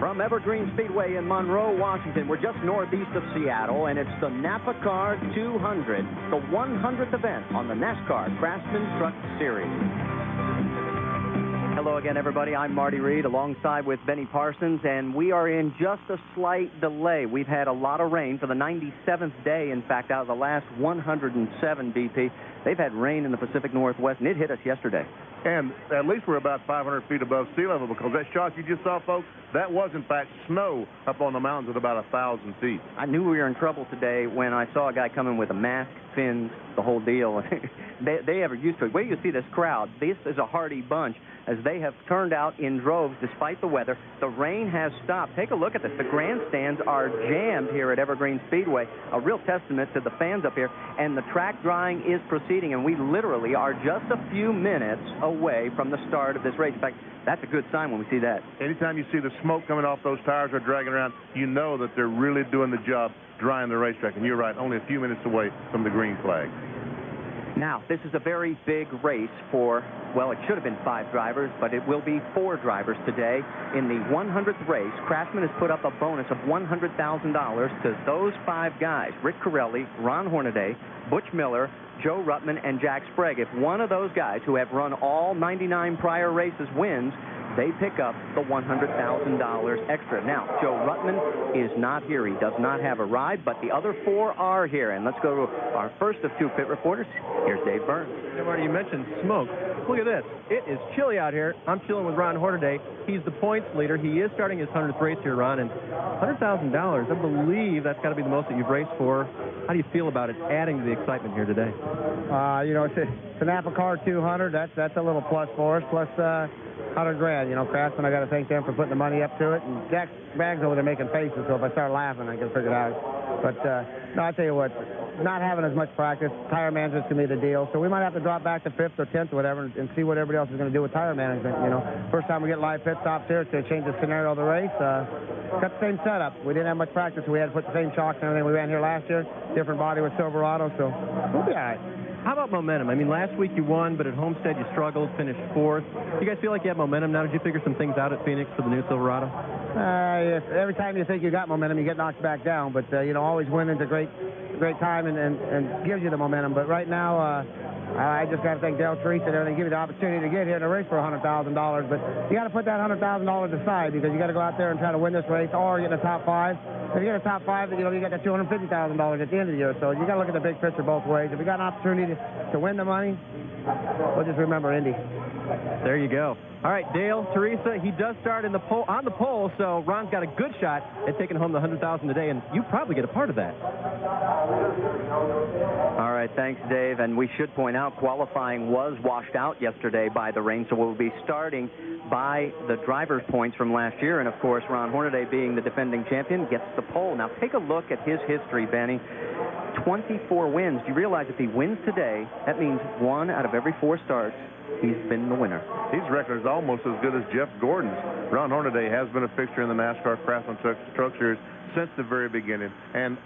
From Evergreen Speedway in Monroe, Washington, we're just northeast of Seattle, and it's the NAPACard 200, the 100th event on the Nascar Craftsman Truck Series. Hello again, everybody. I'm Marty Reed, alongside with Benny Parsons, and we are in just a slight delay. We've had a lot of rain for the 97th day, in fact, out of the last 107 BP. They've had rain in the Pacific Northwest, and it hit us yesterday. And at least we're about 500 feet above sea level, because that shot you just saw, folks, that was, in fact, snow up on the mountains at about 1,000 feet. I knew we were in trouble today when I saw a guy coming with a mask, fins, the whole deal. they ever used to it. Wait till you see this crowd. This is a hardy bunch, as they have turned out in droves despite the weather. The rain has stopped. Take a look at this. The grandstands are jammed here at Evergreen Speedway, a real testament to the fans up here. And the track drying is proceeding, and we literally are just a few minutes away from the start of this race. In fact, that's a good sign when we see that. Anytime you see the smoke coming off those tires or dragging around, you know that they're really doing the job drying the racetrack. And you're right, only a few minutes away from the green flag. Now, this is a very big race for, well, it should have been 5 drivers, but it will be 4 drivers today. In the 100th race, Craftsman has put up a bonus of $100,000 to those 5 guys: Rick Corelli, Ron Hornaday, Butch Miller, Joe Ruttman, and Jack Sprague. If one of those guys who have run all 99 prior races wins, they pick up the $100,000 extra. Now, Joe Ruttman is not here. He does not have a ride, but the other 4 are here. And let's go to our first of 2 pit reporters. Here's Dave Burns. Hey, Marty, you mentioned smoke. Look at this. It is chilly out here. I'm chilling with Ron Hornaday. He's the points leader. He is starting his 100th race here, Ron, and $100,000. I believe that's got to be the most that you've raced for. How do you feel about it adding to the excitement here today? You know, it's a NAPACard 200. That's a little plus for us, plus $100 grand. You know, Craftsman, I got to thank them for putting the money up to it. And Jack Sprague's over there making faces, so if I start laughing, I can figure it out. But, no, I tell you what, not having as much practice, tire management's going to be the deal. So we might have to drop back to 5th or 10th or whatever and see what everybody else is going to do with tire management. You know, first time we get live pit stops here, it's going to change the scenario of the race. Got the same setup. We didn't have much practice, so we had to put the same shocks and everything we ran here last year. Different body with Silverado, so we'll be all right. How about momentum? I mean, last week you won, but at Homestead you struggled, finished 4th. You guys feel like you have momentum now? Did you figure some things out at Phoenix for the new Silverado? Yes. Every time you think you got momentum, you get knocked back down. But, you know, always winning's a great time and gives you the momentum. But right now, I just got to thank Dale Teresa and everything, give you the opportunity to get here in a race for $100,000. But you got to put that $100,000 aside, because you got to go out there and try to win this race or get in the top 5. If you get a top 5, you know, you got that $250,000 at the end of the year. So you got to look at the big picture both ways. If you got an opportunity to win the money, we'll just remember Indy. There you go. All right, Dale, Teresa, he does start in the on the pole, so Ron's got a good shot at taking home the $100,000 today, and you probably get a part of that. All right, thanks, Dave. And we should point out qualifying was washed out yesterday by the rain, so we'll be starting by the driver's points from last year. And, of course, Ron Hornaday, being the defending champion, gets the pole. Now, take a look at his history, Benny. 24 wins. Do you realize if he wins today, that means 1 out of every 4 starts, he's been the winner. His record is almost as good as Jeff Gordon's. Ron Hornaday has been a fixture in the NASCAR Craftsman Truck Series since the very beginning. And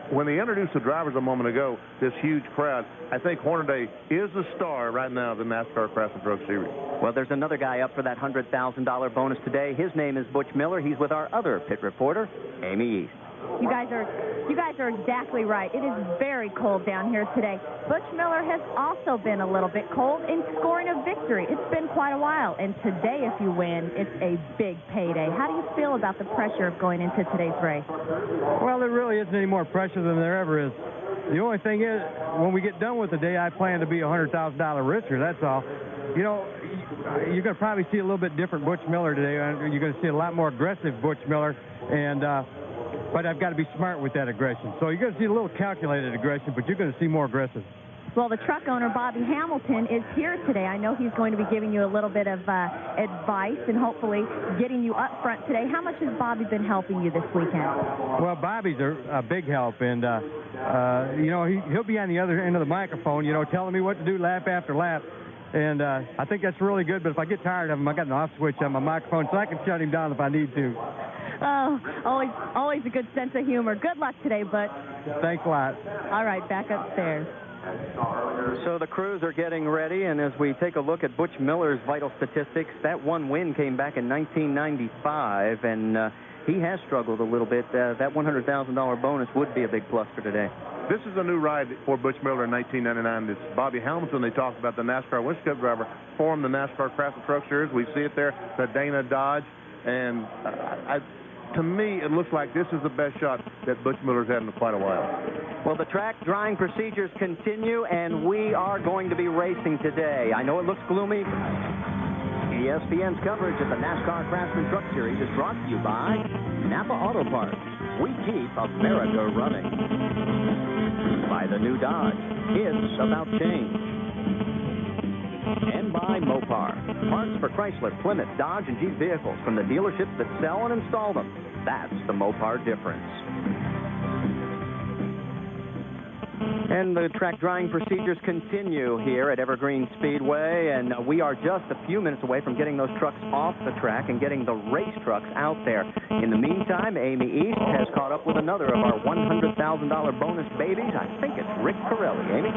when they introduced the drivers a moment ago, this huge crowd, I think Hornaday is the star right now of the NASCAR Craftsman Truck Series. Well, there's another guy up for that $100,000 bonus today. His name is Butch Miller. He's with our other pit reporter, Amy East. You guys are exactly right. It is very cold down here today. Butch Miller has also been a little bit cold in scoring a victory. It's been quite a while, and today, if you win, it's a big payday. How do you feel about the pressure of going into today's race? Well, there really isn't any more pressure than there ever is. The only thing is, when we get done with the day, I plan to be $100,000 richer, that's all. You know, you're going to probably see a little bit different Butch Miller today. You're going to see a lot more aggressive Butch Miller, and but I've got to be smart with that aggression. So you're going to see a little calculated aggression, but you're going to see more aggressive. Well, the truck owner, Bobby Hamilton, is here today. I know he's going to be giving you a little bit of advice and hopefully getting you up front today. How much has Bobby been helping you this weekend? Well, Bobby's a big help, and, you know, he'll be on the other end of the microphone, you know, telling me what to do lap after lap. And I think that's really good, but if I get tired of him, I got an off switch on my microphone, so I can shut him down if I need to. Oh, always a good sense of humor. Good luck today, Butch. Thanks a lot. All right, back upstairs. So the crews are getting ready, and as we take a look at Butch Miller's vital statistics, that one win came back in 1995, and he has struggled a little bit. That $100,000 bonus would be a big plus for today. This is a new ride for Butch Miller in 1999. It's Bobby Hamilton. They talked about the NASCAR Winch Cup driver formed the NASCAR Craftsman Truck Series. We see it there, the Dana Dodge. And to me, it looks like this is the best shot that Butch Miller's had in quite a while. Well, the track drying procedures continue, and we are going to be racing today. I know it looks gloomy. ESPN's coverage of the NASCAR Craftsman Truck Series is brought to you by Napa Auto Parts. We keep America running. By the new Dodge. It's about change. And by Mopar. Parts for Chrysler, Plymouth, Dodge, and Jeep vehicles from the dealerships that sell and install them. That's the Mopar difference. And the track drying procedures continue here at Evergreen Speedway, and we are just a few minutes away from getting those trucks off the track and getting the race trucks out there. In the meantime, Amy East has caught up with another of our $100,000 bonus babies. I think it's Rick Corelli. Amy?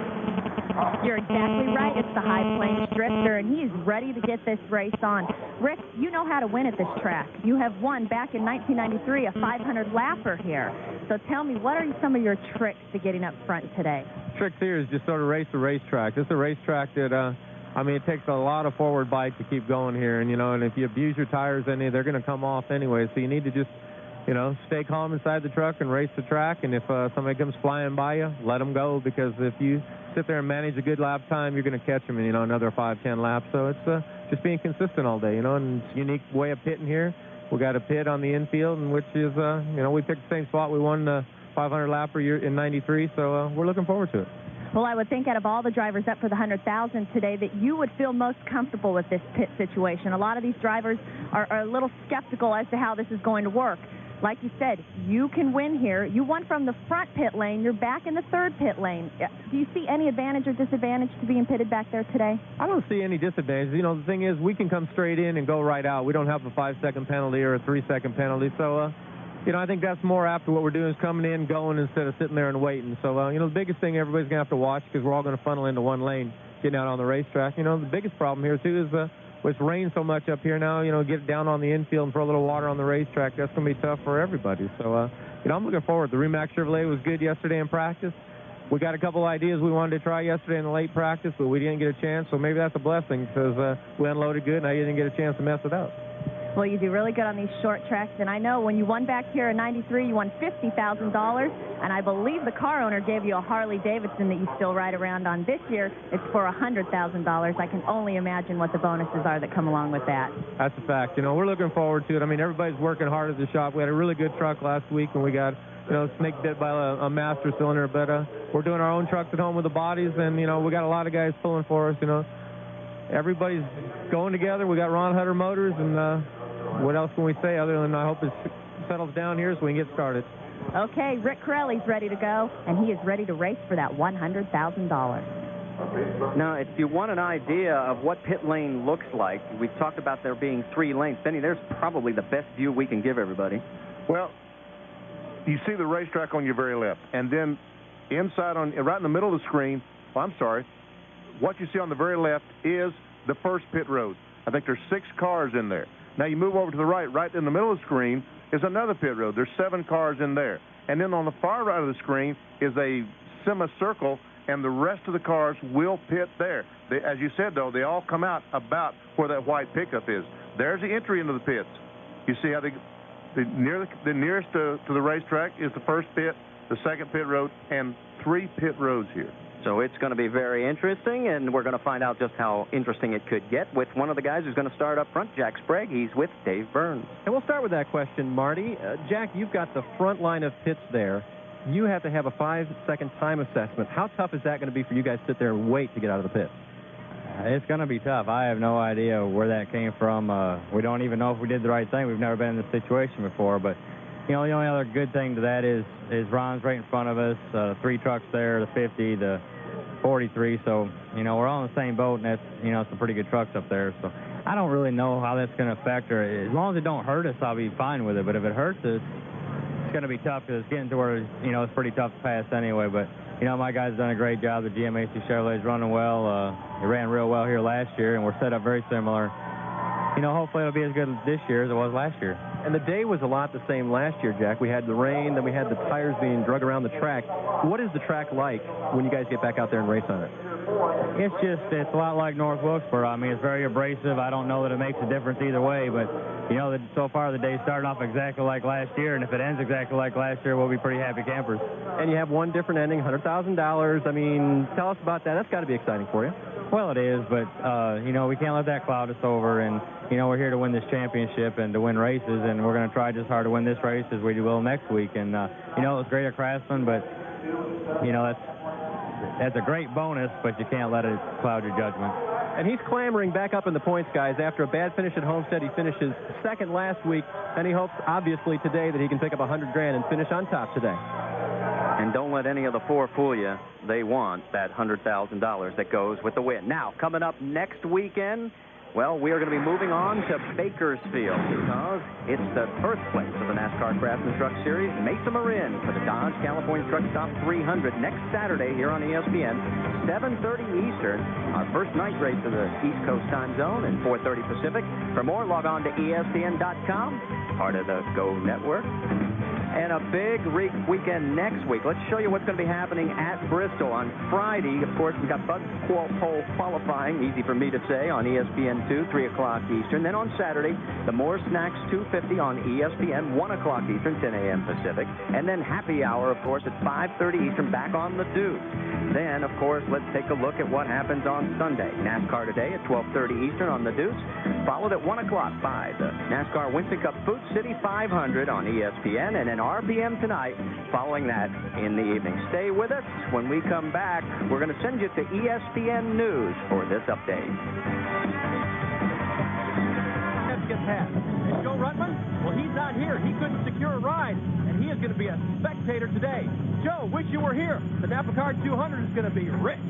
You're exactly right. It's the High Plains Drifter, and he's ready to get this race on. Rick, you know how to win at this track. You have won back in 1993 a 500-lapper here. So tell me, what are some of your tricks to getting up front today? Tricks here is just sort of race the racetrack. This is a racetrack that, I mean, it takes a lot of forward bite to keep going here. And, you know, and if you abuse your tires, then they're going to come off anyway. So you need to just, you know, stay calm inside the truck and race the track. And if somebody comes flying by you, let them go, because if you sit there and manage a good lap time, you're going to catch them in, you know, another 5-10 laps. So it's just being consistent all day, you know, and it's a unique way of pitting here. We got a pit on the infield, and which is, you know, we picked the same spot we won the 500 lapper year in '93, so we're looking forward to it. Well, I would think out of all the drivers up for the 100,000 today that you would feel most comfortable with this pit situation. A lot of these drivers are a little skeptical as to how this is going to work. Like you said, you can win here. You won from the front pit lane. You're back in the third pit lane. Do you see any advantage or disadvantage to being pitted back there today? I don't see any disadvantage. You know, the thing is, we can come straight in and go right out. We don't have a 5-second penalty or a 3-second penalty. So, you know, I think that's more after what we're doing is coming in, going, instead of sitting there and waiting. So, you know, the biggest thing everybody's going to have to watch, because we're all going to funnel into one lane getting out on the racetrack. You know, the biggest problem here, too, is it's rained so much up here now, you know, get down on the infield and throw a little water on the racetrack. That's going to be tough for everybody. So, you know, I'm looking forward. The Remax Chevrolet was good yesterday in practice. We got a couple ideas we wanted to try yesterday in the late practice, but we didn't get a chance. So maybe that's a blessing, because we unloaded good and I didn't get a chance to mess it up. Well, you do really good on these short tracks, and I know when you won back here in '93, you won $50,000, and I believe the car owner gave you a Harley Davidson that you still ride around on. This year, it's for $100,000. I can only imagine what the bonuses are that come along with that. That's a fact. You know, we're looking forward to it. I mean, everybody's working hard at the shop. We had a really good truck last week, and we got, you know, snake bit by a master cylinder, but we're doing our own trucks at home with the bodies, and, you know, we got a lot of guys pulling for us, you know. Everybody's going together. We got Ron Hutter Motors, and what else can we say other than I hope it settles down here so we can get started. Okay, Rick Corelli's ready to go, and he is ready to race for that $100,000. Now, if you want an idea of what pit lane looks like, we've talked about there being 3 lanes. Benny, there's probably the best view we can give everybody. Well, you see the racetrack on your very left, and then inside right in the middle of the screen, well, I'm sorry, what you see on the very left is the first pit road. I think there's 6 cars in there. Now you move over to the right in the middle of the screen is another pit road. There's 7 cars in there. And then on the far right of the screen is a semicircle, and the rest of the cars will pit there. As you said, though, they all come out about where that white pickup is. There's the entry into the pits. You see how the nearest to the racetrack is the first pit, the second pit road, and 3 pit roads here. So it's going to be very interesting, and we're going to find out just how interesting it could get with one of the guys who's going to start up front, Jack Sprague. He's with Dave Burns. And we'll start with that question, Marty. Jack, you've got the front line of pits there. You have to have a 5-second time assessment. How tough is that going to be for you guys to sit there and wait to get out of the pit? It's going to be tough. I have no idea where that came from. We don't even know if we did the right thing. We've never been in this situation before, but you know, the only other good thing to that is Ron's right in front of us, 3 trucks there, the 50, the 43, so, you know, we're all in the same boat, and that's, you know, some pretty good trucks up there, so I don't really know how that's going to affect her. As long as it don't hurt us, I'll be fine with it, but if it hurts us, it's going to be tough, because it's getting to where, you know, it's pretty tough to pass anyway, but, you know, my guys have done a great job. The GMAC Chevrolet's running well. They ran real well here last year, and we're set up very similar. you know, hopefully it'll be as good this year as it was last year. And the day was a lot the same last year, Jack. We had the rain, then we had the tires being drug around the track. What is the track like when you guys get back out there and race on it? It's a lot like North Wilkesboro. I mean, it's very abrasive. I don't know that it makes a difference either way, but, you know, so far the day started off exactly like last year, and if it ends exactly like last year, we'll be pretty happy campers. And you have one different ending, $100,000. I mean, tell us about that. That's got to be exciting for you. Well, it is, but, you know, we can't let that cloud us over, and, you know, we're here to win this championship and to win races, and we're going to try just hard to win this race as we will next week. And, you know, it was great at Craftsman, but, you know, that's a great bonus, but you can't let it cloud your judgment. And he's clambering back up in the points, guys. After a bad finish at Homestead, he finishes second last week, and he hopes, obviously, today that he can pick up $100,000 and finish on top today. And don't let any of the four fool you. They want that $100,000 that goes with the win. Now, coming up next weekend, well, we are going to be moving on to Bakersfield because it's the birthplace of the NASCAR Craftsman Truck Series. Mesa Marin for the Dodge California Truck Stop 300 next Saturday here on ESPN, 7:30 Eastern, our first night race of the East Coast time zone, and 4:30 Pacific. For more, log on to ESPN.com, part of the Go Network. And a big weekend next week. Let's show you what's going to be happening at Bristol on Friday. Of course, we've got Bug Pole qualifying, easy for me to say, on ESPN2, 3 o'clock Eastern. Then on Saturday, the More Snacks 250 on ESPN, 1 o'clock Eastern, 10 a.m. Pacific. And then Happy Hour, of course, at 5:30 Eastern, back on the Deuce. Then, of course, let's take a look at what happens on Sunday. NASCAR today at 12:30 Eastern on the Deuce, followed at 1 o'clock by the NASCAR Winston Cup Food City 500 on ESPN, and then RPM tonight following that in the evening. Stay with us. When we come back, we're going to send you to ESPN News for this update. Let's get past. And Joe Ruttman? Well, he's not here. He couldn't secure a ride, and he is going to be a spectator today. Joe, wish you were here. The NAPACard 200 is going to be rich.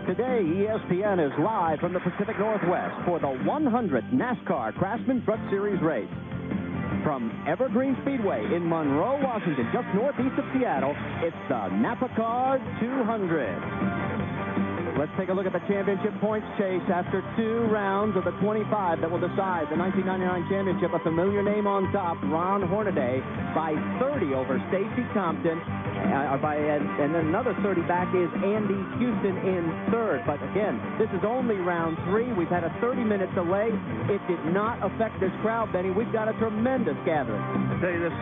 Today, ESPN is live from the Pacific Northwest for the 100th NASCAR Craftsman Truck Series race. From Evergreen Speedway in Monroe, Washington, just northeast of Seattle, it's the NAPACard 200. Let's take a look at the championship points chase after 2 rounds of the 25 that will decide the 1999 championship. A familiar name on top, Ron Hornaday, by 30 over Stacy Compton. And then another 30 back is Andy Houston in third. But again, this is only round 3. We've had a 30-minute delay. It did not affect this crowd, Benny. We've got a tremendous gathering. I tell you this,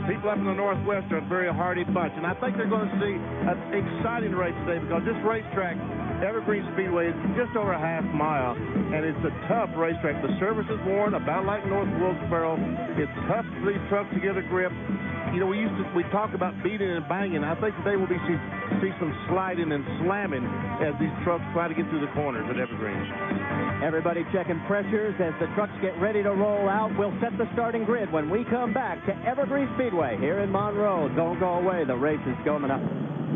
people up in the Northwest are a very hardy bunch, and I think they're going to see an exciting race today because this racetrack, Evergreen Speedway, is just over a half mile, and it's a tough racetrack. The surface is worn, about like North Wilkesboro. It's tough for these trucks to get a grip. You know, we talk about beating and banging. I think today we'll see some sliding and slamming as these trucks try to get through the corners at Evergreen. Everybody checking pressures as the trucks get ready to roll out. We'll set the starting grid when we come back to Evergreen Speedway here in Monroe. Don't go away. The race is coming up.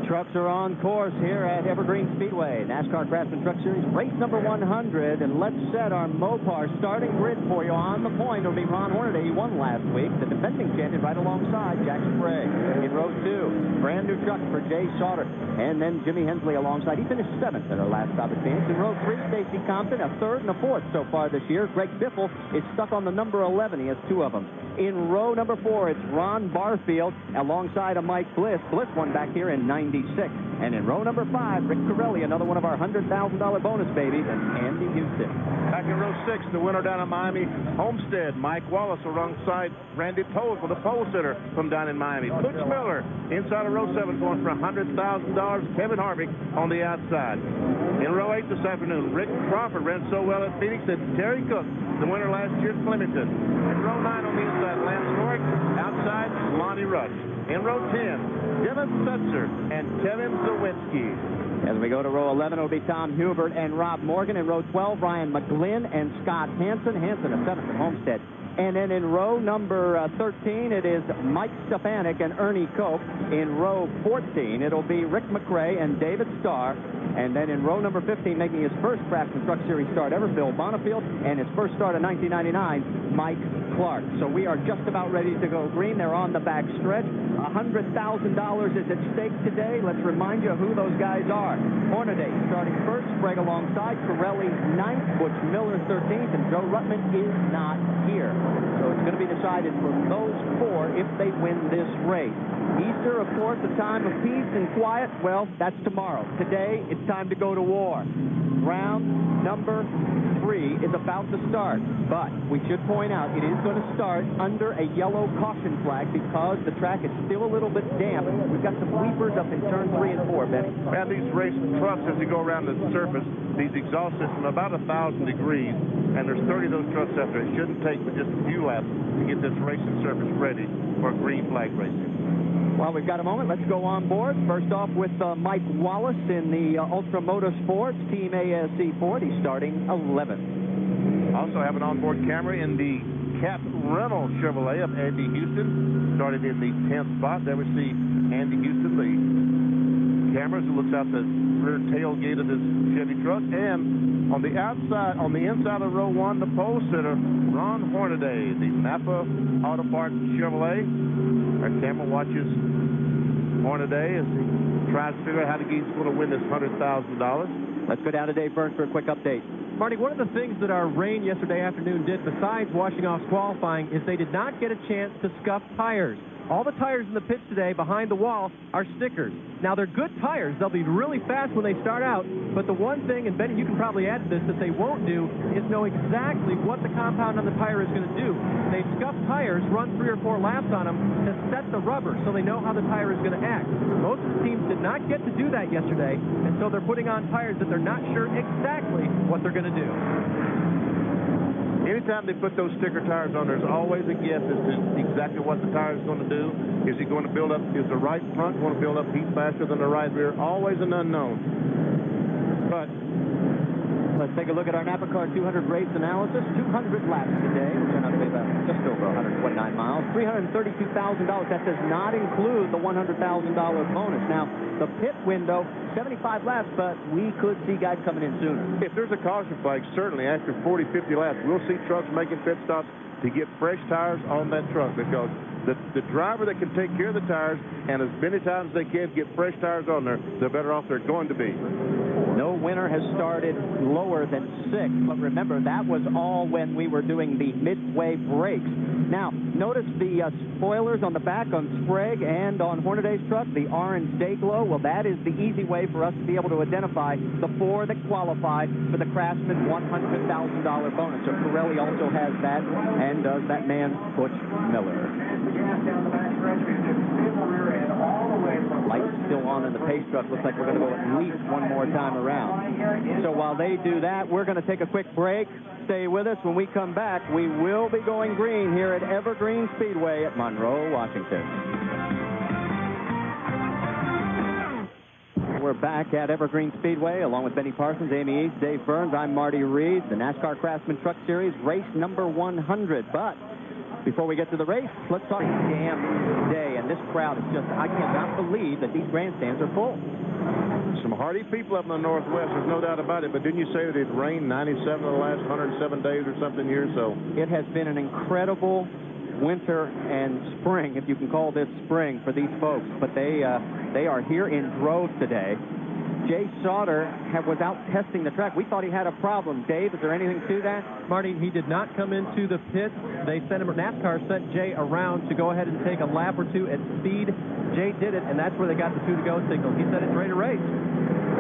Trucks are on course here at Evergreen Speedway. NASCAR Craftsman Truck Series, race number 100. And let's set our Mopar starting grid for you. On the point, it'll be Ron Hornaday. He won last week. The defending champion right alongside Jack Sprague. In row 2, brand new truck for Jay Sauter. And then Jimmy Hensley alongside. He finished 7th at our last stop at Phoenix. In row 3, Stacy Compton, a 3rd and a 4th so far this year. Greg Biffle is stuck on the number 11. He has 2 of them. In row number 4, it's Ron Barfield alongside of Mike Bliss. Bliss won back here in 96. And in row number 5, Rick Corelli, another one of our $100,000 bonus babies, and Andy Houston. Back in row 6, the winner down in Miami, Homestead, Mike Wallace alongside Randy Toll for the pole sitter from down in Miami. Butch Miller inside of row 7 going for $100,000. Kevin Harvick on the outside. In row 8 this afternoon, Rick Crawford ran so well at Phoenix that Terry Cook, the winner last year at Flemington. In row 9 on the inside, Lance Norick. Outside, Lonnie Rush. In row 10, Dennis Setzer and Kevin Zawinski. As we go to row 11, it'll be Tom Hubert and Rob Morgan. In row 12, Ryan McGlynn and Scott Hansen. Hansen, a 7th at Homestead. And then in row number 13, it is Mike Stefanik and Ernie Cope. In row 14, it'll be Rick McRae and David Starr. And then in row number 15, making his first Craftsman Truck Series start ever, Bill Bonifield, and his first start in 1999, Mike Clark. So we are just about ready to go green. They're on the back stretch. $100,000 is at stake today. Let's remind you who those guys are. Hornaday starting first, Sprague alongside, Pirelli 9th, Butch Miller 13th, and Joe Ruttman is not here. So it's going to be decided for those four if they win this race. Easter, of course, a time of peace and quiet. Well, that's tomorrow. Today, it's time to go to war. Round number 3 is about to start, but we should point out it is going to start under a yellow caution flag because the track is still a little bit damp. We've got some weepers up in turn 3 and 4, Benny. And these race trucks, as you go around the surface, these exhaust systems about 1,000 degrees, and there's 30 of those trucks out there. It shouldn't take but just a few laps to get this racing surface ready for green flag racing. Well, we've got a moment. Let's go on board. First off with Mike Wallace in the Ultra Motorsports Team ASC Ford. He's starting 11th. Also have an onboard camera in the Cap Rental Chevrolet of Andy Houston. Started in the 10th spot. There we see Andy Houston, the cameras who looks out the rear tailgate of this Chevy truck. And on the outside, on the inside of row 1, the pole sitter, Ron Hornaday, the Napa Auto Parts Chevrolet. Our camera watches Hornaday as he tries to figure out how he's going to win this $100,000. Let's go down to Dave Burns for a quick update. Marty, one of the things that our rain yesterday afternoon did, besides washing off qualifying, is they did not get a chance to scuff tires. All the tires in the pits today behind the wall are stickers. Now, they're good tires. They'll be really fast when they start out, but the one thing, and Benny, you can probably add to this, that they won't do is know exactly what the compound on the tire is going to do. They scuff tires, run 3 or 4 laps on them to set the rubber so they know how the tire is going to act. Most of the teams did not get to do that yesterday, and so they're putting on tires that they're not sure exactly what they're going to do. Anytime they put those sticker tires on, there's always a guess as to exactly what the tire is going to do. Is he going to build up, is the right front going to build up heat faster than the right rear? Always an unknown. But let's take a look at our NAPACard 200 race analysis. 200 laps today, which turned out to be about just over 129 miles. $332,000. That does not include the $100,000 bonus. Now, the pit window, 75 laps, but we could see guys coming in sooner. If there's a caution flag, certainly after 40, 50 laps, we'll see trucks making pit stops to get fresh tires on that truck, because the driver that can take care of the tires and as many times as they can get fresh tires on there, the better off they're going to be. No winner has started lower than 6th, but remember, that was all when we were doing the midway breaks. Now, notice the spoilers on the back on Sprague and on Hornaday's truck, the orange day glow. Well, that is the easy way for us to be able to identify the 4 that qualify for the Craftsman $100,000 bonus. So Pirelli also has that, and does that man, Butch Miller. Lights still on in the pace truck. Looks like we're going to go at least one more time around. So while they do that, we're going to take a quick break. Stay with us. When we come back, we will be going green here at Evergreen Speedway at Monroe, Washington. We're back at Evergreen Speedway along with Benny Parsons, Amy East, Dave Burns. I'm Marty Reed. The NASCAR Craftsman Truck Series, race number 100. But before we get to the race, let's talk damn day. And this crowd is just, I cannot believe that these grandstands are full. Some hardy people up in the Northwest, there's no doubt about it. But didn't you say that it rained 97 of the last 107 days or something here? So it has been an incredible winter and spring, if you can call this spring, for these folks. But they are here in droves today. Jay Sauter was out testing the track. We thought he had a problem. Dave, is there anything to that? Marty, he did not come into the pits. They sent him, NASCAR sent Jay around to go ahead and take a lap or 2 at speed. Jay did it, and that's where they got the 2-to-go signal. He said it's ready to race.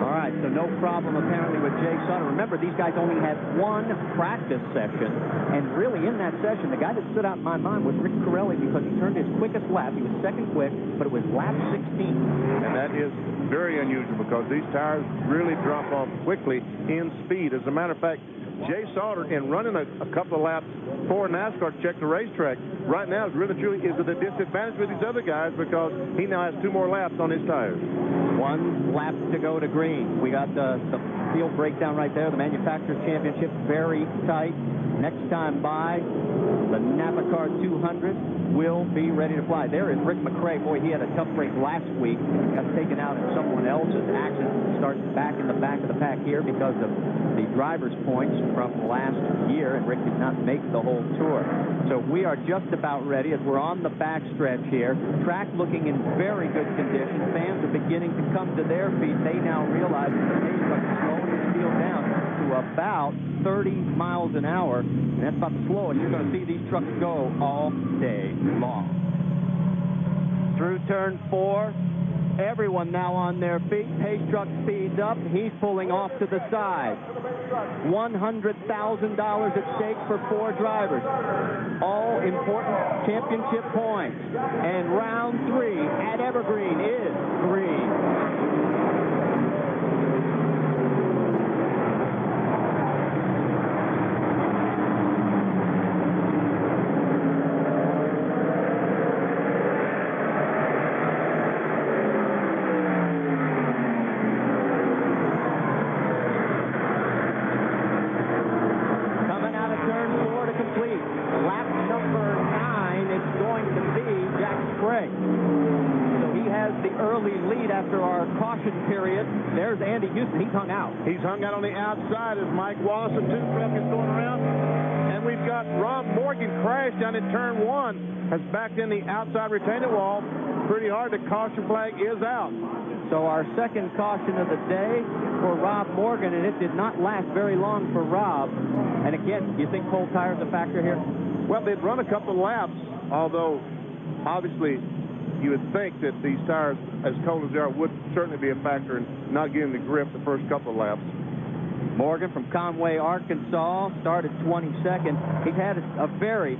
All right, so no problem apparently with Jay Sauter. Remember, these guys only had 1 practice session, and really in that session, the guy that stood out in my mind was Rick Corelli, because he turned his quickest lap. He was second quick, but it was lap 16. And that is very unusual, because these tires really drop off quickly in speed. As a matter of fact, Jay Sauter, in running a couple of laps for NASCAR to check the racetrack, right now is really truly is at a disadvantage with these other guys, because he now has 2 more laps on his tires. 1 lap to go to green. We got the field breakdown right there. The Manufacturers Championship very tight. Next time by, the NAPACard 200 will be ready to fly. There is Rick McRae. Boy, he had a tough race last week. Got taken out in someone else's accident. Starts back in the back of the pack here because of the driver's points from last year, and Rick did not make the whole tour. So we are just about ready as we're on the back stretch here. Track looking in very good condition. Fans are beginning to come to their feet. They now realize that the pace truck is slowing this field down to about 30 miles an hour, and that's about the slowest you're going to see these trucks go all day long. Through turn 4, everyone now on their feet. Pace truck speeds up. He's pulling off to the side. $100,000 at stake for 4 drivers. All important championship points. And round 3 at Evergreen is green. He's hung out. He's hung out on the outside as Mike Wallace, the 2 truck, is going around. And we've got Rob Morgan crashed down in turn 1, has backed in the outside retaining wall. Pretty hard. The caution flag is out. So our second caution of the day for Rob Morgan, and it did not last very long for Rob. And again, do you think cold tires a factor here? Well, they'd run a couple of laps, although obviously you would think that these tires, as cold as they are, would certainly be a factor in not getting the grip the first couple of laps. Morgan from Conway, Arkansas, started 22nd. He's had a very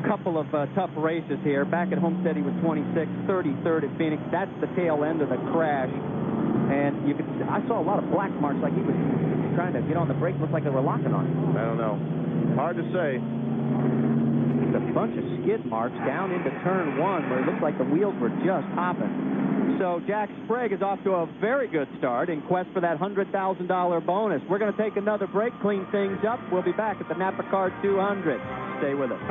couple of tough races here. Back at Homestead, he was 26th, 33rd at Phoenix. That's the tail end of the crash. And I saw a lot of black marks, like he was trying to get on the brake. Looked like they were locking on him. I don't know. Hard to say. A bunch of skid marks down into turn 1 where it looks like the wheels were just hopping. So Jack Sprague is off to a very good start in quest for that $100,000 bonus. We're going to take another break, clean things up. We'll be back at the NAPACard 200. Stay with us.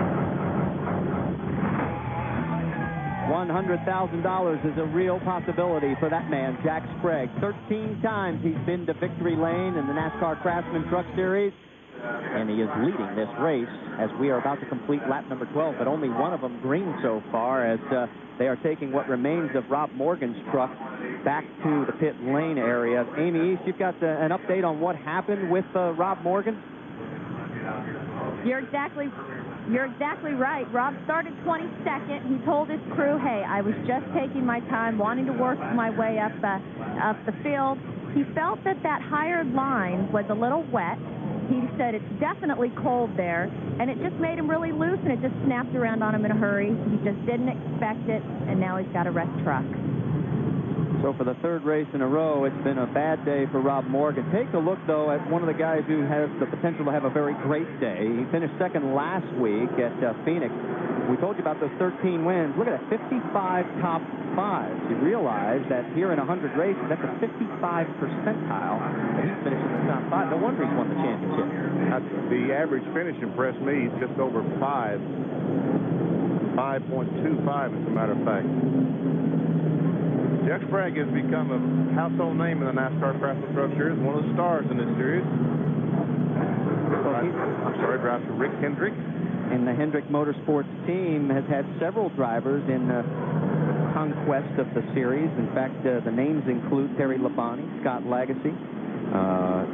$100,000 is a real possibility for that man, Jack Sprague. 13 times he's been to victory lane in the NASCAR Craftsman Truck Series. And he is leading this race as we are about to complete lap number 12, but only one of them green so far as they are taking what remains of Rob Morgan's truck back to the pit lane area. Amy East, you've got an update on what happened with Rob Morgan? You're exactly right. Rob started 22nd. He told his crew, hey, I was just taking my time, wanting to work my way up the field. He felt that higher line was a little wet. He said it's definitely cold there, and it just made him really loose, and it just snapped around on him in a hurry. He just didn't expect it, and now he's got a wrecked truck. So for the 3rd race in a row, it's been a bad day for Rob Morgan. Take a look, though, at one of the guys who has the potential to have a very great day. He finished 2nd last week at Phoenix. We told you about those 13 wins. Look at that, 55 top 5s. You realize that here in 100 races, that's a 55 percentile. That he's finished in the top 5. No wonder he's won the championship. The average finish impressed me. He's just over 5. 5.25, as a matter of fact. Jack Sprague has become a household name in the NASCAR Craftsman Truck Series, one of the stars in this series. Drives for Rick Hendrick. And the Hendrick Motorsports team has had several drivers in conquest of the series. In fact, the names include Terry Labonte, Scott Lagacy,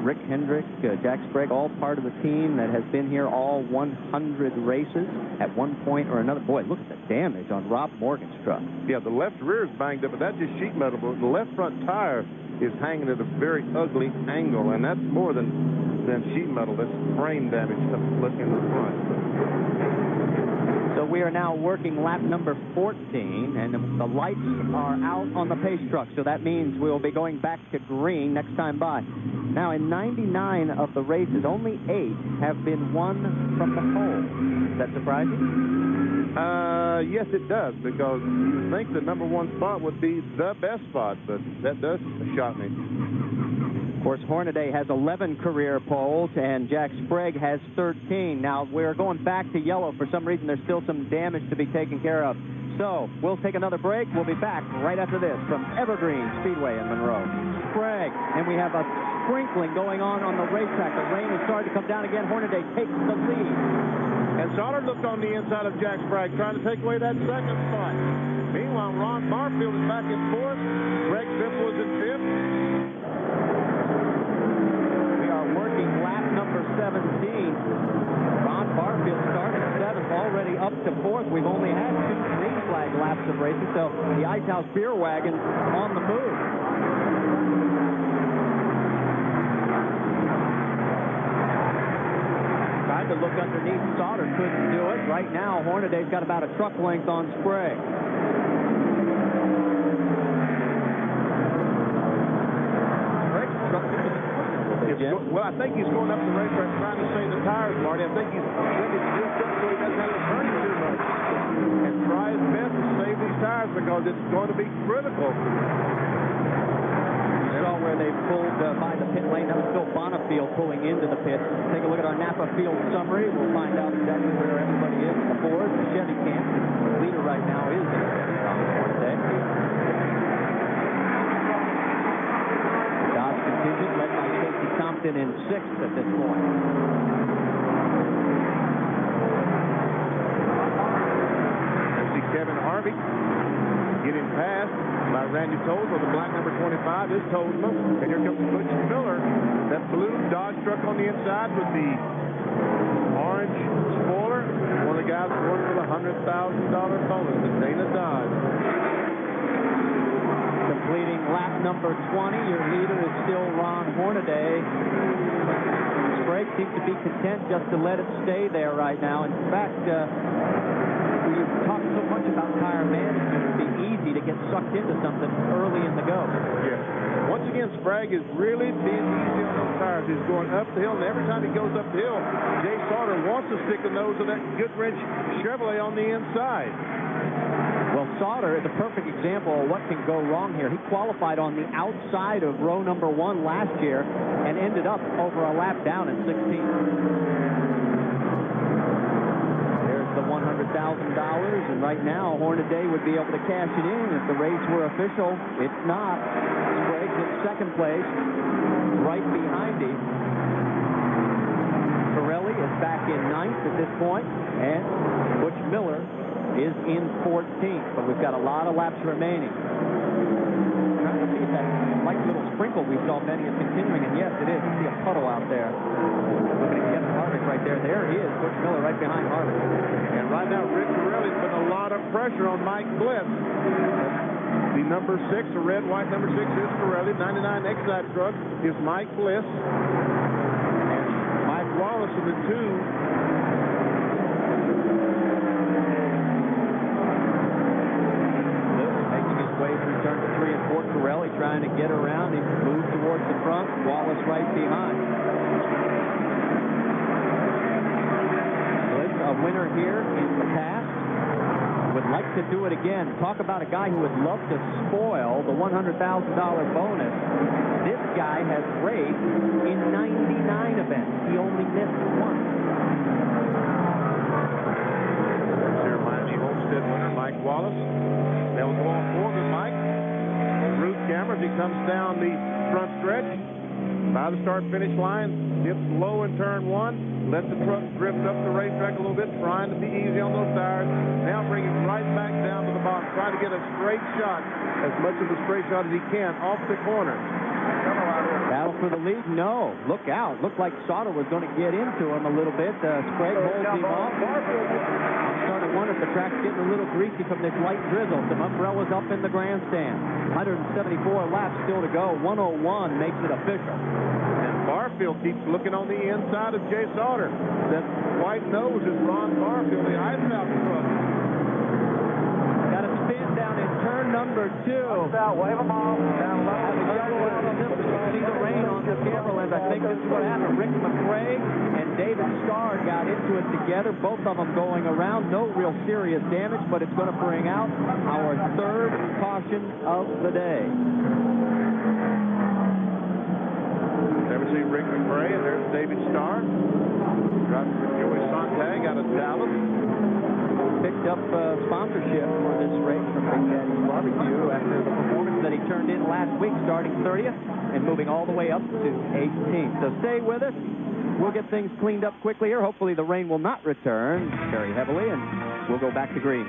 Rick Hendrick, Jack Sprague, all part of the team that has been here all 100 races at one point or another. Boy, look at the damage on Rob Morgan's truck. Yeah, the left rear is banged up, but that's just sheet metal. But the left front tire is hanging at a very ugly angle, and that's more than sheet metal. That's frame damage looking in the front. So we are now working lap number 14, and the lights are out on the pace truck. So that means we will be going back to green next time by. Now, in 99 of the races, only 8 have been won from the pole. Is that surprising? Yes, it does, because you think the number 1 spot would be the best spot, but that does shock me. Of course, Hornaday has 11 career poles, and Jack Sprague has 13. Now, we're going back to yellow. For some reason, there's still some damage to be taken care of. So, we'll take another break. We'll be back right after this from Evergreen Speedway in Monroe. Sprague, and we have a sprinkling going on the racetrack. The rain is starting to come down again. Hornaday takes the lead. And Sauter looked on the inside of Jack Sprague, trying to take away that second spot. Meanwhile, Ron Barfield is back in fourth. Greg Biffle is in fifth. We are working lap number 17. Ron Barfield started seventh, already up to fourth. We've only had 2 green flag laps of racing, so the Ice House Beer Wagon on the move. Tried to look underneath. Sauter couldn't do it. Right now, Hornaday's got about a truck length on Sprague. Well, I think he's going up the racetrack trying to save the tires, Marty. I think he's ready to do something so he doesn't have to turn it too much. And try his best to save these tires because it's going to be critical. You saw where they pulled by the pit lane. That was Phil Bonifield pulling into the pit. Take a look at our Napa field summary. We'll find out exactly where everybody is in the Ford, the Chevy camp. The leader right now is in the Chevy on the Ford today. Dodge contingent led by Casey Compton in 6th at this point. See Kevin Harvey getting passed by Randy Tolsma. The black number 25 is Tolsma. And here comes Butch Miller. That blue Dodge truck on the inside with the orange spoiler. One of the guys going for the $100,000 bonus, the Dana Dodge. Completing lap number 20, your leader is still Ron Hornaday. Sprague seems to be content just to let it stay there right now. In fact, we talk so much about tire management, it would be easy to get sucked into something early in the go. Yeah. Once again, Sprague is really being easy on those tires. He's going up the hill, and every time he goes up the hill, Jay Sauter wants to stick the nose of that Goodrich Chevrolet on the inside. Well, Sauter is a perfect example of what can go wrong here. He qualified on the outside of row number 1 last year and ended up over a lap down in 16th. There's the $100,000, and right now Hornaday would be able to cash it in if the race were official. It's not. Sprague's in 2nd place, right behind him. Pirelli is back in 9th at this point, and Butch Miller is in 14th, but we've got a lot of laps remaining. Trying to see if that light little sprinkle we saw, Benny, is continuing, and yes, it is. You see a puddle out there. Looking at Kevin Harvick right there. There he is, Butch Miller right behind Harvick. And right now, Rick Pirelli's putting a lot of pressure on Mike Bliss. The number 6, the red-white number 6 is Pirelli. 99 Excite truck is Mike Bliss. And Mike Wallace in the 2. Through turn 3 and 4, Pirelli trying to get around. He moves towards the front. Wallace right behind. Bliss, a winner here in the past. Would like to do it again. Talk about a guy who would love to spoil the $100,000 bonus. This guy has raced in 99 events. He only missed 1. There's Miami Homestead winner Mike Wallace. That was all forward with Mike. Ruth Cameron, he comes down the front stretch. By the start-finish line, dips low in turn 1. Let the truck drift up the racetrack a little bit, trying to be easy on those tires. Now bring it right back down to the bottom, trying to get a straight shot, as much of a straight shot as he can, off the corner. Battle for the lead? No. Look out. Looked like Sauter was going to get into him a little bit. Sprague holds him off. I'm starting to wonder if the track's getting a little greasy from this light drizzle. Some umbrellas up in the grandstand. 174 laps still to go. 101 makes it official. And Barfield keeps looking on the inside of Jay Sauter. That white nose is Ron Barfield, the Ice House truck. Got a spin down in turn number 2. Wave them off. See the rain on the camera lens. I think this is what happened. Rick McRae and David Starr got into it together. Both of them going around. No real serious damage, but it's going to bring out our 3rd caution of the day. There we see Rick McRae, and there's David Starr. Driving for Joey Sontag out of Dallas. Picked up sponsorship for this race from Big Daddy's Barbecue after the performance that he turned in last week, starting 30th and moving all the way up to 18th. So stay with us. We'll get things cleaned up quickly here. Hopefully the rain will not return very heavily, and we'll go back to green.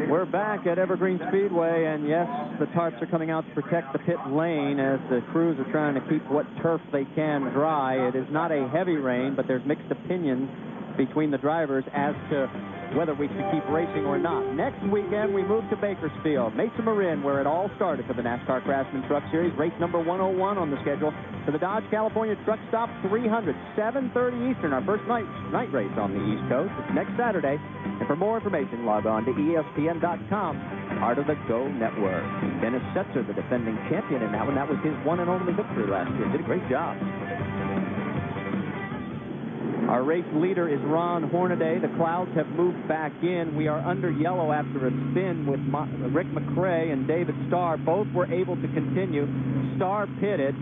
We're back at Evergreen Speedway, and yes, the tarps are coming out to protect the pit lane as the crews are trying to keep what turf they can dry. It is not a heavy rain, but there's mixed opinions between the drivers as to whether we should keep racing or not. Next weekend, we move to Bakersfield, Mesa Marin, where it all started for the NASCAR Craftsman Truck Series. Race number 101 on the schedule for the Dodge California Truck Stop 300, 7:30 Eastern, our first night race on the East Coast. It's next Saturday. And for more information, log on to ESPN.com, part of the GO Network. Dennis Setzer, the defending champion in that one. That was his one and only victory last year. Did a great job. Our race leader is Ron Hornaday. The clouds have moved back in. We are under yellow after a spin with Rick McRae and David Starr. Both were able to continue. Starr pitted.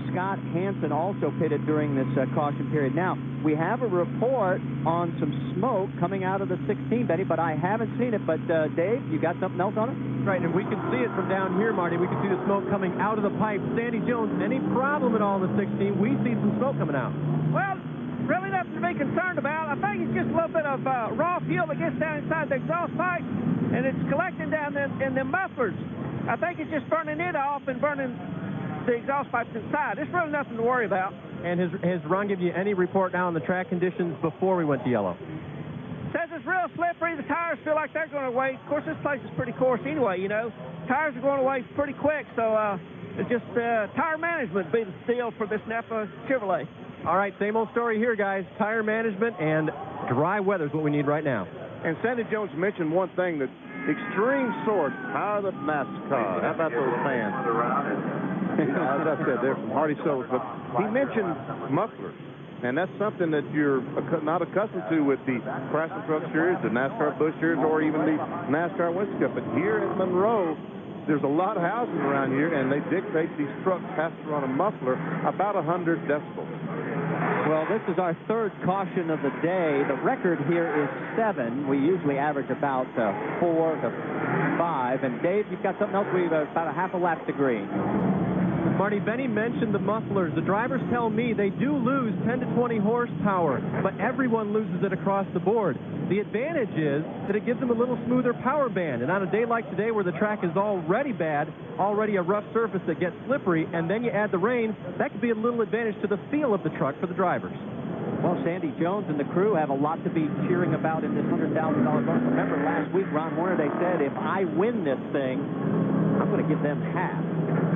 Scott Hansen also pitted during this caution period. Now, we have a report on some smoke coming out of the 16, Benny, but I haven't seen it. But, Dave, you got something else on it? Right, and we can see it from down here, Marty. We can see the smoke coming out of the pipe. Sandy Jones, any problem at all in the 16? We see some smoke coming out. Well, really nothing to be concerned about. I think it's just a little bit of raw fuel that gets down inside the exhaust pipe, and it's collecting down in the mufflers. I think it's just burning it off and burning the exhaust pipes inside. It's really nothing to worry about. And has Ron given you any report now on the track conditions before we went to yellow? Says it's real slippery. The tires feel like they're going away. Of course, this place is pretty coarse anyway, you know. Tires are going away pretty quick, so it's just tire management be the deal for this Napa Chevrolet. All right, same old story here, guys. Tire management and dry weather is what we need right now. And Sandy Jones mentioned one thing, that extreme source, power the NASCAR. How about those fans? As I said, they're from Hardy Souls, but he mentioned mufflers, and that's something that you're not accustomed to with the Craftsman Truck Series, the NASCAR Busch Series, or even the NASCAR Winston Cup. But here in Monroe, there's a lot of housing around here, and they dictate these trucks have to run a muffler about 100 decibels. Well, this is our third caution of the day. The record here is 7. We usually average about 4 to 5. And Dave, you've got something else? We've about a half a lap to green. Marty, Benny mentioned the mufflers. The drivers tell me they do lose 10 to 20 horsepower, but everyone loses it across the board. The advantage is that it gives them a little smoother power band. And on a day like today where the track is already bad, already a rough surface that gets slippery, and then you add the rain, that could be a little advantage to the feel of the truck for the drivers. Well, Sandy Jones and the crew have a lot to be cheering about in this $100,000 bonus. Remember, last week, Ron Hornaday said, if I win this thing, I'm going to give them half.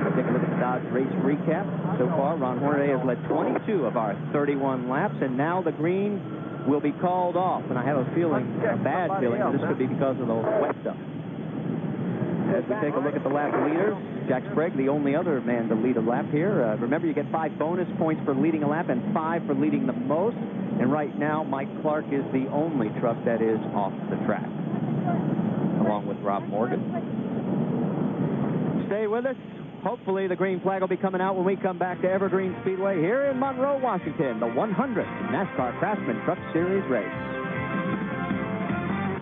We'll take a look at the Dodge race recap. So far, Ron Hornaday has led 22 of our 31 laps, and now the green will be called off. And I have a feeling, a bad feeling, that this could be because of the wet stuff. As we take a look at the lap leaders, Jack Sprague, the only other man to lead a lap here. Remember, you get 5 bonus points for leading a lap and 5 for leading the most. And right now, Mike Clark is the only truck that is off the track, along with Rob Morgan. Stay with us. Hopefully, the green flag will be coming out when we come back to Evergreen Speedway here in Monroe, Washington, the 100th NASCAR Craftsman Truck Series race.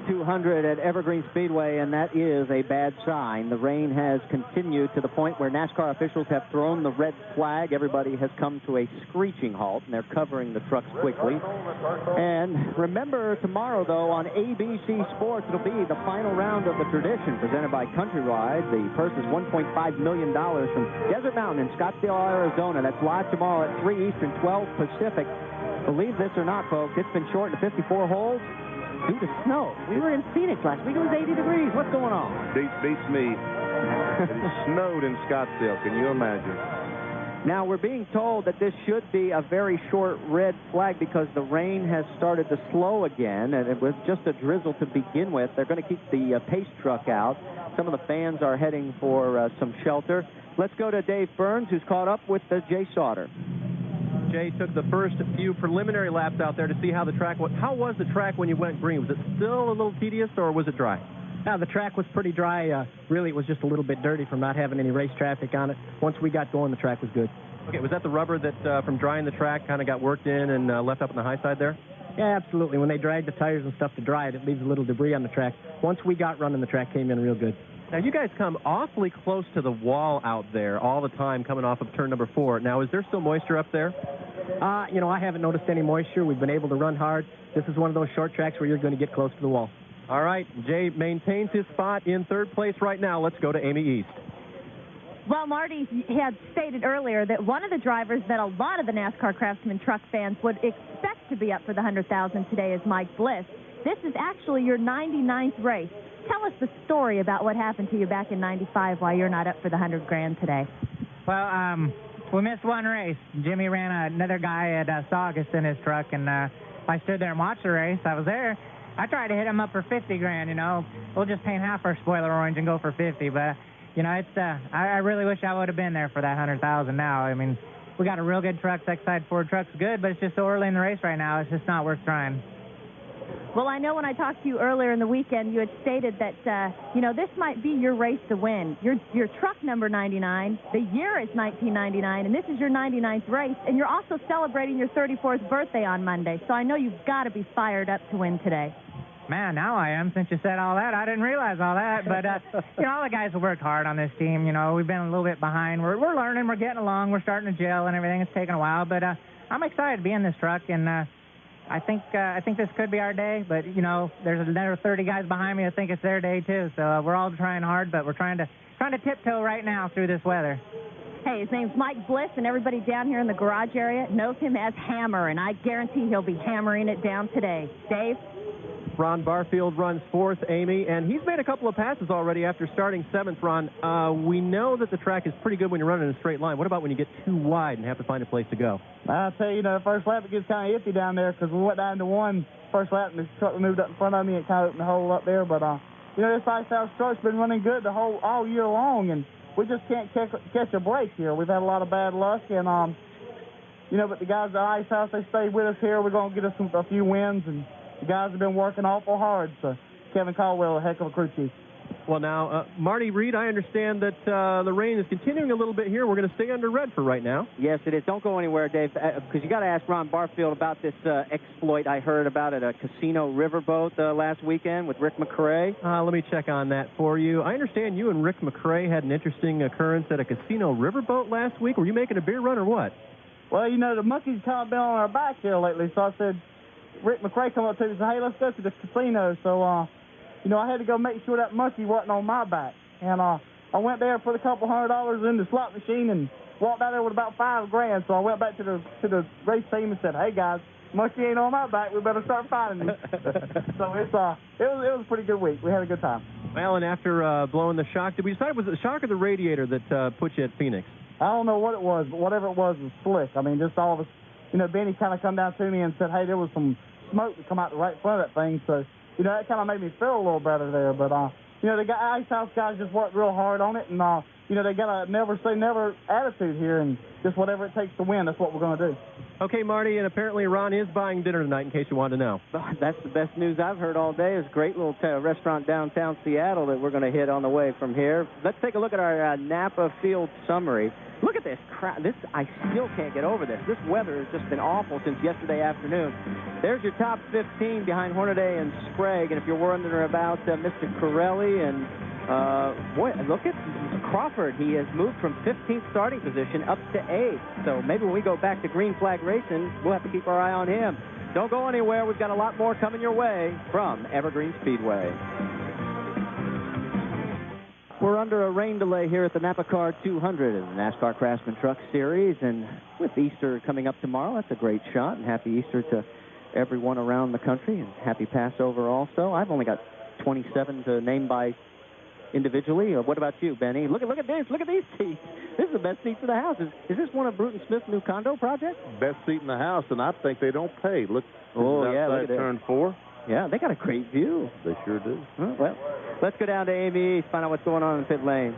200 at Evergreen Speedway, and that is a bad sign. The rain has continued to the point where NASCAR officials have thrown the red flag. Everybody has come to a screeching halt, and they're covering the trucks quickly. And remember, tomorrow, though, on ABC Sports, it'll be the final round of the Tradition presented by Countrywide. The purse is $1.5 million from Desert Mountain in Scottsdale, Arizona. That's live tomorrow at 3 Eastern, 12 Pacific. Believe this or not, folks, it's been shortened to 54 holes due to snow. We were in Phoenix last week. It was 80 degrees. What's going on? Beats me. It snowed in Scottsdale. Can you imagine? Now, we're being told that this should be a very short red flag because the rain has started to slow again, and it was just a drizzle to begin with. They're going to keep the pace truck out. Some of the fans are heading for some shelter. Let's go to Dave Burns, who's caught up with Jay Sauter. Jay took the first few preliminary laps out there to see how the track was. How was the track when you went green? Was it still a little tedious, or was it dry? The track was pretty dry. Really, it was just a little bit dirty from not having any race traffic on it. Once we got going, the track was good. Okay, was that the rubber that from drying the track kind of got worked in and left up on the high side there? Yeah, absolutely. When they drag the tires and stuff to dry it, it leaves a little debris on the track. Once we got running, the track came in real good. Now, you guys come awfully close to the wall out there all the time coming off of turn number 4. Now, is there still moisture up there? You know, I haven't noticed any moisture. We've been able to run hard. This is one of those short tracks where you're going to get close to the wall. All right, Jay maintains his spot in third place right now. Let's go to Amy East. Well, Marty had stated earlier that one of the drivers that a lot of the NASCAR Craftsman truck fans would expect to be up for the $100,000 today is Mike Bliss. This is actually your 99th race. Tell us the story about what happened to you back in '95 why you're not up for the $100,000 today. Well, we missed one race. Jimmy ran another guy at Saugus in his truck, and I stood there and watched the race. I was there. I tried to hit him up for $50,000, you know. We'll just paint half our spoiler orange and go for 50, but... You know, it's I really wish I would have been there for that $100,000 now. I mean, we got a real good truck. Side Ford truck's good, but it's just so early in the race right now. It's just not worth trying. Well, I know when I talked to you earlier in the weekend, you had stated that, you know, this might be your race to win. Your truck number 99, the year is 1999, and this is your 99th race, and you're also celebrating your 34th birthday on Monday. So I know you've got to be fired up to win today. Man, now I am, since you said all that. I didn't realize all that. But, you know, all the guys have worked hard on this team. You know, we've been a little bit behind. We're learning. We're getting along. We're starting to gel and everything. It's taken a while. But I'm excited to be in this truck. And I think this could be our day. But, you know, there's another 30 guys behind me that think it's their day, too. So we're all trying hard. But we're trying to tiptoe right now through this weather. Hey, his name's Mike Bliss, and everybody down here in the garage area knows him as Hammer. And I guarantee he'll be hammering it down today. Dave? Ron Barfield runs 4th, Amy, and he's made a couple of passes already after starting 7th, Ron. We know that the track is pretty good when you're running in a straight line. What about when you get too wide and have to find a place to go? I'll tell you, the first lap it gets kind of iffy down there because we went down to one first lap and the truck moved up in front of me and kind of opened the hole up there. But, you know, this Ice House truck's been running good all year long, and we just can't catch a break here. We've had a lot of bad luck, and, you know, but the guys at Ice House, they stayed with us here. We're going to get us a few wins, and the guys have been working awful hard, so Kevin Caldwell, a heck of a crew chief. Well, now, Marty Reed, I understand that the rain is continuing a little bit here. We're going to stay under red for right now. Yes, it is. Don't go anywhere, Dave, because you got to ask Ron Barfield about this exploit I heard about at a casino riverboat last weekend with Rick McRae. Let me check on that for you. I understand you and Rick McRae had an interesting occurrence at a casino riverboat last week. Were you making a beer run or what? Well, you know, the monkey's kind of been on our back here lately, so I said, Rick McRae come up to me and said, hey, let's go to the casino. So, you know, I had to go make sure that monkey wasn't on my back. And I went there, put a couple $100 in the slot machine, and walked out there with about $5,000. So I went back to the race team and said, hey, guys, monkey ain't on my back. We better start finding him. So it was a pretty good week. We had a good time. Well, and after blowing the shock, did we decide was it the shock or the radiator that put you at Phoenix? I don't know what it was, but whatever it was slick. I mean, just all of us, you know, Benny kind of come down to me and said, hey, there was some smoke to come out the right front of that thing. So, you know, that kind of made me feel a little better there. But, you know, the Ice House guys just worked real hard on it. And, you know, they got a never say never attitude here. And just whatever it takes to win, that's what we're going to do. Okay, Marty, and apparently Ron is buying dinner tonight, in case you wanted to know. That's the best news I've heard all day. It's a great little restaurant downtown Seattle that we're going to hit on the way from here. Let's take a look at our Napa Field summary. Look at this crowd. I still can't get over this. This weather has just been awful since yesterday afternoon. There's your top 15 behind Hornaday and Sprague. And if you're wondering about Mr. Corelli and, boy, look at Crawford. He has moved from 15th starting position up to 8th. So maybe when we go back to green flag racing, we'll have to keep our eye on him. Don't go anywhere. We've got a lot more coming your way from Evergreen Speedway. We're under a rain delay here at the NAPACard 200 in the NASCAR Craftsman Truck Series, and with Easter coming up tomorrow, that's a great shot, and happy Easter to everyone around the country, and happy Passover also. I've only got 27 to name by individually. What about you, Benny? Look at this. Look at these seats. This is the best seats in the house. Is this one of Bruton Smith's new condo projects? Best seat in the house, and I think they don't pay. Look, oh, yeah, look at turn 4. Yeah, they got a great view. They sure do. Well, let's go down to Amy, find out what's going on in pit lane.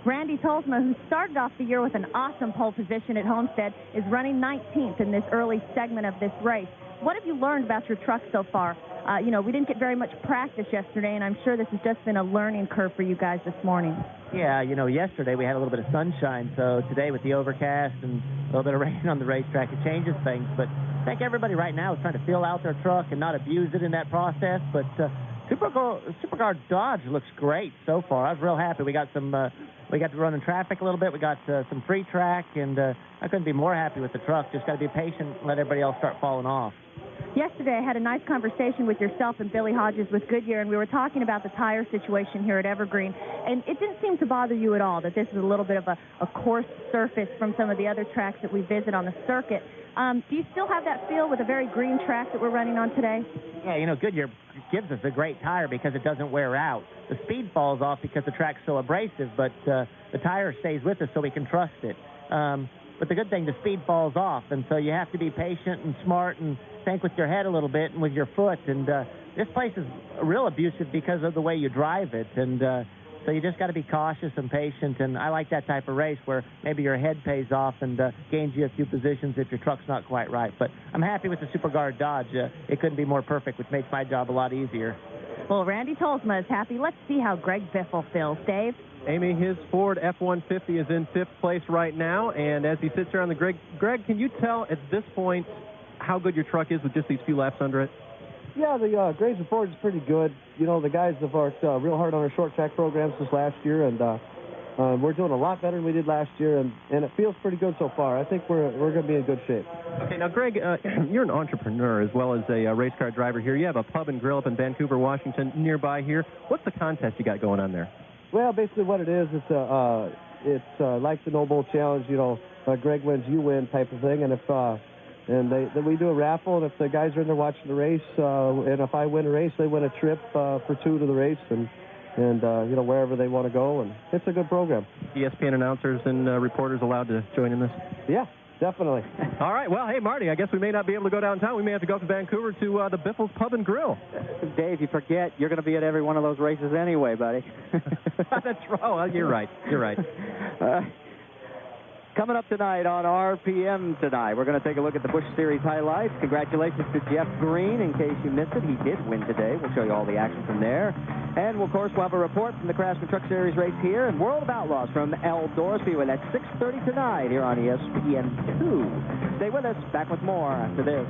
Randy Tolsma, who started off the year with an awesome pole position at Homestead, is running 19th in this early segment of this race. what have you learned about your truck so far? You know, we didn't get very much practice yesterday, and I'm sure this has just been a learning curve for you guys this morning. Yeah, you know, yesterday we had a little bit of sunshine, so today with the overcast and a little bit of rain on the racetrack, it changes things. But I think everybody right now is trying to feel out their truck and not abuse it in that process. But Superguard Dodge looks great so far. I was real happy. We got to run in traffic a little bit. We got some free track, and I couldn't be more happy with the truck. Just got to be patient and let everybody else start falling off. Yesterday, I had a nice conversation with yourself and Billy Hodges with Goodyear, and we were talking about the tire situation here at Evergreen, and it didn't seem to bother you at all that this is a little bit of a coarse surface from some of the other tracks that we visit on the circuit. Do you still have that feel with a very green track that we're running on today? Yeah, you know, Goodyear gives us a great tire because it doesn't wear out. The speed falls off because the track's so abrasive, but the tire stays with us so we can trust it. But the good thing, the speed falls off, and so you have to be patient and smart and think with your head a little bit and with your foot. And this place is real abusive because of the way you drive it. And so you just got to be cautious and patient. And I like that type of race where maybe your head pays off and gains you a few positions if your truck's not quite right. But I'm happy with the Superguard Dodge. It couldn't be more perfect, which makes my job a lot easier. Well, Randy Tolsma is happy. Let's see how Greg Biffle feels. Dave? Amy, his Ford F-150 is in 5th place right now, and as he sits here on the Greg, can you tell at this point how good your truck is with just these few laps under it? Yeah, the grades and Ford is pretty good. You know, the guys have worked real hard on our short track programs this last year, and we're doing a lot better than we did last year, and it feels pretty good so far. I think we're going to be in good shape. Okay, now, Greg, you're an entrepreneur as well as a race car driver here. You have a pub and grill up in Vancouver, Washington, nearby here. What's the contest you got going on there? Well, basically what it is, it's like the No Bowl Challenge, you know, Greg wins, you win type of thing, and then we do a raffle, and if the guys are in there watching the race, and if I win a race, they win a trip for 2 to the race, and you know, wherever they want to go, and it's a good program. ESPN announcers and reporters allowed to join in this? Yeah, definitely. All right, well, hey, Marty, I guess we may not be able to go downtown. We may have to go up to Vancouver to the Biffle's Pub and Grill. Dave, you forget you're going to be at every one of those races anyway, buddy. That's right. Oh, you're right. You're right. Coming up tonight on RPM tonight, we're going to take a look at the Busch Series highlights. Congratulations to Jeff Green. In case you missed it, he did win today. We'll show you all the action from there. And, of course, we'll have a report from the Craftsman Truck Series race here and World of Outlaws from Eldora Speedway. That's 6:30 tonight here on ESPN 2. Stay with us. Back with more after this.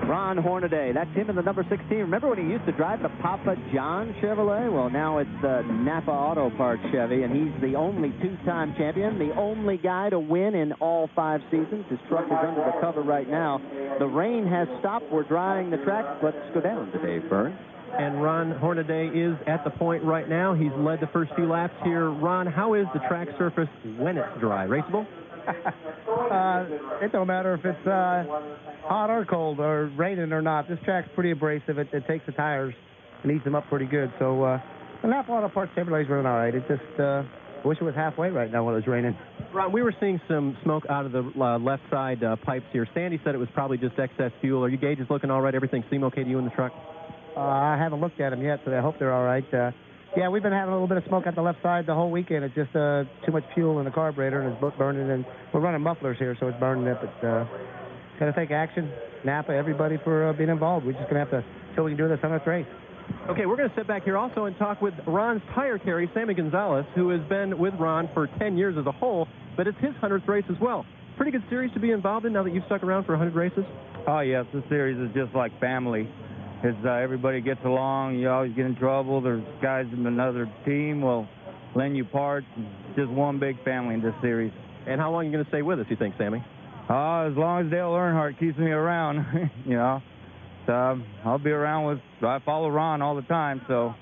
Ron Hornaday, that's him in the number 16. Remember when he used to drive the Papa John Chevrolet? Well, now it's the Napa Auto Parts Chevy, and he's the only 2-time champion, the only guy to win in all 5 seasons. His truck is under the cover right now. The rain has stopped. We're drying the track. Let's go down to Dave Burns. And Ron Hornaday is at the point right now. He's led the first few laps here. Ron, how is the track surface when it's dry? Raceable? It don't matter if it's hot or cold or raining or not. This track's pretty abrasive. It takes the tires and eats them up pretty good. So the Napa Auto Parts Chevrolet's running all right. It just wish it was halfway right now when it was raining. Ron, we were seeing some smoke out of the left side pipes here. Sandy said it was probably just excess fuel. Are your gauges looking all right? Everything seem okay to you in the truck? I haven't looked at them yet, so I hope they're all right. Yeah, we've been having a little bit of smoke at the left side the whole weekend. It's just too much fuel in the carburetor, and it's burning. And we're running mufflers here, so it's burning it. But got to take action. Napa, everybody for being involved. We're just going to have to show we can do this 100th race. Okay, we're going to sit back here also and talk with Ron's tire carry, Sammy Gonzalez, who has been with Ron for 10 years as a whole, but it's his 100th race as well. Pretty good series to be involved in now that you've stuck around for 100 races? Oh, yes, this series is just like family. Because everybody gets along, you always get in trouble. There's guys in another team will lend you parts. It's just one big family in this series. And how long are you going to stay with us, you think, Sammy? As long as Dale Earnhardt keeps me around, you know. So, I'll be around I follow Ron all the time, so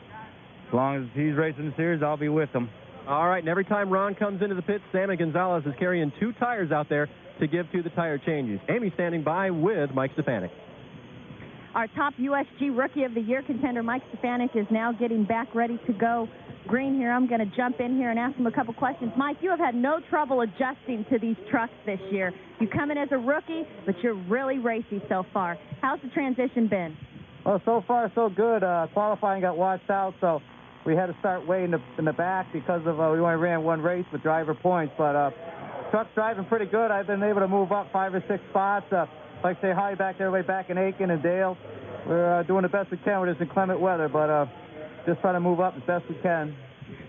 as long as he's racing the series, I'll be with him. All right, and every time Ron comes into the pit, Sammy Gonzalez is carrying 2 tires out there to give to the tire changes. Amy standing by with Mike Stefanik. Our top USG Rookie of the Year contender, Mike Stefanik, is now getting back ready to go green here. I'm going to jump in here and ask him a couple questions. Mike, you have had no trouble adjusting to these trucks this year. You come in as a rookie, but you're really racy so far. How's the transition been? Well, so far so good. Qualifying got washed out, so we had to start way in the back because of we only ran 1 race with driver points. But truck's driving pretty good. I've been able to move up 5 or 6 spots. Like to say hi back to everybody back in Aiken and Dale. We're doing the best we can with this inclement weather, but just trying to move up as best we can.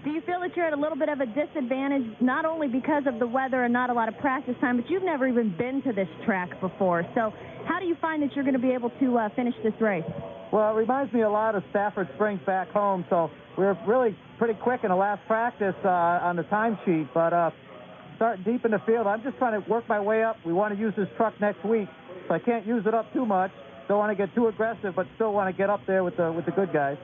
Do you feel that you're at a little bit of a disadvantage, not only because of the weather and not a lot of practice time, but you've never even been to this track before. So how do you find that you're going to be able to finish this race? Well, it reminds me a lot of Stafford Springs back home, so we were really pretty quick in the last practice on the timesheet, but starting deep in the field, I'm just trying to work my way up. We want to use this truck next week, so I can't use it up too much. Don't want to get too aggressive, but still want to get up there with the good guys.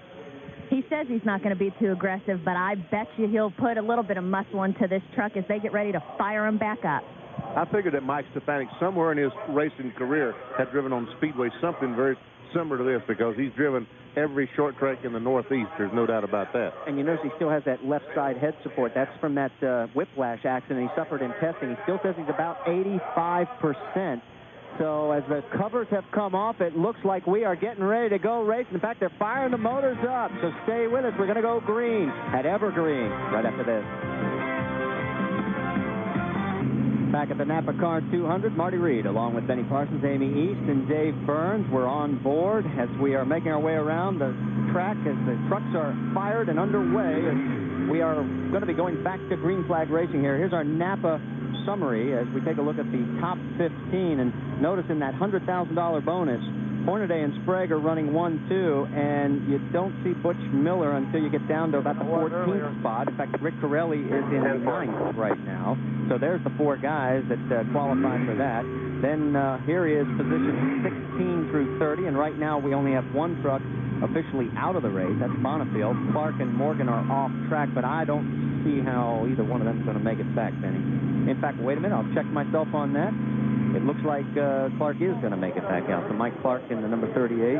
He says he's not going to be too aggressive, but I bet you he'll put a little bit of muscle into this truck as they get ready to fire him back up. I figured that Mike Stefanik, somewhere in his racing career, had driven on Speedway something very similar to this, because he's driven every short track in the Northeast. There's no doubt about that. And you notice he still has that left side head support. That's from that whiplash accident he suffered in testing. He still says he's about 85%. So as the covers have come off, it looks like we are getting ready to go race. In fact, they're firing the motors up. So stay with us. We're going to go green at Evergreen right after this. Back at the NAPACard 200, Marty Reed, along with Benny Parsons, Amy East, and Dave Burns. We're on board as we are making our way around the track as the trucks are fired and underway. And we are going to be going back to green flag racing here. Here's our Napa summary as we take a look at the top 15. And notice in that $100,000 bonus, Hornaday and Sprague are running 1-2, and you don't see Butch Miller until you get down to about the 14th spot. In fact, Rick Corelli is in 9th right now. So there's the 4 guys that qualify for that. Then here is position 16 through 30, and right now we only have 1 truck officially out of the race. That's Bonifield. Clark and Morgan are off track, but I don't see how either one of them is going to make it back, Benny. In fact, wait a minute, I'll check myself on that. It looks like Clark is going to make it back out. So Mike Clark in the number 38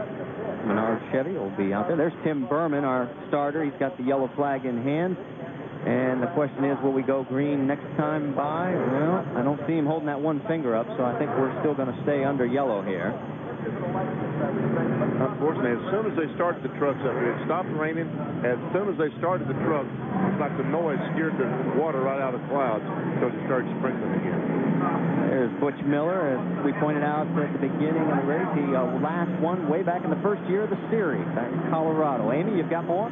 Menard Chevy will be out there. There's Tim Berman, our starter. He's got the yellow flag in hand. And the question is, will we go green next time by? Well, I don't see him holding that one finger up, so I think we're still going to stay under yellow here. Unfortunately, as soon as they started the trucks up here, it stopped raining. As soon as they started the truck, it's like the noise scared the water right out of the clouds, so it started sprinkling again. There's Butch Miller, as we pointed out at the beginning of the race. He last won way back in the first year of the series back in Colorado. Amy, you've got more?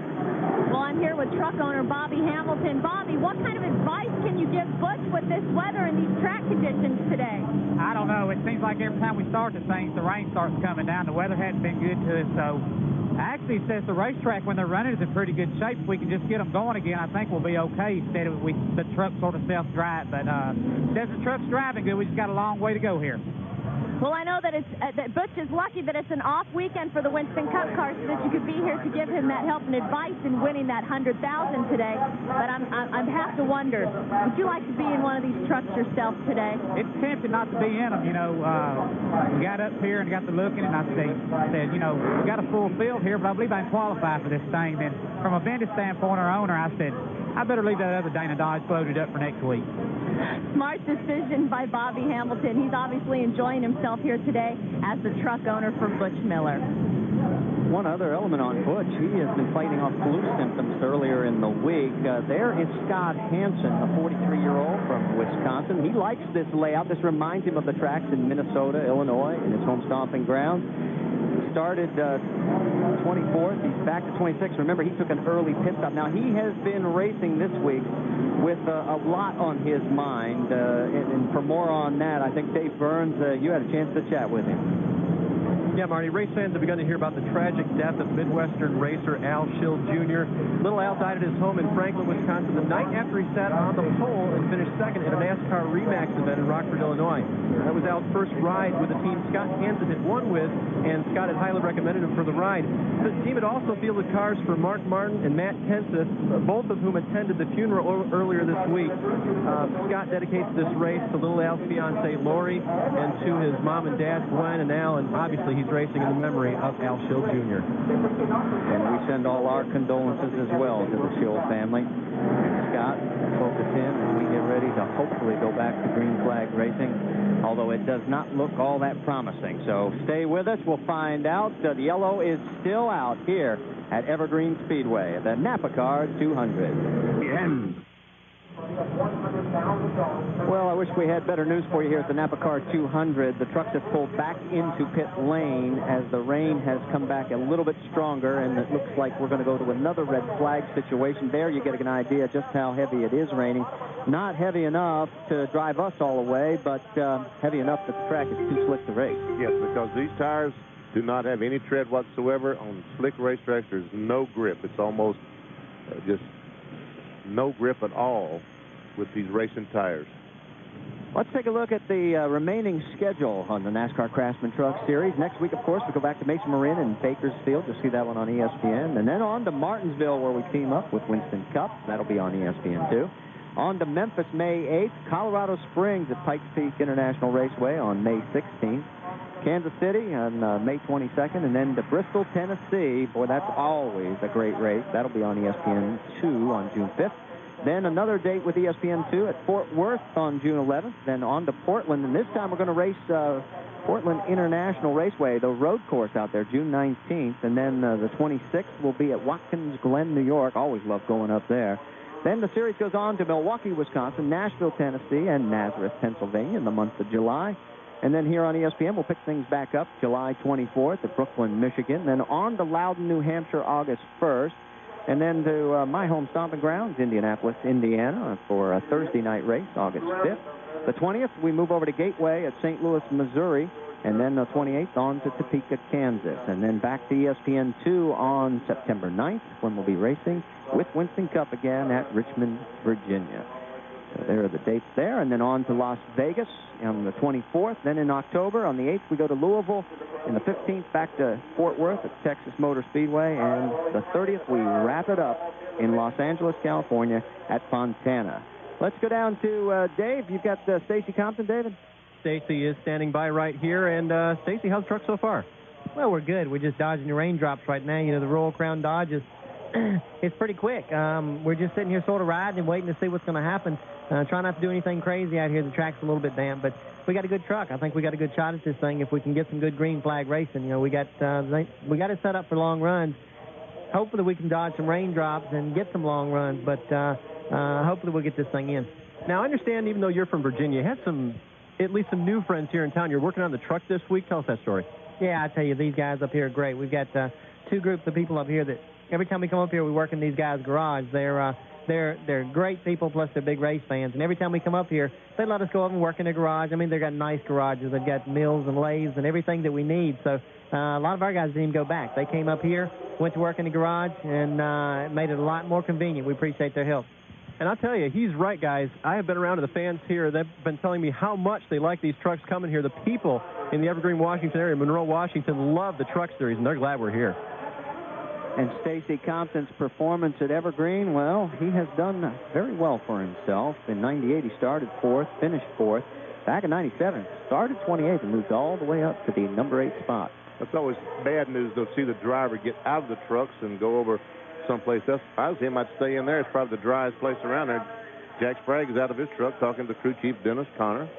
Well, I'm here with truck owner Bobby Hamilton. Bobby, what kind of advice can you give Butch with this weather and these track conditions today? I don't know. It seems like every time we start the things, the rain starts coming down. The weather hasn't been good to us, so actually says the racetrack, when they're running, is in pretty good shape. If we can just get them going again, I think we'll be okay. Instead of the truck sort of self-drive, but says the truck's driving good. We just got a long way to go here. Well, I know that that Butch is lucky that it's an off weekend for the Winston Cup car, so that you could be here to give him that help and advice in winning that $100,000 today. But I have to wonder, would you like to be in one of these trucks yourself today? It's tempting not to be in them. You know, we got up here and got to looking, and I said, you know, we got a full field here, but I believe I can qualify for this thing. Then, from a vendor standpoint, our owner, I said, I better leave that other Dana Dodge loaded up for next week. Smart decision by Bobby Hamilton. He's obviously enjoying himself here today as the truck owner for Butch Miller. One other element on Butch, he has been fighting off flu symptoms earlier in the week. There is Scott Hansen, a 43-year-old from Wisconsin. He likes this layout. This reminds him of the tracks in Minnesota, Illinois, in his home stomping grounds. Started 24th. He's back to 26th. Remember, he took an early pit stop. Now, he has been racing this week with a lot on his mind. And for more on that, I think Dave Burns, you had a chance to chat with him. Yeah, Marty, race fans have begun to hear about the tragic death of Midwestern racer Al Schill Jr. Little Al died at his home in Franklin, Wisconsin, the night after he sat on the pole and finished second at a Nascar Remax event in Rockford, Illinois. That was Al's first ride with the team Scott Hansen had won with, and Scott had highly recommended him for the ride. The team had also fielded cars for Mark Martin and Matt Kenseth, both of whom attended the funeral earlier this week. Scott dedicates this race to Little Al's fiancée, Lori, and to his mom and dad, Gwen and Al, and obviously he's racing in the memory of Al Schill Jr. And we send all our condolences as well to the Schill family. Scott, focus in as we get ready to hopefully go back to green flag racing, although it does not look all that promising. So stay with us. We'll find out. The yellow is still out here at Evergreen Speedway, the NAPACard 200. The end. Well, I wish we had better news for you here at the NAPACard 200. The trucks have pulled back into pit lane as the rain has come back a little bit stronger, and it looks like we're going to go to another red flag situation. There you get an idea just how heavy it is raining. Not heavy enough to drive us all away, but heavy enough that the track is too slick to race. Yes, because these tires do not have any tread whatsoever. On slick racetracks, there's no grip. It's almost just no grip at all with these racing tires. Let's take a look at the remaining schedule on the NASCAR Craftsman Truck Series. Next week, of course, we go back to Mesa Marin and Bakersfield. You'll see that one on ESPN. And then on to Martinsville, where we team up with Winston Cup. That'll be on ESPN, too. On to Memphis, May 8th. Colorado Springs at Pikes Peak International Raceway on May 16th. Kansas City on May 22nd. And then to Bristol, Tennessee. Boy, that's always a great race. That'll be on ESPN 2 on June 5th. Then another date with ESPN2 at Fort Worth on June 11th. Then on to Portland, and this time we're going to race Portland International Raceway, the road course out there, June 19th. And then the 26th will be at Watkins Glen, New York. Always love going up there. Then the series goes on to Milwaukee, Wisconsin, Nashville, Tennessee, and Nazareth, Pennsylvania in the month of July. And then here on ESPN, we'll pick things back up July 24th at Brooklyn, Michigan. Then on to Loudon, New Hampshire, August 1st. And then to my home stomping grounds, Indianapolis, Indiana, for a Thursday night race, August 5th. The 20th, we move over to Gateway at St. Louis, Missouri. And then the 28th on to Topeka, Kansas. And then back to ESPN2 on September 9th, when we'll be racing with Winston Cup again at Richmond, Virginia. So there are the dates there. And then on to Las Vegas on the 24th. Then in October, on the 8th, we go to Louisville. And the 15th, back to Fort Worth at Texas Motor Speedway. And the 30th, we wrap it up in Los Angeles, California at Fontana. Let's go down to Dave. You've got Stacy Compton, David? Stacy is standing by right here. And Stacy, how's the truck so far? Well, we're good. We're just dodging the raindrops right now. You know, the Royal Crown Dodge is it's pretty quick. We're just sitting here sort of riding and waiting to see what's going to happen. Try not to do anything crazy out here. The track's a little bit damp, but we got a good truck. I think we got a good shot at this thing if we can get some good green flag racing. You know, we got it set up for long runs. Hopefully we can dodge some raindrops and get some long runs, but hopefully we'll get this thing in. Now, I understand even though you're from Virginia, you had at least some new friends here in town. You're working on the truck this week. Tell us that story. Yeah, I tell you, these guys up here are great. We've got two groups of people up here that every time we come up here, we work in these guys' garage. They're great people, plus they're big race fans. And every time we come up here, they let us go up and work in their garage. I mean, they've got nice garages. They've got mills and lathes and everything that we need. So a lot of our guys didn't even go back. They came up here, went to work in the garage, and it made it a lot more convenient. We appreciate their help. And I'll tell you, he's right, guys. I have been around to the fans here. They've been telling me how much they like these trucks coming here. The people in the Evergreen, Washington area, Monroe, Washington, love the truck series, and they're glad we're here. And Stacy Compton's performance at Evergreen, well, he has done very well for himself. In 98, he started 4th, finished 4th. Back in 97, started 28th and moved all the way up to the number 8 spot. That's always bad news, though, to see the driver get out of the trucks and go over someplace else. If I was him, I'd stay in there. It's probably the driest place around there. Jack Sprague is out of his truck talking to crew chief Dennis Conner.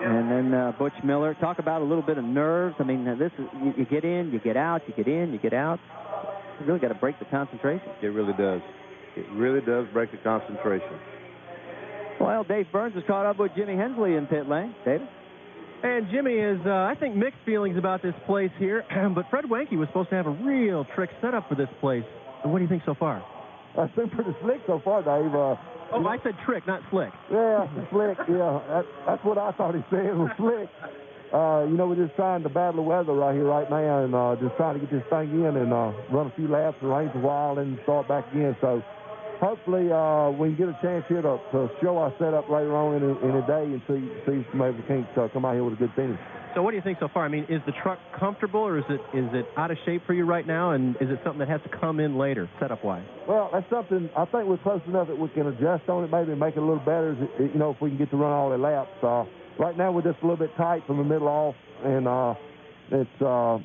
And then Butch Miller. Talk about a little bit of nerves. I mean, this is you get in, you get out, you get in, you get out. You really got to break the concentration. It really does. It really does break the concentration. Well, Dave Burns has caught up with Jimmy Hensley in pit lane. David? And Jimmy is, I think, mixed feelings about this place here. But Fred Wanke was supposed to have a real trick set up for this place. What do you think so far? It's been pretty slick so far, Dave. Oh, I said trick, not slick. Yeah, slick. Yeah, that's what I thought he said was slick. You know, we're just trying to battle the weather right here, right now, and just trying to get this thing in and run a few laps and rain for a while and start back again. So hopefully we can get a chance here to show our setup later on in the day and see if maybe we can't come out here with a good finish. So what do you think so far? I mean, is the truck comfortable, or is it out of shape for you right now, and is it something that has to come in later, setup-wise? Well, that's something I think we're close enough that we can adjust on it, maybe make it a little better, you know, if we can get to run all the laps. Right now we're just a little bit tight from the middle off, and it's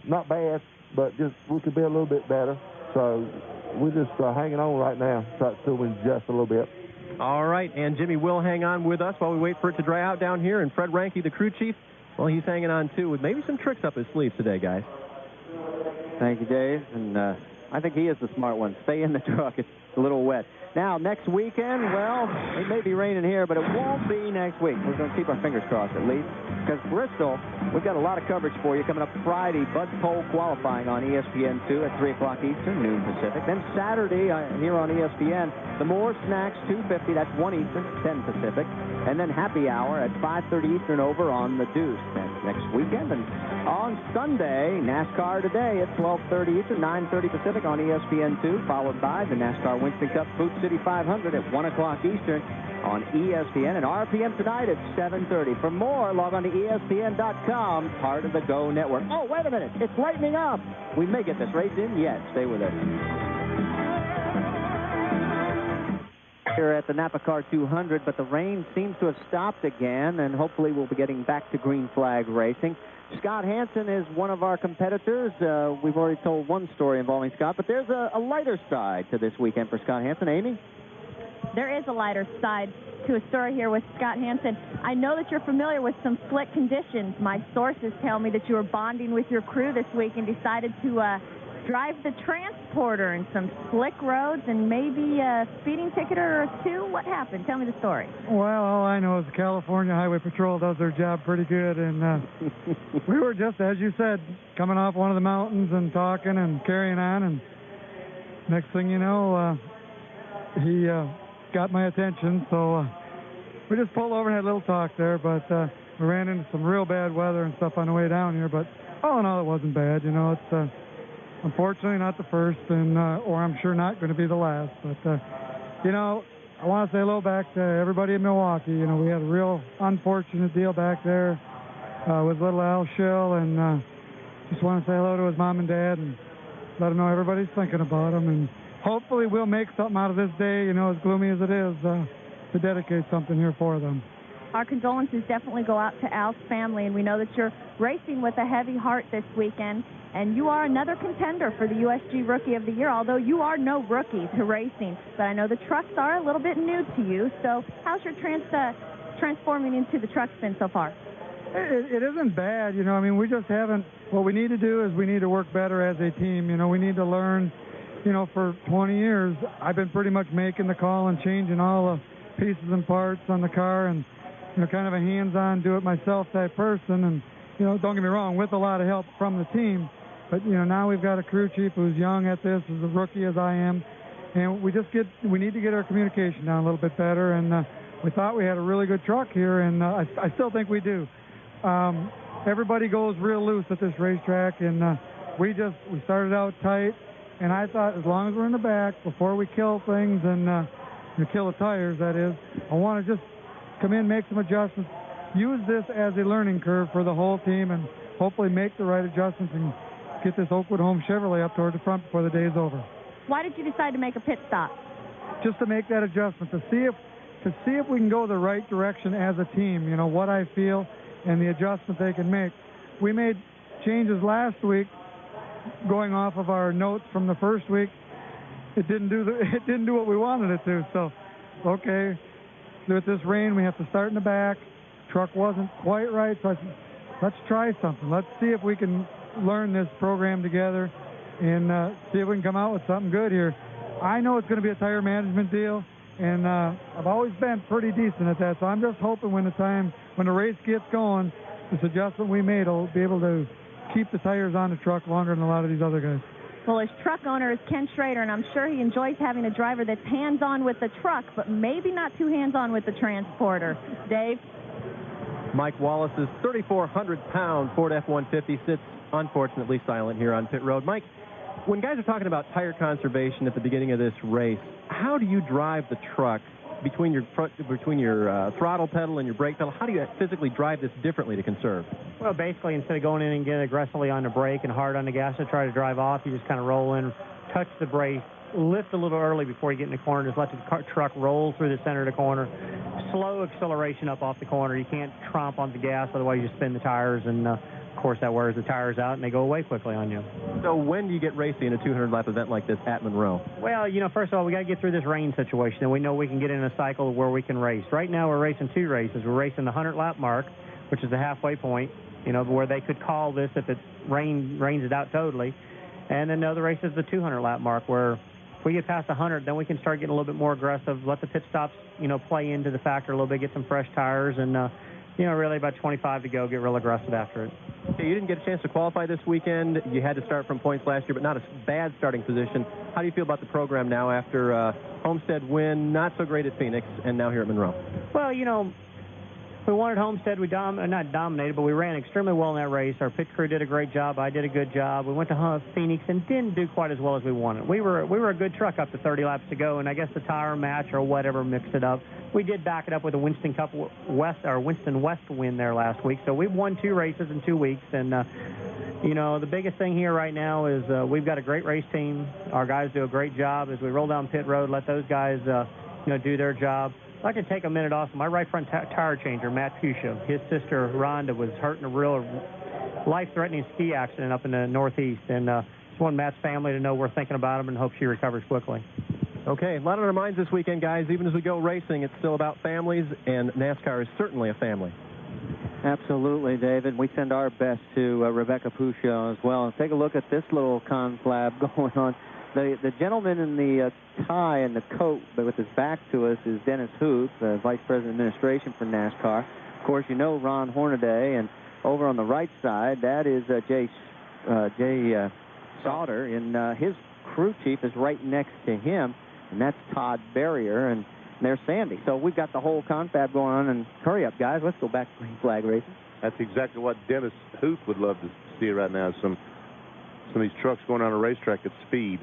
not bad, but just we could be a little bit better. So we're just hanging on right now till we adjust a little bit. All right, and Jimmy will hang on with us while we wait for it to dry out down here. And Fred Ranke, the crew chief, well, he's hanging on, too, with maybe some tricks up his sleeve today, guys. Thank you, Dave. And I think he is the smart one. Stay in the truck. a little wet. Now, next weekend, well, it may be raining here, but it won't be next week. We're going to keep our fingers crossed, at least, because Bristol, we've got a lot of coverage for you coming up Friday. Bud Pole qualifying on ESPN2 at 3 o'clock Eastern, noon Pacific. Then Saturday here on ESPN, the More Snacks 250, that's 1 Eastern, 10 Pacific. And then happy hour at 5:30 Eastern over on the Deuce. That's next weekend. And on Sunday, NASCAR Today at 12:30 Eastern, 9:30 Pacific on ESPN2, followed by the NASCAR Winston Cup Food City 500 at 1 o'clock Eastern on ESPN, and RPM tonight at 7:30. For more, log on to ESPN.com, part of the Go Network. Oh, wait a minute. It's lightening up. We may get this race in yet. Stay with us. Here at the NAPACard 200, but the rain seems to have stopped again, and hopefully we'll be getting back to green flag racing. Scott Hansen is one of our competitors. We've already told one story involving Scott, but there's a lighter side to this weekend for Scott Hansen. Amy? There is a lighter side to a story here with Scott Hansen. I know that you're familiar with some slick conditions. My sources tell me that you were bonding with your crew this week and decided to drive the transporter in some slick roads and maybe a speeding ticket or two. What happened? Tell me the story. Well, all I know is the California Highway Patrol does their job pretty good, and we were just, as you said, coming off one of the mountains and talking and carrying on, and next thing you know, he got my attention, so we just pulled over and had a little talk there, but we ran into some real bad weather and stuff on the way down here, but all in all, it wasn't bad. You know, it's unfortunately not the first, and or I'm sure not going to be the last, but you know, I want to say hello back to everybody in Milwaukee. You know, we had a real unfortunate deal back there with little Al Schill, and just want to say hello to his mom and dad and let them know everybody's thinking about him, and hopefully we'll make something out of this day, you know, as gloomy as it is, to dedicate something here for them. Our condolences definitely go out to Al's family, and we know that you're racing with a heavy heart this weekend, and you are another contender for the USG Rookie of the Year, although you are no rookie to racing. But I know the trucks are a little bit new to you, so how's your transforming into the trucks been so far? It isn't bad, you know. I mean, we just haven't. What we need to do is we need to work better as a team. You know, we need to learn. You know, for 20 years, I've been pretty much making the call and changing all the pieces and parts on the car, and you know, kind of a hands-on, do-it-myself type person. And you know, don't get me wrong, with a lot of help from the team. But you know, now we've got a crew chief who's young at this, as a rookie as I am, and we need to get our communication down a little bit better. And we thought we had a really good truck here, and I still think we do. Everybody goes real loose at this racetrack, and we started out tight. And I thought, as long as we're in the back, before we kill things and kill the tires, that is, I want to just come in, make some adjustments, use this as a learning curve for the whole team, and hopefully make the right adjustments and get this Oakwood Home Chevrolet up toward the front before the day is over. Why did you decide to make a pit stop? Just to make that adjustment, to see if we can go the right direction as a team. You know, what I feel and the adjustment they can make. We made changes last week, going off of our notes from the first week. It didn't do what we wanted it to. So, okay, with this rain, we have to start in the back. Truck wasn't quite right, so I said, let's try something. Let's see if we can learn this program together and see if we can come out with something good here. I know it's going to be a tire management deal, and I've always been pretty decent at that. So I'm just hoping when the race gets going, this adjustment we made will be able to keep the tires on the truck longer than a lot of these other guys. Well, his truck owner is Ken Schrader, and I'm sure he enjoys having a driver that's hands-on with the truck, but maybe not too hands-on with the transporter. Dave? Mike Wallace's 3,400-pound Ford F-150 sits unfortunately silent here on pit road. Mike, when guys are talking about tire conservation at the beginning of this race, how do you drive the truck between your throttle pedal and your brake pedal? How do you physically drive this differently to conserve? Well, basically, instead of going in and getting aggressively on the brake and hard on the gas to try to drive off, you just kind of roll in, touch the brake, lift a little early before you get in the corner, just let the truck roll through the center of the corner. Slow acceleration up off the corner. You can't tromp on the gas, otherwise you spin the tires, and of course that wears the tires out and they go away quickly on you. So when do you get racing in a 200-lap event like this at Monroe? Well, you know, first of all, we got to get through this rain situation, and we know we can get in a cycle where we can race. Right now we're racing two races. We're racing the 100-lap mark, which is the halfway point, you know, where they could call this if it rains it out totally. And then the other race is the 200-lap mark, where we get past 100, then we can start getting a little bit more aggressive, let the pit stops, play into the factor a little bit, get some fresh tires, and, really about 25 to go, get real aggressive after it. Okay, you didn't get a chance to qualify this weekend. You had to start from points last year, but not a bad starting position. How do you feel about the program now after Homestead win, not so great at Phoenix, and now here at Monroe? Well, we won at Homestead. We not dominated, but we ran extremely well in that race. Our pit crew did a great job. I did a good job. We went to Phoenix and didn't do quite as well as we wanted. We were a good truck up to 30 laps to go, and I guess the tire match or whatever mixed it up. We did back it up with a Winston West win there last week. So we've won 2 races in 2 weeks, and the biggest thing here right now is we've got a great race team. Our guys do a great job as we roll down pit road. Let those guys do their job. I'd like to take a minute also. My right front tire changer, Matt Pusha, his sister Rhonda was hurt in a real life-threatening ski accident up in the Northeast, and just want Matt's family to know we're thinking about him and hope she recovers quickly. Okay, a lot on our minds this weekend, guys. Even as we go racing, it's still about families, and NASCAR is certainly a family. Absolutely, David. We send our best to Rebecca Pusha as well. And take a look at this little conflab going on. The gentleman in the tie and the coat, but with his back to us, is Dennis Huth, the Vice President of Administration for NASCAR. Of course, Ron Hornaday, and over on the right side, that is Jay Sauter, and his crew chief is right next to him, and that's Todd Barrier, and there's Sandy. So we've got the whole confab going on, and hurry up, guys. Let's go back to green flag racing. That's exactly what Dennis Huth would love to see right now, some of these trucks going on a racetrack at speed.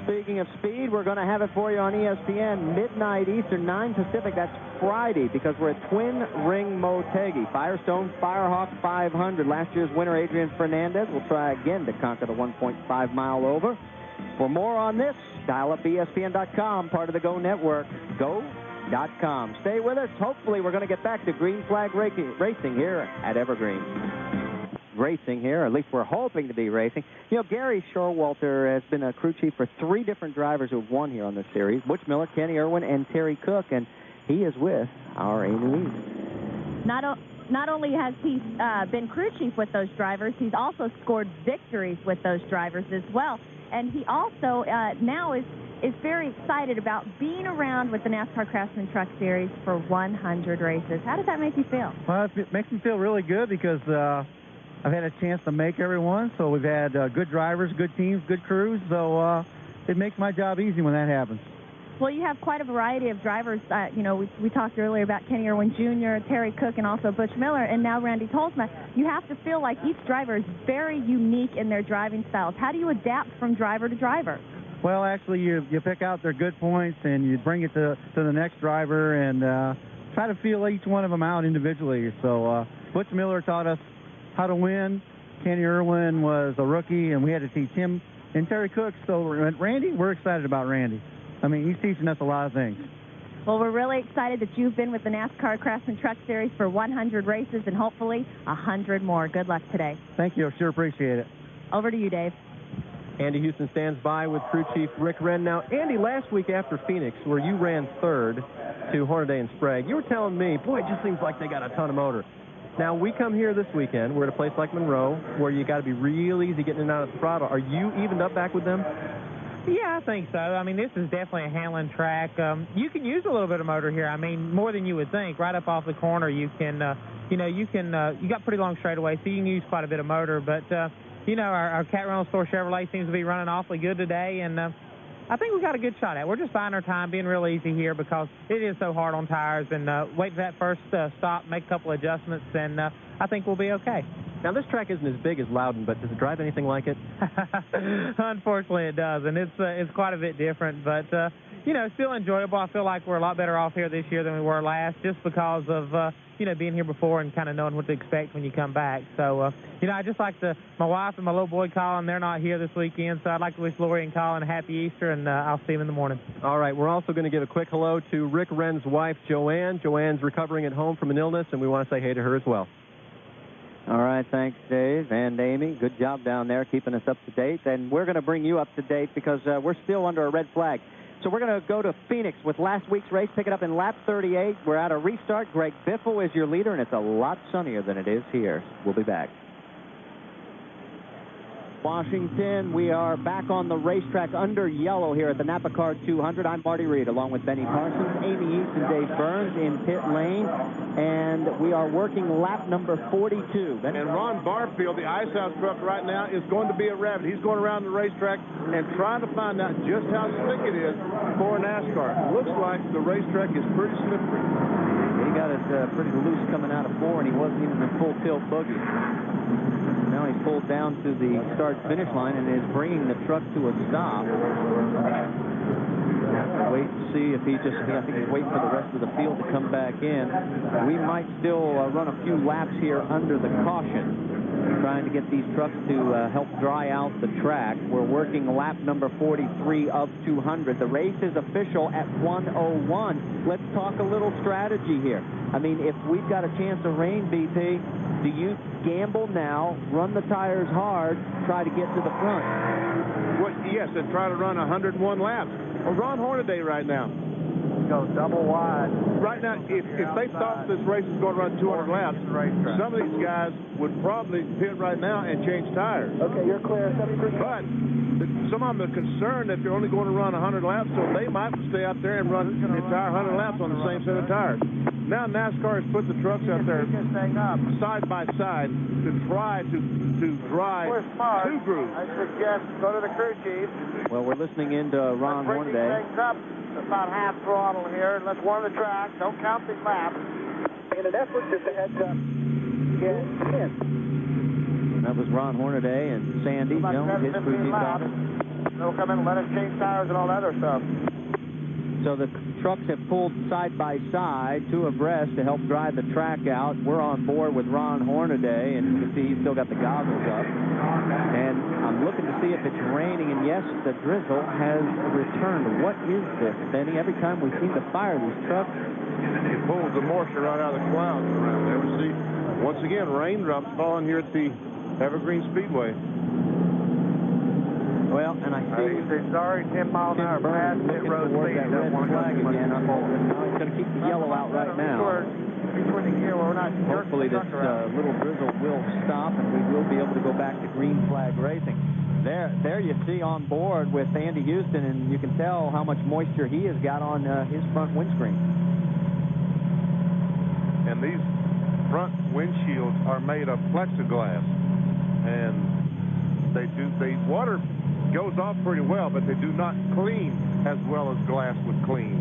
Speaking of speed, we're going to have it for you on ESPN, midnight Eastern, 9 Pacific. That's Friday, because we're at Twin Ring Motegi. Firestone Firehawk 500. Last year's winner, Adrian Fernandez, will try again to conquer the 1.5 mile over. For more on this, dial up ESPN.com, part of the Go Network, go.com. Stay with us. Hopefully, we're going to get back to green flag racing here at Evergreen. Racing here, or at least we're hoping to be racing. Gary Showalter has been a crew chief for 3 different drivers who've won here on this series: Butch Miller, Kenny Irwin, and Terry Cook, and he is with our Amy Lee. Not only has he been crew chief with those drivers, he's also scored victories with those drivers as well. And he also now is very excited about being around with the NASCAR Craftsman Truck Series for 100 races. How does that make you feel? Well, it makes me feel really good because I've had a chance to make everyone. So we've had good drivers, good teams, good crews. So it makes my job easy when that happens. Well, you have quite a variety of drivers. We talked earlier about Kenny Irwin Jr., Terry Cook, and also Butch Miller, and now Randy Tolsma. You have to feel like each driver is very unique in their driving styles. How do you adapt from driver to driver? Well, actually, you pick out their good points, and you bring it to the next driver and try to feel each one of them out individually. So Butch Miller taught us how to win. Kenny Irwin was a rookie, and we had to teach him. And Terry Cook, so Randy, we're excited about Randy. I mean, he's teaching us a lot of things. Well, we're really excited that you've been with the NASCAR Craftsman Truck Series for 100 races and hopefully 100 more. Good luck today. Thank you. I sure appreciate it. Over to you, Dave. Andy Houston stands by with crew chief Rick Wren. Now, Andy, last week after Phoenix, where you ran third to Hornaday and Sprague, you were telling me, boy, it just seems like they got a ton of motor. Now, we come here this weekend. We're at a place like Monroe where you got to be real easy getting in and out of the throttle. Are you evened up back with them? Yeah, I think so. I mean, this is definitely a handling track. You can use a little bit of motor here. I mean, more than you would think. Right up off the corner, you can, you got pretty long straightaways, so you can use quite a bit of motor. But, our Cat Reynolds Store Chevrolet seems to be running awfully good today, and I think we got a good shot at it. We're just buying our time, being real easy here because it is so hard on tires, and wait for that first stop, make a couple adjustments, and I think we'll be okay. Now, this track isn't as big as Loudon, but does it drive anything like it? Unfortunately, it does, and it's quite a bit different, but, still enjoyable. I feel like we're a lot better off here this year than we were last just because of, being here before and kind of knowing what to expect when you come back. So, I just like my wife and my little boy Colin, they're not here this weekend, so I'd like to wish Lori and Colin a happy Easter, and I'll see them in the morning. All right, we're also going to give a quick hello to Rick Wren's wife, Joanne. Joanne's recovering at home from an illness, and we want to say hey to her as well. All right, thanks, Dave and Amy. Good job down there keeping us up to date. And we're going to bring you up to date because we're still under a red flag. So we're going to go to Phoenix with last week's race, pick it up in lap 38. We're at a restart. Greg Biffle is your leader, and it's a lot sunnier than it is here. We'll be back. Washington. We are back on the racetrack under yellow here at the NAPACard 200. I'm Marty Reed, along with Benny Parsons, Amy East, and Dave Burns in pit lane. And we are working lap number 42. Benny? And Ron Barfield, the Ice House truck right now, is going to be a rabbit. He's going around the racetrack and trying to find out just how slick it is for NASCAR. Looks like the racetrack is pretty slippery. He got it pretty loose coming out of 4, and he wasn't even in full tilt boogie. Now he's pulled down to the start-finish line and is bringing the truck to a stop. Wait to see if I think he's waiting for the rest of the field to come back in. We might still run a few laps here under the caution, trying to get these trucks to help dry out the track. We're working lap number 43 of 200. The race is official at 1:01. Let's talk a little strategy here. I mean, if we've got a chance of rain, BP, do you gamble now, run the tires hard, try to get to the front? Well, yes, and try to run 101 laps. Well, Ron Hornaday right now. Go double wide. Right now, if they thought this race was going to run 200 laps, some of these guys would probably pit right now and change tires. Okay, you're clear. But some of them are concerned that they're only going to run 100 laps, so they might stay out there and run the entire 100 laps on the same set of tires. Now NASCAR has put the trucks out there side by side to try to drive two grooves. I suggest go to the crew chief. Well, we're listening in to Ron Hornaday. Things up about half throttle here, and let's warm the track. Don't count the laps. In an effort, just a heads up. Get in. That was Ron Hornaday and Sandy Jones, his crew chief officer. They'll come in and let us change tires and all that other stuff. So the trucks have pulled side by side, two abreast, to help drive the track out. We're on board with Ron Hornaday, and you can see he's still got the goggles up. And I'm looking to see if it's raining, and yes, the drizzle has returned. What is this, Benny? Every time we seem to fire these trucks, it pulls the moisture right out of the clouds around there. We see, once again, raindrops falling here at the Evergreen Speedway. Well, and I see sorry, 10 mile an hour past pit road speed. That red flag again. He's going to keep the yellow out right now. Hopefully this little drizzle will stop, and we will be able to go back to green flag racing. There you see on board with Andy Houston, and you can tell how much moisture he has got on his front windscreen. And these front windshields are made of plexiglass, and the water goes off pretty well, but they do not clean as well as glass would clean.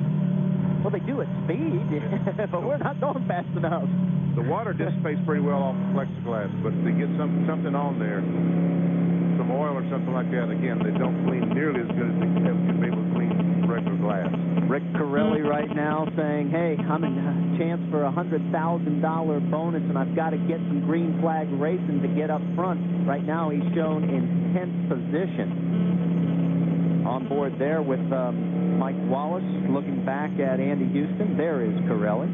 Well, they do at speed, but we're not going fast enough. The water dissipates pretty well off the plexiglass, but they get something on there, some oil or something like that. Again, they don't clean nearly as good as they can be able to clean regular glass. Rick Corelli right now saying, hey, I'm in a chance for a $100,000 bonus, and I've got to get some green flag racing to get up front. Right now he's shown in 10th position. On board there with Mike Wallace, looking back at Andy Houston. There is Corelli.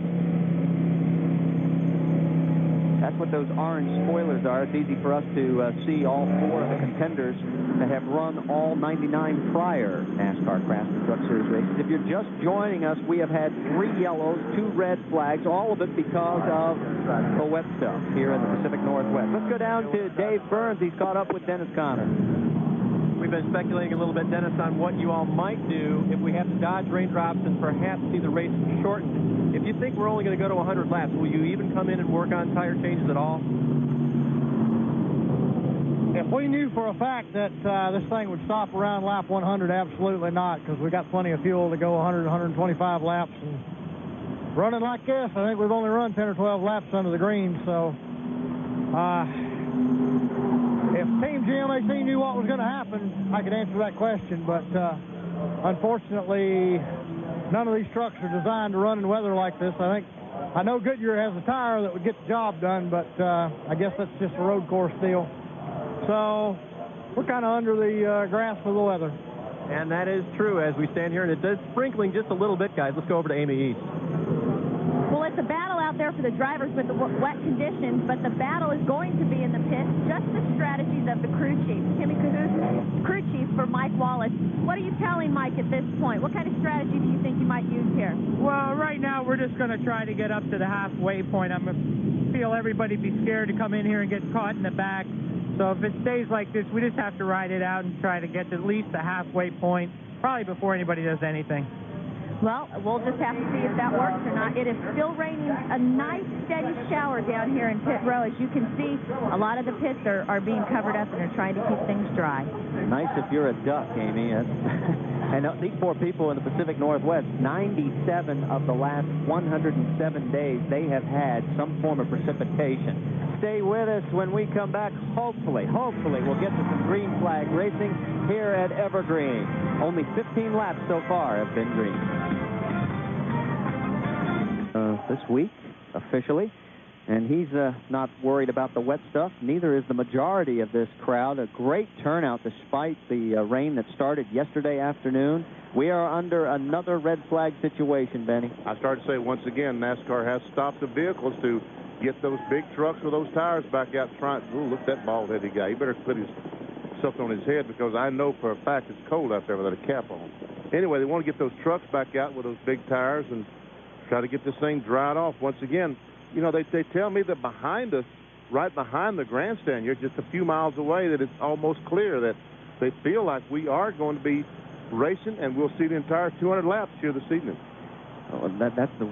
That's what those orange spoilers are. It's easy for us to see all four of the contenders that have run all 99 prior NASCAR Craftsman Truck Series races. If you're just joining us, we have had 3 yellows, 2 red flags, all of it because of the wet stuff here in the Pacific Northwest. Let's go down to Dave Burns. He's caught up with Dennis Conner. We've been speculating a little bit, Dennis, on what you all might do if we have to dodge raindrops and perhaps see the race shortened. If you think we're only going to go to 100 laps, will you even come in and work on tire changes at all? If we knew for a fact that this thing would stop around lap 100, absolutely not, because we got plenty of fuel to go 100, 125 laps. And running like this, I think we've only run 10 or 12 laps under the green, so if Team GMAC knew what was going to happen, I could answer that question, but unfortunately, none of these trucks are designed to run in weather like this. I know Goodyear has a tire that would get the job done, but I guess that's just a road course deal. So we're kind of under the grasp of the weather. And that is true as we stand here, and it does sprinkling just a little bit, guys. Let's go over to Amy East. Well, it's a battle out there for the drivers with the wet conditions, but the battle is going to be in the pit. Just the strategies of the crew chief. Timmy Cahoon, crew chief for Mike Wallace. What are you telling Mike at this point? What kind of strategy do you think you might use here? Well, right now we're just going to try to get up to the halfway point. I feel everybody be scared to come in here and get caught in the back. So if it stays like this, we just have to ride it out and try to get to at least the halfway point, probably before anybody does anything. Well, we'll just have to see if that works or not. It is still raining, a nice steady shower down here in pit row. As you can see, a lot of the pits are being covered up and are trying to keep things dry. Nice if you're a duck, Amy. And these poor people in the Pacific Northwest, 97 of the last 107 days, they have had some form of precipitation. Stay with us when we come back. Hopefully, we'll get to some green flag racing here at Evergreen. Only 15 laps so far have been green. This week, officially. And he's not worried about the wet stuff. Neither is the majority of this crowd. A great turnout despite the rain that started yesterday afternoon. We are under another red flag situation, Benny. I started to say once again, NASCAR has stopped the vehicles to get those big trucks with those tires back out front. Ooh, look at that bald-headed guy. He better put something on his head, because I know for a fact it's cold out there without a cap on. Anyway, they want to get those trucks back out with those big tires and try to get this thing dried off once again. You know, they tell me that behind us, right behind the grandstand, you're just a few miles away, that it's almost clear that they feel like we are going to be racing, and we'll see the entire 200 laps here this evening. Oh, that's the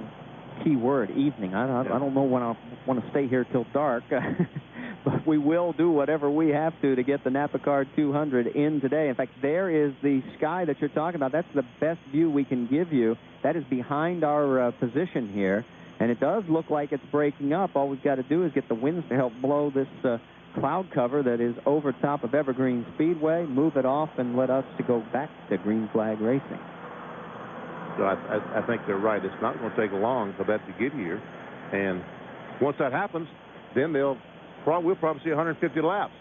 key word, evening. I don't know when I'll want to stay here till dark, but we will do whatever we have to get the NAPACard 200 in today. In fact, there is the sky that you're talking about. That's the best view we can give you. That is behind our position here. And it does look like it's breaking up. All we've got to do is get the winds to help blow this cloud cover that is over top of Evergreen Speedway, move it off, and let us to go back to green flag racing. So I think they're right. It's not going to take long for that to get here. And once that happens, then we'll probably see 150 laps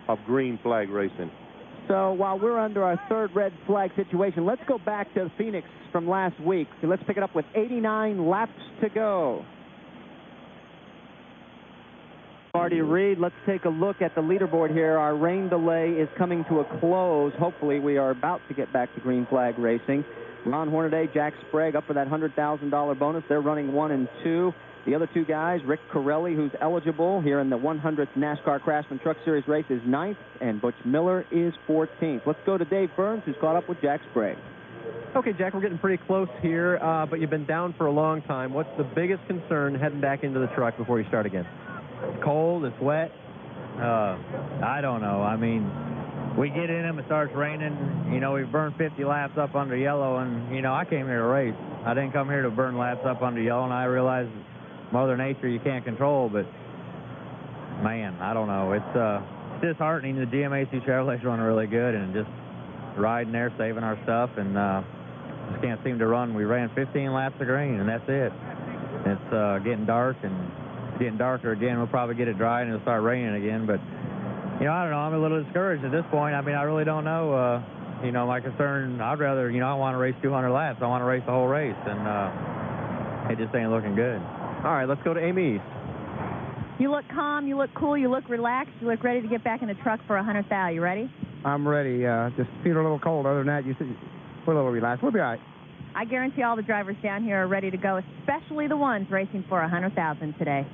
of green flag racing. So while we're under our third red flag situation, let's go back to Phoenix from last week. So let's pick it up with 89 laps to go. Marty Reed, let's take a look at the leaderboard here. Our rain delay is coming to a close. Hopefully we are about to get back to green flag racing. Ron Hornaday, Jack Sprague up for that $100,000 bonus. They're running 1 and 2. The other two guys, Rick Corelli, who's eligible here in the 100th NASCAR Craftsman Truck Series race, is 9th, and Butch Miller is 14th. Let's go to Dave Burns, who's caught up with Jack Sprague. Okay, Jack, we're getting pretty close here, but you've been down for a long time. What's the biggest concern heading back into the truck before you start again? It's cold, it's wet. I don't know. I mean, we get in them, it starts raining. You know, we've burned 50 laps up under yellow, and, you know, I came here to race. I didn't come here to burn laps up under yellow, and I realize Mother Nature you can't control, but, man, I don't know. It's disheartening. The GMAC Chevrolet's running really good, and just riding there, saving our stuff, and just can't seem to run. We ran 15 laps of green, and that's it. It's getting dark, and it's getting darker again. We'll probably get it dry, and it'll start raining again, but, you know, I don't know. I'm a little discouraged at this point. I mean, I really don't know. You know, my concern, I'd rather, you know, I want to race 200 laps. I want to race the whole race, and it just ain't looking good. All right, let's go to Amy East. You look calm, you look cool, you look relaxed, you look ready to get back in the truck for 100,000. You ready? I'm ready. Just feel a little cold. Other than that, we're a little relaxed. We'll be all right. I guarantee all the drivers down here are ready to go, especially the ones racing for 100,000 today.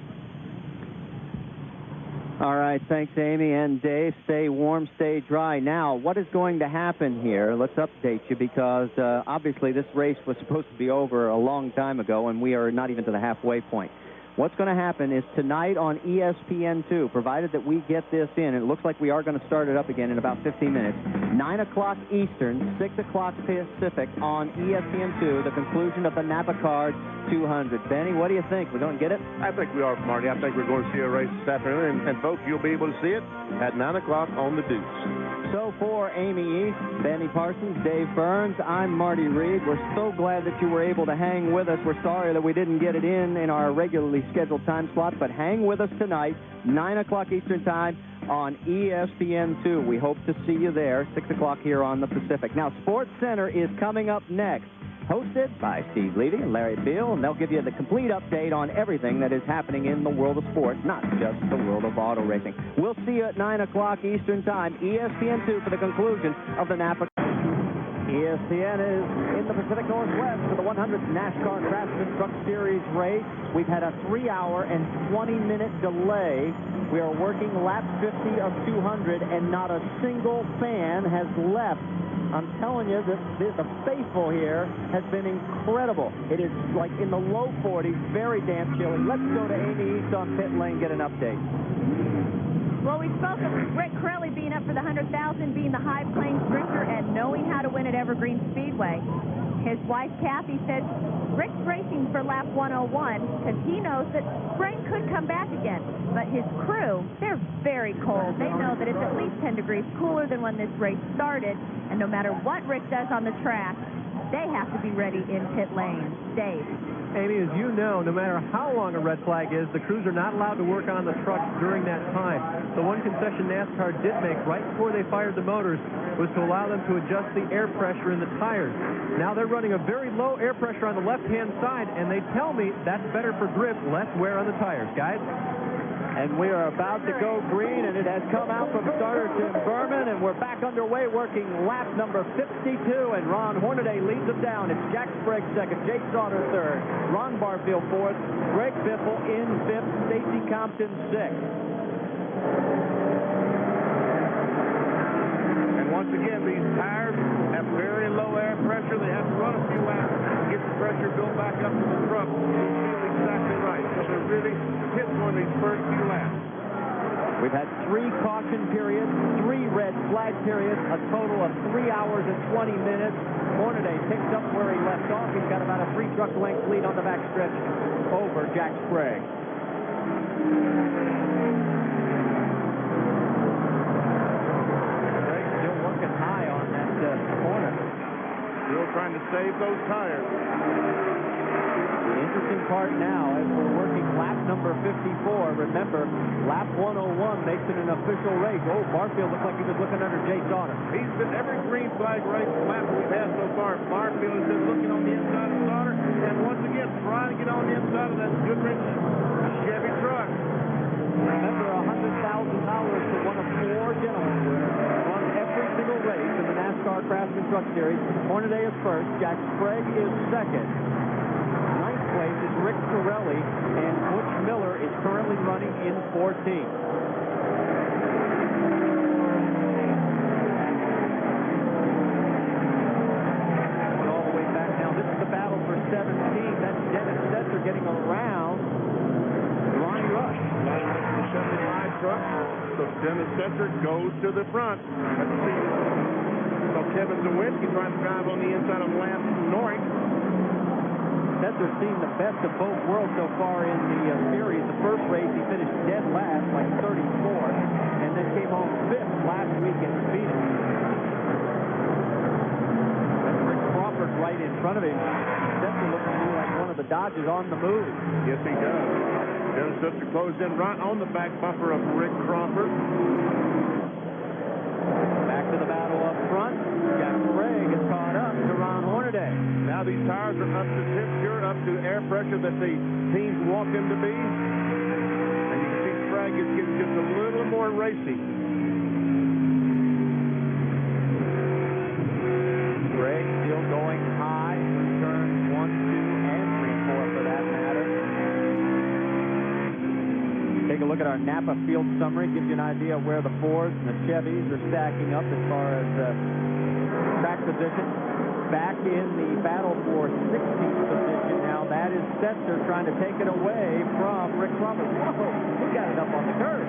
All right, thanks, Amy and Dave. Stay warm, stay dry. Now, what is going to happen here? Let's update you, because obviously this race was supposed to be over a long time ago, and we are not even to the halfway point. What's going to happen is tonight on ESPN2, provided that we get this in, and it looks like we are going to start it up again in about 15 minutes, 9 o'clock Eastern, 6 o'clock Pacific on ESPN2, the conclusion of the NAPACard 200. Benny, what do you think? We're going to get it? I think we are, Marty. I think we're going to see a race this afternoon, and folks, you'll be able to see it at 9 o'clock on the Deuce. So for Amy East, Benny Parsons, Dave Burns, I'm Marty Reed. We're so glad that you were able to hang with us. We're sorry that we didn't get it in our regularly scheduled time slot, but hang with us tonight, 9 o'clock Eastern Time on ESPN2. We hope to see you there, 6 o'clock here on the Pacific. Now, Sports Center is coming up next, hosted by Steve Levy and Larry Beal, and they'll give you the complete update on everything that is happening in the world of sports, not just the world of auto racing. We'll see you at 9 o'clock Eastern Time, ESPN2, for the conclusion of the NAPA. ESPN is in the Pacific Northwest for the 100th NASCAR Craftsman Truck Series race. We've had a 3-hour and 20-minute delay. We are working lap 50 of 200, and not a single fan has left. I'm telling you that the faithful here has been incredible. It is like in the low 40s, very damn chilly. Let's go to Amy East on pit lane, get an update. Well, we spoke of Rick Corelli being up for the 100,000, being the High Plains drifter, and knowing how to win at Evergreen Speedway. His wife, Kathy, says Rick's racing for lap 101 because he knows that spring could come back again. But his crew, they're very cold. They know that it's at least 10 degrees cooler than when this race started. And no matter what Rick does on the track, they have to be ready in pit lane. Dave. Amy, as you know, no matter how long a red flag is, the crews are not allowed to work on the trucks during that time. The one concession NASCAR did make right before they fired the motors was to allow them to adjust the air pressure in the tires. Now they're running a very low air pressure on the left-hand side, and they tell me that's better for grip, less wear on the tires. Guys? And we are about to go green, and it has come out from starter Tim Berman, and we're back underway working lap number 52, and Ron Hornaday leads them down. It's Jack Sprague second, Jake Sauter third, Ron Barfield fourth, Greg Biffle in fifth, Stacy Compton sixth. And once again, these tires have very low air pressure. They have to run a few laps to get the pressure built back up to the truck to feel exactly right. So they're really hitting on these first few laps. We've had 3 caution periods, 3 red flag periods, a total of 3 hours and 20 minutes. Hornaday picks up where he left off. He's got about a 3-truck length lead on the backstretch over Jack Sprague. Sprague still working high on that corner. Still trying to save those tires. The interesting part now, as we're working lap number 54, remember, lap 101 makes it an official race. Oh, Barfield looked like he was looking under Jay Sauter. He's been every green flag race lap we've had so far. Barfield has been looking on the inside of Sauter, and once again, trying to get on the inside of that Goodrich Chevy truck. Remember, $100,000 to one of 4 gentlemen who won every single race in the NASCAR Craftsman Truck Series. Hornaday is first, Jack Sprague is second. Place is Rick Corelli, and Butch Miller is currently running in 14th. Going all the way back now. This is the battle for 17. That's Dennis Setzer getting around Ronnie Rush. The 75 truck. So Dennis Setzer goes to the front. Let's see. So Kevin Zawinski trying to drive on the inside of Lance Norrie. Setzer's seen the best of both worlds so far in the series. The first race he finished dead last, like 34th, and then came home 5th last week in Phoenix. That's Rick Crawford right in front of him. Setzer looks to me like one of the Dodgers on the move. Yes, he does. Dennis Setzer closed in right on the back bumper of Rick Crawford. Back to the battle up front. Jack Sprague is caught up to Ron Hornaday. Now these tires are up to temperature, up to air pressure that the teams want them to be. And you can see Sprague is getting just a little more racy. Sprague still going high in turns 1, 2, and 3, 4 for that matter. Take a look at our Napa field summary. Gives you an idea of where the Fords and the Chevys are stacking up as far as track position. Back in the battle for 16th position now. That is Setzer trying to take it away from Rick Crawford. Whoa, he got it up on the curve.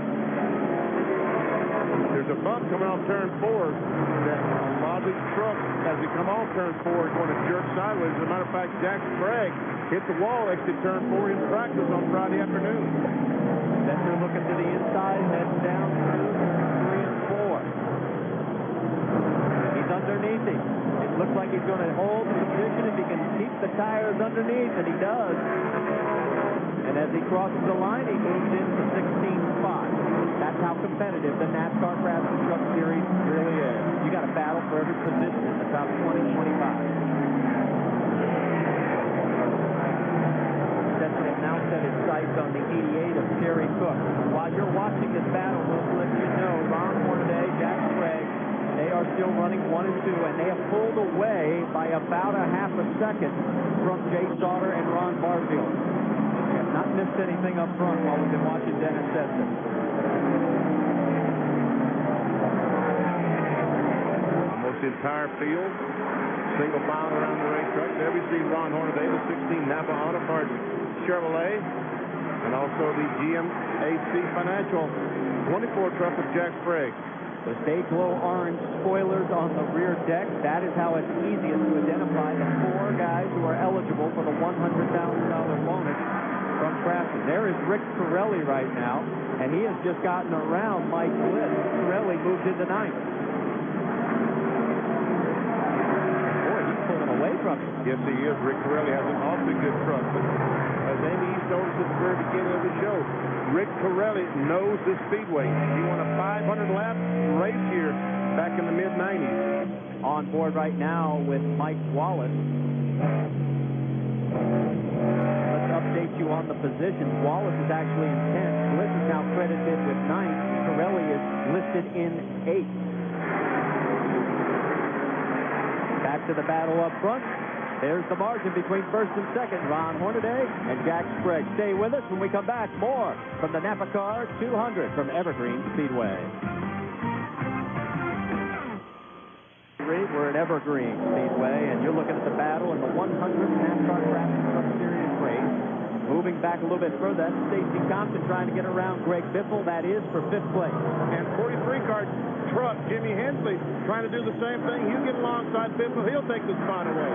There's a bump coming off turn 4 that a lot of these trucks, as they come off turn 4, are going to jerk sideways. As a matter of fact, Jack Sprague hit the wall exit turn 4 in practice on Friday afternoon. Setzer looking to the inside, heading down through 3 and 4. He's underneath him. It looks like he's going to hold the position if he can keep the tires underneath, and he does. And as he crosses the line, he moves into 16th spot. That's how competitive the NASCAR Craftsman Truck Series really is. You got to battle for every position in the top 20, 25. Setzer will now set his sights on the 88 of Terry Cook. While you're watching this battle, we'll let you know Ron Hornaday, Jack Sprague, they are still running running 1 and 2, and they have pulled away by about a half a second from Jay Sauter and Ron Barfield. They have not missed anything up front while we've been watching Dennis Stetson. Almost the entire field, single file around the racetrack. There we see Ron Hornaday, the 16 Napa Auto Parts Chevrolet, and also the GMAC Financial 24 truck of Jack Sprague. The stage glow orange spoilers on the rear deck. That is how it's easiest to identify the 4 guys who are eligible for the $100,000 bonus from Craftsman. There is Rick Corelli right now, and he has just gotten around Mike Bliss. Corelli moved into 9th. Boy, he's pulling away from him. Yes, he is. Rick Corelli has an awfully good truck. But as Amy East noticed at the very beginning of the show, Rick Corelli knows the Speedway. He won a 500-lap race here back in the mid-90s. On board right now with Mike Wallace. Let's update you on the positions. Wallace is actually in 10th. Bliss is now credited with 9th. Corelli is listed in 8th. Back to the battle up front. There's the margin between first and second. Ron Hornaday and Jack Sprague. Stay with us when we come back. More from the NAPACard 200 from Evergreen Speedway. We're at Evergreen Speedway, and you're looking at the battle in the 100th NASCAR Craftsman Truck Series race. Moving back a little bit further, that's Stacy Compton trying to get around Greg Biffle. That is for 5th place. And 43-car truck, Jimmy Hensley, trying to do the same thing. He'll get alongside Biffle. He'll take the spot away.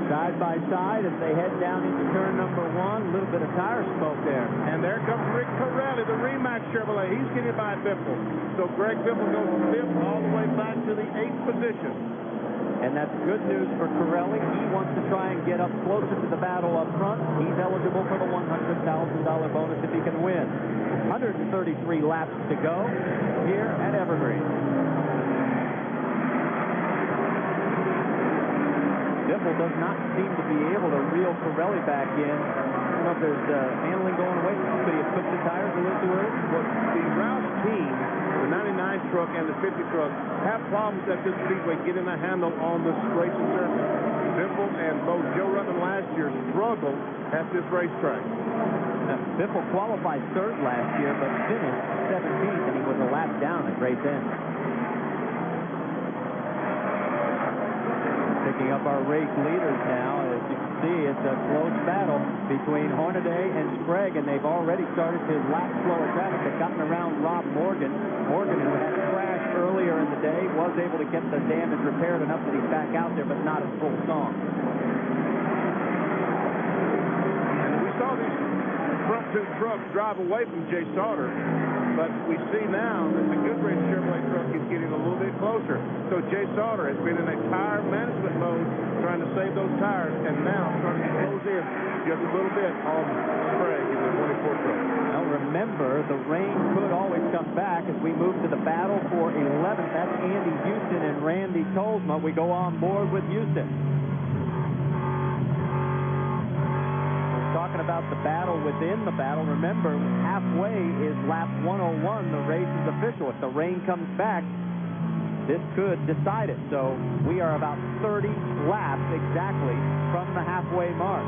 Side by side as they head down into turn number 1. A little bit of tire smoke there. And there comes Rick Corelli, the Remax Chevrolet. He's getting by Biffle. So Greg Biffle goes from 5th all the way back to the 8th position. And that's good news for Corelli. He wants to try and get up closer to the battle up front. He's eligible for the $100,000 bonus if he can win. 133 laps to go here at Evergreen. Biffle does not seem to be able to reel Corelli back in. I don't know if there's handling going away. Could he have cooked the tires a little too early? Well, the Roush team, the 99 truck and the 50 truck, have problems at this speedway getting a handle on this racing surface. Biffle and both Joe Ruttman last year struggled at this racetrack. Now, Biffle qualified 3rd last year, but finished 17th, and he was a lap down at Great Bend. Picking up our race leaders now. As you can see, it's a close battle between Hornaday and Sprague, and they've already started to lap slower traffic. They've gotten around Rob Morgan. Morgan, who had a crash earlier in the day, was able to get the damage repaired enough that he's back out there, but not at full song. And we saw these front 2 trucks drive away from Jay Sauter, but we see now that the Goodrich Chevrolet truck is getting a little bit closer. So Jay Sauter has been in a tire management mode trying to save those tires, and now starting to close in just a little bit on Sprague in the 24 truck. Now remember, the rain could always come back as we move to the battle for 11th. That's Andy Houston and Randy Tolsma. We go on board with Houston. Talking about the battle within the battle, remember, halfway is lap 101. The race is official. If the rain comes back, this could decide it. So we are about 30 laps exactly from the halfway mark.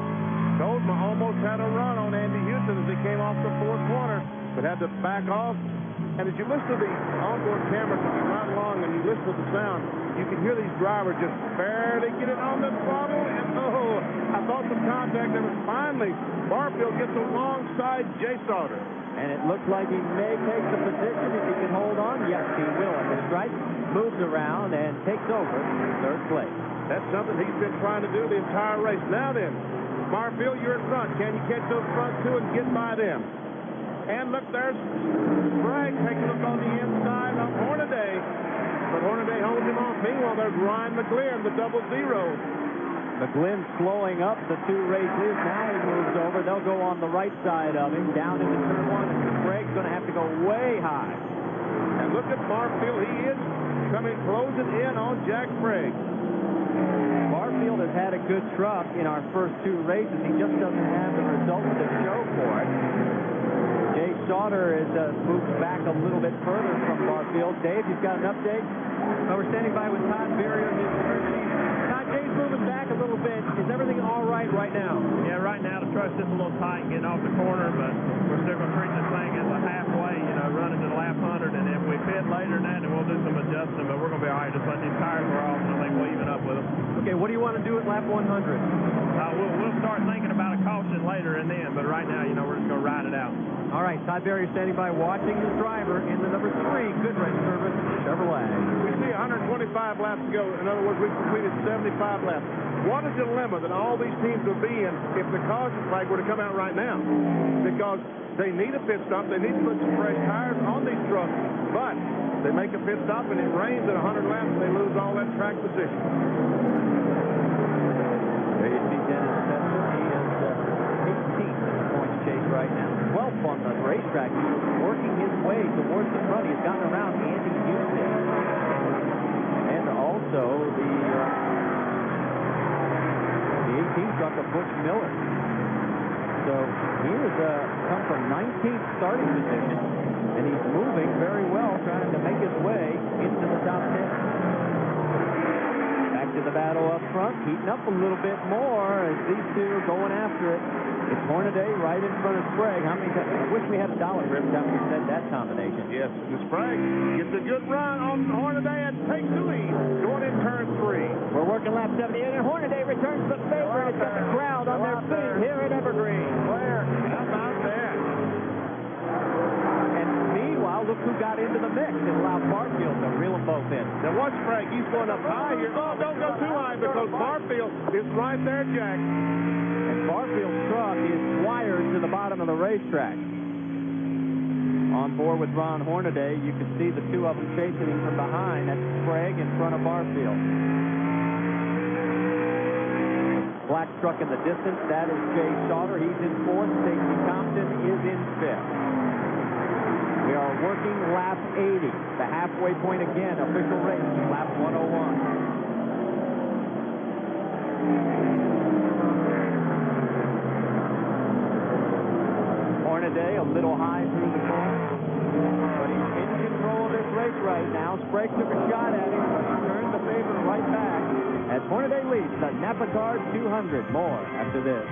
Tolsma almost had a run on Andy Houston as he came off the 4th corner, but had to back off. And as you listen to the onboard cameras as you ride along and you listen to the sound, you can hear these drivers just barely get it on the throttle. And oh, I thought some contact, and finally Barfield gets alongside Jay Sauter. And it looks like he may take the position if he can hold on. Yes, he will. And the stripe moves around and takes over 3rd place. That's something he's been trying to do the entire race. Now then, Barfield, you're in front. Can you catch those front 2 and get by them? And look, there's Sprague taking a look on the inside of Hornaday. But Hornaday holds him off. Meanwhile, there's Ryan McGlynn, the 00. McGlynn slowing up the 2 race leaders. Now he moves over. They'll go on the right side of him, down into turn 1. And Sprague's going to have to go way high. And look at Barfield. He is closing in on Jack Sprague. Barfield has had a good truck in our first 2 races. He just doesn't have the results to show for it. Jay Sauter has moved back a little bit further from Barfield. Dave, you've got an update? We're standing by with Todd Berry on his crew chief. Todd, Jay's moving back a little bit. Is everything all right now? Yeah, right now the truck's just a little tight getting off the corner, but we're still going to treat this thing as a halfway, running to the lap 100, and if we pit later than that, then we'll do some adjusting, but we're going to be all right. Just let these tires wear off, and I think we'll even up with them. Okay, what do you want to do at lap 100? We'll start thinking about a caution later and then, but right now, we're just going to ride it out. All right, Todd Berry standing by watching the driver in the number 3 Goodrich Service Chevrolet. We see 125 laps to go. In other words, we've completed 75 laps. What a dilemma that all these teams would be in if the caution flag were to come out right now. Because they need a pit stop. They need to put some fresh tires on these trucks. But they make a pit stop and it rains at 100 laps and they lose all that track position. There you see Dennis Spencer. He is 18th in the points chase right now. 12th on the racetrack. He's working his way towards the front. He's gotten around Andy Houston. And also the 18th truck of Butch Miller. So he has come from 19th starting position, and he's moving very well, trying to make his way into the top 10. Back to the battle up front, heating up a little bit more as these two are going after it. It's Hornaday right in front of Sprague. I wish we had $1 for every time we said that combination. Yes, Sprague gets a good run on Hornaday and takes the lead going in turn 3. We're working lap 78, and Hornaday returns the favor, and it's got the crowd on their feet here at Evergreen. Where? How about that? And meanwhile, look who got into the mix and allowed Barfield to reel them both in. Now watch Sprague. He's going up high here. Oh, don't go too high because Barfield is right there, Jack. Barfield's truck is wired to the bottom of the racetrack. On board with Ron Hornaday, you can see the two of them chasing him from behind. That's Sprague in front of Barfield. Black truck in the distance, that is Jay Sauter. He's in 4th. Stacy Compton is in 5th. We are working lap 80, the halfway point again, official race, lap 101. Hornaday a little high through the corner, but he's in control of this race right now. Sprague took a shot at him, but he turned the favor right back as Hornaday leads the NAPACard 200. More after this.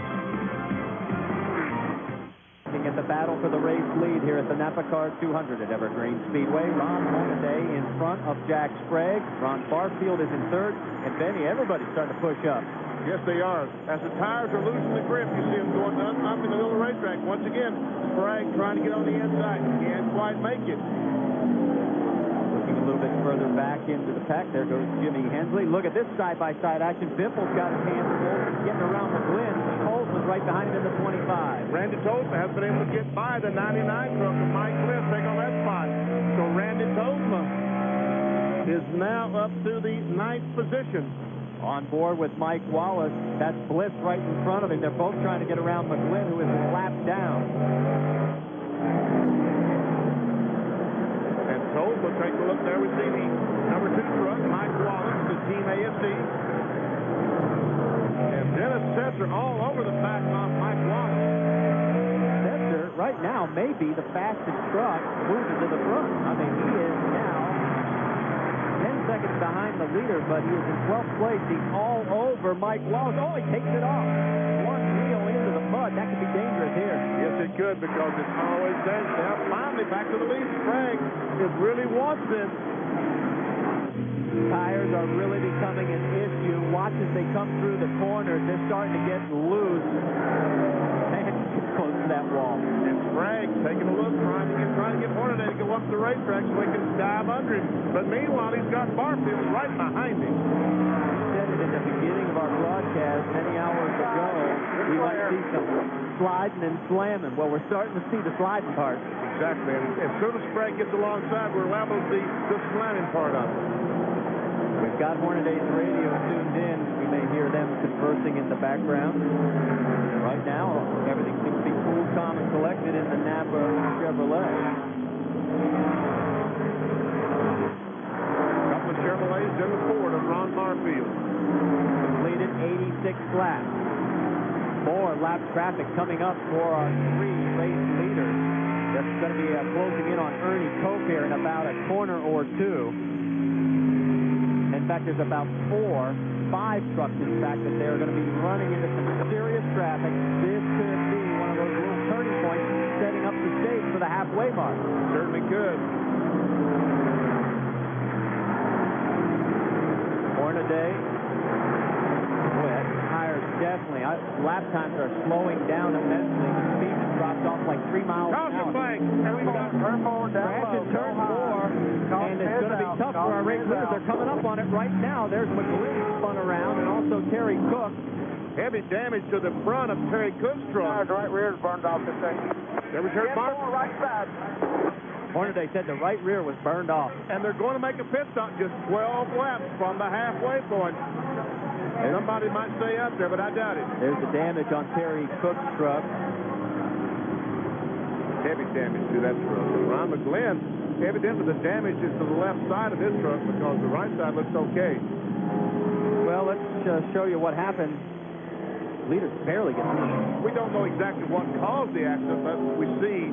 Looking at the battle for the race lead here at the NAPACard 200 at Evergreen Speedway. Ron Hornaday in front of Jack Sprague. Ron Barfield is in 3rd, and Benny, everybody's starting to push up. Yes, they are. As the tires are losing the grip, you see them going up in the middle of the racetrack. Once again, Sprague trying to get on the inside. Can't quite make it. Looking a little bit further back into the pack. There goes Jimmy Hensley. Look at this side-by-side action. Biffle's got his hands full, getting around McGlynn. Tolsman's right behind him in the 25. Randy Tolsman has been able to get by the 99 truck of Mike Bliss, take on that spot. So Randy Tolsman is now up to the 9th position. On board with Mike Wallace. That's Bliss right in front of him. They're both trying to get around McGlynn, who is a lap down. And Tolsman, take a look there. We see the number 2 truck, Mike Wallace, the Team AFC. And Dennis Setzer all over the back off Mike Wallace. Setzer, right now, may be the fastest truck moving to the front. I mean, he is now 10 seconds behind the leader, but he is in 12th place. He's all over Mike Wallace. Oh, he takes it off. One wheel into the mud. That could be dangerous here. Yes, it could, because it's always there. Now, finally, back to the lead. Sprague really wants this. Tires are really becoming an issue. Watch as they come through the corners. They're starting to get loose. And close to that wall. And Sprague taking a look, trying to get Hornaday to go up the racetrack so he can dive under him. But meanwhile, he's got Barfield right behind him. We said it at the beginning of our broadcast many hours ago. We might see some sliding and slamming. Well, we're starting to see the sliding part. Exactly. And as soon as Sprague gets alongside, we're liable to see the slamming part of it. We've got Hornaday's radio tuned in. We may hear them conversing in the background. Right now, everything seems to be cool, calm, and collected in the Napa Chevrolet. A couple of Chevrolets in the Ford of Ron Barfield. Completed 86 laps. More lap traffic coming up for our 3 race leaders. That's going to be closing in on Ernie Koch here in about a corner or two. In fact, there's about 5 trucks, in fact, that they're going to be running into some serious traffic. This could be one of those little turning points setting up the stage for the halfway mark. Certainly could. Hornaday. Boy, that tire's definitely, lap times are slowing down immensely. The speed just dropped off like 3 miles an hour. Turn forward, down Crash low. in turn 4, and it's going to be tough for our race leaders. They're coming up on it right now. There's McGlynn spun around, and also Terry Cook. Heavy damage to the front of Terry Cook's truck. The right rear is burned off this thing. There was your mark. Right side. Hornaday said the right rear was burned off. And they're going to make a pit stop just 12 laps from the halfway point. Somebody might stay up there, but I doubt it. There's the damage on Terry Cook's truck. Heavy damage to that truck. Ron McGlynn, evidently the damage is to the left side of his truck because the right side looks okay. Well, let's show you what happened. Leaders barely get through. We don't know exactly what caused the accident, but we see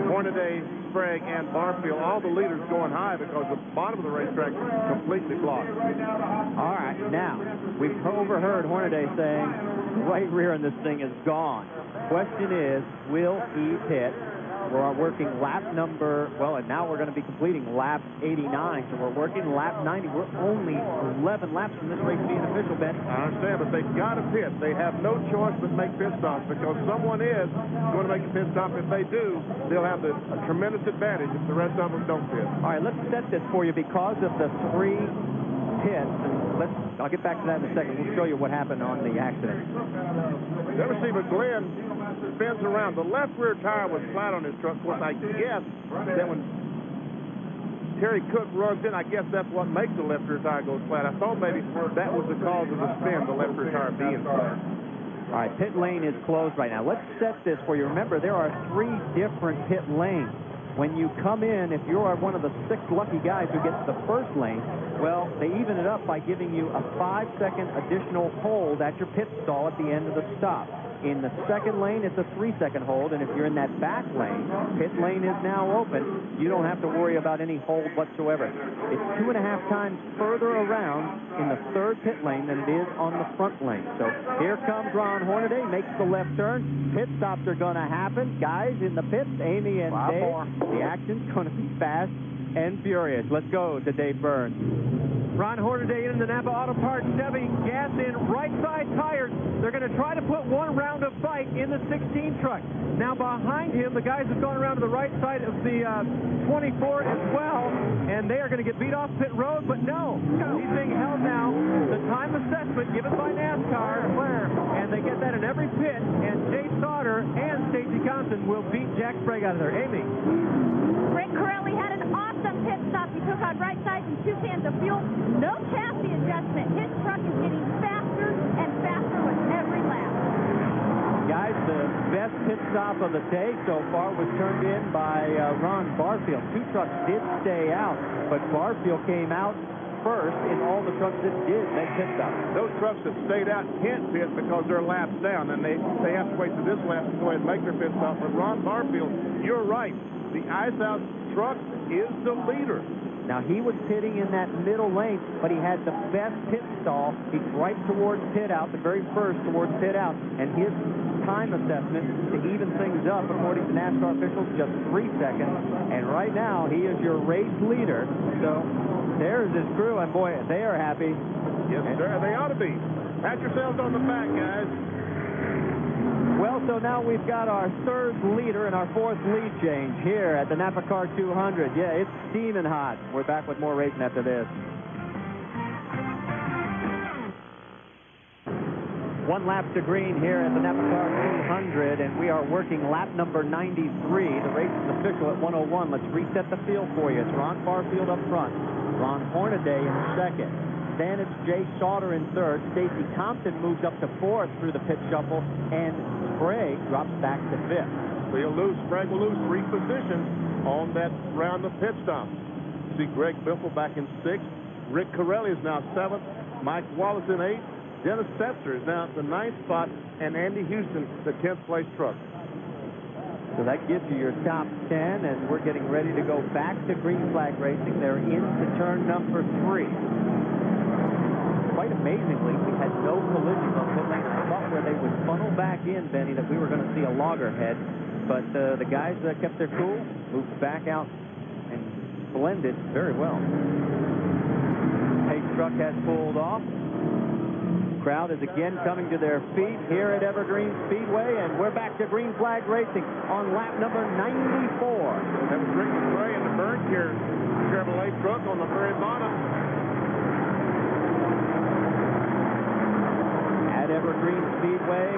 Hornaday, Sprague, and Barfield, all the leaders going high because the bottom of the racetrack is completely blocked. All right, now, we've overheard Hornaday saying the right rear in this thing is gone. Question is, will he pit? We're working lap number, well, and now we're going to be completing lap 89, so we're working lap 90. We're only 11 laps from this race being official, Ben. I understand, but they've got to pit. They have no choice but make pit stops because someone is going to make a pit stop. If they do, they'll have a tremendous advantage if the rest of them don't pit. All right, let's set this for you because of the 3 pits. And I'll get back to that in a second. We'll show you what happened on the accident. There we see McGlynn spins around. The left rear tire was flat on his truck. Of course, I guess that when Terry Cook runs in, I guess that's what makes the left rear tire go flat. I thought maybe that was the cause of the spin, the left rear tire being flat. All right, pit lane is closed right now. Let's set this for you. Remember, there are 3 different pit lanes. When you come in, if you're one of the 6 lucky guys who gets the first lane, well, they even it up by giving you a 5-second additional hold at your pit stall at the end of the stop. In the second lane, it's a 3-second hold, and if you're in that back lane, pit lane is now open. You don't have to worry about any hold whatsoever. It's 2.5 times further around in the third pit lane than it is on the front lane. So here comes Ron Hornaday, makes the left turn. Pit stops are going to happen. Guys in the pits, Amy and Dave. The action's going to be fast and furious. Let's go to Dave Burns. Ron Hornaday in the Napa Auto Parts Chevy, gas in, right side tires. They're going to try to put 1 round of fight in the 16 truck. Now behind him, the guys have gone around to the right side of the 24 as well, and they are going to get beat off pit road, but no. He's being held now. The time assessment given by NASCAR, and they get that in every pit, and Jay Sauter and Stacey Compton will beat Jack Sprague out of there. Amy. Rick Corelli had an awesome pit stop. He took on right sides and 2 cans of fuel. No chassis adjustment. His truck is getting faster and faster with every lap. Guys, the best pit stop of the day so far was turned in by Ron Barfield. 2 trucks did stay out, but Barfield came out first in all the trucks that did make pit stops. Those trucks that stayed out can't pit because they're laps down, and they have to wait to this lap to go ahead and make their pit stop. But Ron Barfield, you're right. The ice-out truck is the leader. Now, he was pitting in that middle lane, but he had the best pit stall. He's right towards pit out, the very first towards pit out, and his time assessment to even things up, according to NASCAR officials, just 3 seconds. And right now, he is your race leader. So there's his crew, and boy, they are happy. Yes, sir. They ought to be. Pat yourselves on the back, guys. Well, so now we've got our 3rd leader and our 4th lead change here at the NAPACard 200. Yeah, it's steaming hot. We're back with more racing after this. 1 lap to green here at the NAPACard 200, and we are working lap number 93. The race is official at 101. Let's reset the field for you. It's Ron Barfield up front, Ron Hornaday in second. Then it's Jay Sauter in third. Stacey Compton moves up to 4th through the pit shuffle, and Sprague drops back to 5th. Sprague will lose 3 positions on that round of pit stop. See Greg Biffle back in 6th. Rick Corelli is now 7th. Mike Wallace in 8th. Dennis Setzer is now at the 9th spot, and Andy Houston, the 10th place truck. So that gives you your top 10, and we're getting ready to go back to green flag racing. They're into turn number 3. quite amazingly, we had no collisions on pit lane. I thought where they would funnel back in, Benny, that we were going to see a loggerhead. But the guys kept their cool, moved back out, and blended very well. Pace truck has pulled off. Crowd is again coming to their feet here at Evergreen Speedway, and we're back to green flag racing on lap number 94. That was Rick McRae in the burn care Chevrolet truck on the very bottom. At Evergreen Speedway,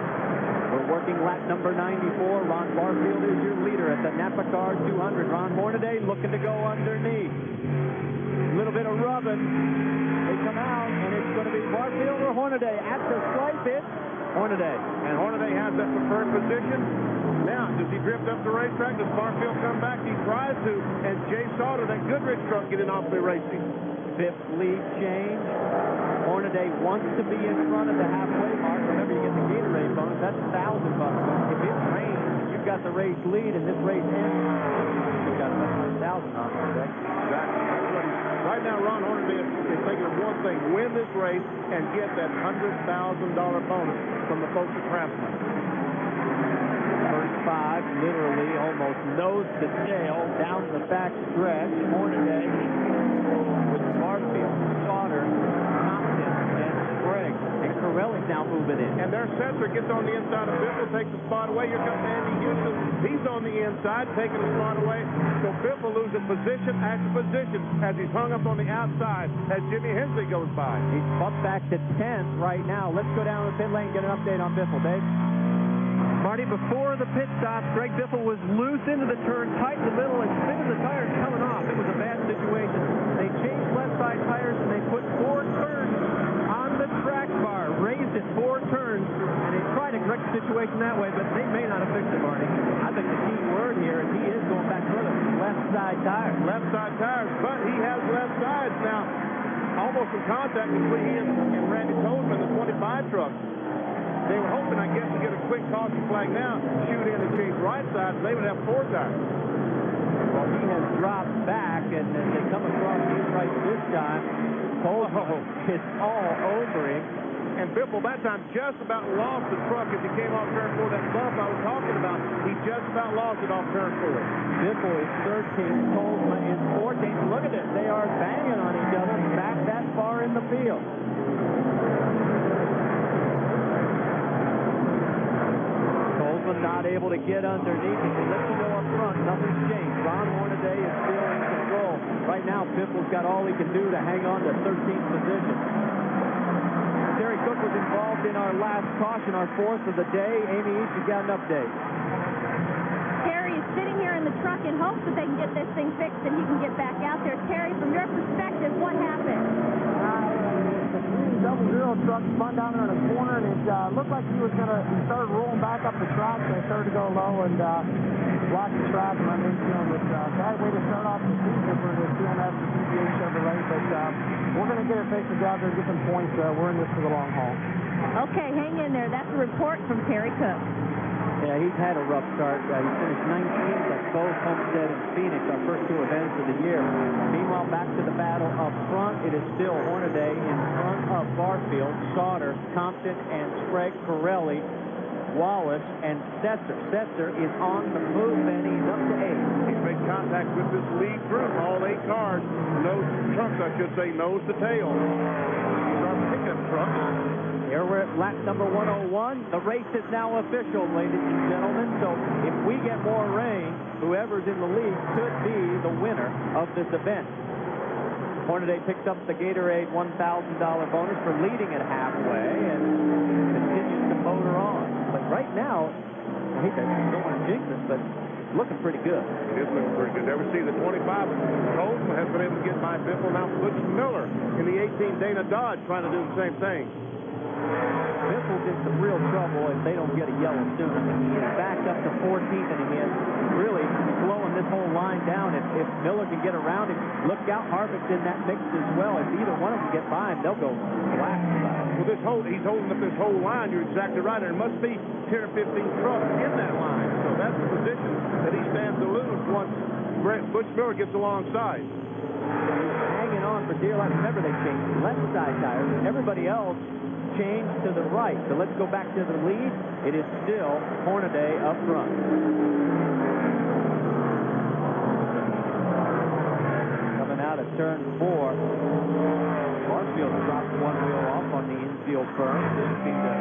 we're working lap number 94. Ron Barfield is your leader at the NAPACard 200. Ron Hornaday looking to go underneath. A little bit of rubbing. They come out, and it's going to be Barfield or Hornaday. At the stripe, it's Hornaday. And Hornaday has that preferred position. Now, does he drift up the racetrack? Does Barfield come back? He tries to. And Jay Sauter, that Goodrich truck, getting off the racing. Fifth lead change. Hornaday wants to be in front of the halfway mark. Remember, you get the Gatorade bonus. That's $1,000. If it rains, you've got the race lead, and this race ends. You've got about $1,000 on today. Exactly. Right now, Ron Hornaday is thinking of one thing: win this race and get that $100,000 bonus from the folks at Craftsman. First five, literally almost nose to tail down the back stretch. Hornaday with Barfield, Sauter, Thompson, and Sprague. And Corelli's now moving in. And their Sauter gets on the inside of Biffle, takes the spot away. Here comes Andy Houston. He's on the inside, taking the spot away. So Biffle loses position after position as he's hung up on the outside as Jimmy Hensley goes by. He's bumped back to 10th right now. Let's go down to the pit lane and get an update on Biffle, Dave. Marty, before the pit stop, Greg Biffle was loose into the turn, tight in the middle, and spinning the tires coming off. It was a bad situation. They changed left side tires, and they put 4 turns on the track bar, raised it 4 turns, and they tried to correct the situation that way, but they may not have fixed it, Marty. I think the key word here is he is going back further. Left side tires. Left side tires, but he has left sides now. Almost in contact between him and Randy Tolman, the 25 truck. They were hoping, I guess, to get a quick caution flag now, shoot in and change right sides, they would have 4 tires. Well, he has dropped back, and as they come across his right this time, Tolman is all over him. And Biffle, that time, just about lost the truck as he came off turn 4. That bump I was talking about, he just about lost it off turn 4. Biffle is 13th, Tolman is 14th. Look at this, they are banging on each other back that far in the field. Tolman not able to get underneath. He lets you know up front, nothing's changed. Ron Hornaday is still in control. Right now, Biffle's got all he can do to hang on to 13th position. Terry Cook was involved in our last caution, our 4th of the day. Amy East, you got an update. Terry is sitting here in the truck in hopes that they can get this thing fixed and he can get back out there. Terry, from your perspective, what happened? The 300 truck spun down there in a corner, and it looked like he started rolling back up the track, so I started to go low and block the track and run into it. Bad way to start off the season for the CMS and PGA Chevrolet, but we're going to get it fixed and get out there and get some points. We're in this for the long haul. Okay, hang in there. That's a report from Terry Cook. Yeah, he's had a rough start. He finished 19th at both Homestead and Phoenix, our first 2 events of the year. Meanwhile, back to the battle up front. It is still Hornaday in front of Barfield, Sauter, Compton, and Sprague, Corelli, Wallace, and Setzer. Setzer is on the move, and he's up to 8. He's made contact with this lead group, all 8 cars. Nose trucks, I should say, nose to tail. These are pickup trucks. Here we're at lap number 101. The race is now official, ladies and gentlemen. So if we get more rain, whoever's in the lead could be the winner of this event. Hornaday picks up the Gatorade $1,000 bonus for leading at halfway and continues to motor on. But right now, I hate that, I don't want to jinx this, but it's looking pretty good. It is looking pretty good. Never see the 25. Colton has been able to get by Biffle. Now Butch Miller in the 18 Dana Dodge trying to do the same thing. Biffle's in some real trouble if they don't get a yellow soon. I mean, he is backed up to 14th, and he is really slowing this whole line down. If Miller can get around him, look out, Harvick's in that mix as well. If either one of them get by him, they'll go black. Well, he's holding up this whole line. You're exactly right. There must be 10 or 15 trucks in that line. So that's the position that he stands to lose once Butch Miller gets alongside. Hanging on for deer lap. Remember, they changed left side tires. Everybody else changed to the right. So let's go back to the lead. It is still Hornaday up front. Coming out of turn 4. Barfield dropped one wheel off on the infield berm. This seemed to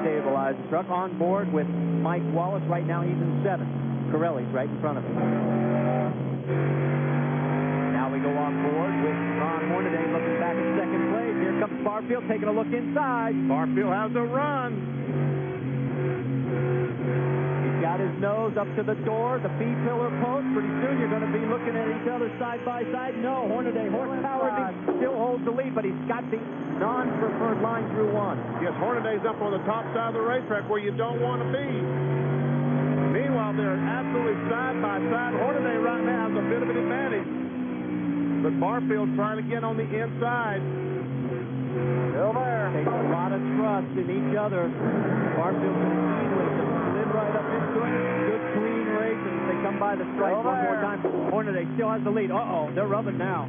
destabilize the truck. On board with Mike Wallace. Right now he's in 7th. Corelli's right in front of him. Now we go on board with Ron Hornaday looking back at second place. Here comes Barfield taking a look inside. Barfield has a run. He's got his nose up to the door, the B-pillar post. Pretty soon you're going to be looking at each other side by side. No, Hornaday, horsepower still holds the lead, but he's got the non-preferred line through 1. Yes, Hornaday's up on the top side of the racetrack where you don't want to be. Meanwhile, they're absolutely side by side. Hornaday right now has a bit of an advantage. But Barfield trying to get on the inside. Still there. Takes a lot of trust in each other. Barfield can easily just slid right up into it. Good clean race, and they come by the stripe one more time. Hornaday still has the lead. Uh-oh, they're rubbing now.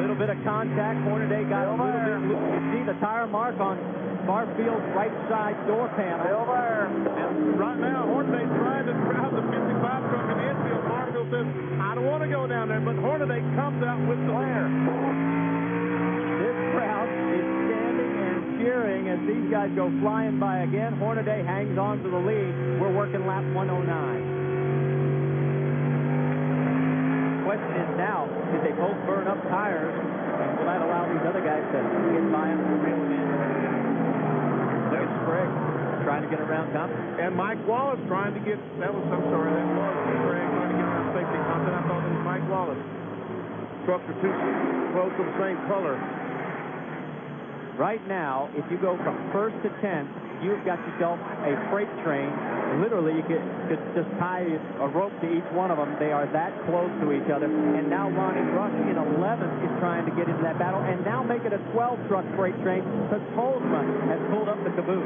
Little bit of contact. Hornaday got a little bit loose. You see the tire mark on Barfield's right side door panel. Still there. And right now, Hornaday's trying to grab the 55 truck in the infield. Barfield says, I don't want to go down there, but Hornaday comes out with the lead. This crowd is standing and cheering as these guys go flying by again. Hornaday hangs on to the lead. We're working lap 109. Question is now, did they both burn up tires? And will that allow these other guys to get by them and reel them in? Look at Sprague trying to get around Compton. And Mike Wallace trying to get, that was Sprague trying to get around safety Compton. I thought it was Mike Wallace. Trucks are too close to the same color. Right now, if you go from 1st to 10th, you've got yourself a freight train. Literally, you could just tie a rope to each one of them. They are that close to each other. And now Ronnie Rush in 11th is trying to get into that battle. And now make it a 12-truck freight train because Holzman has pulled up the caboose.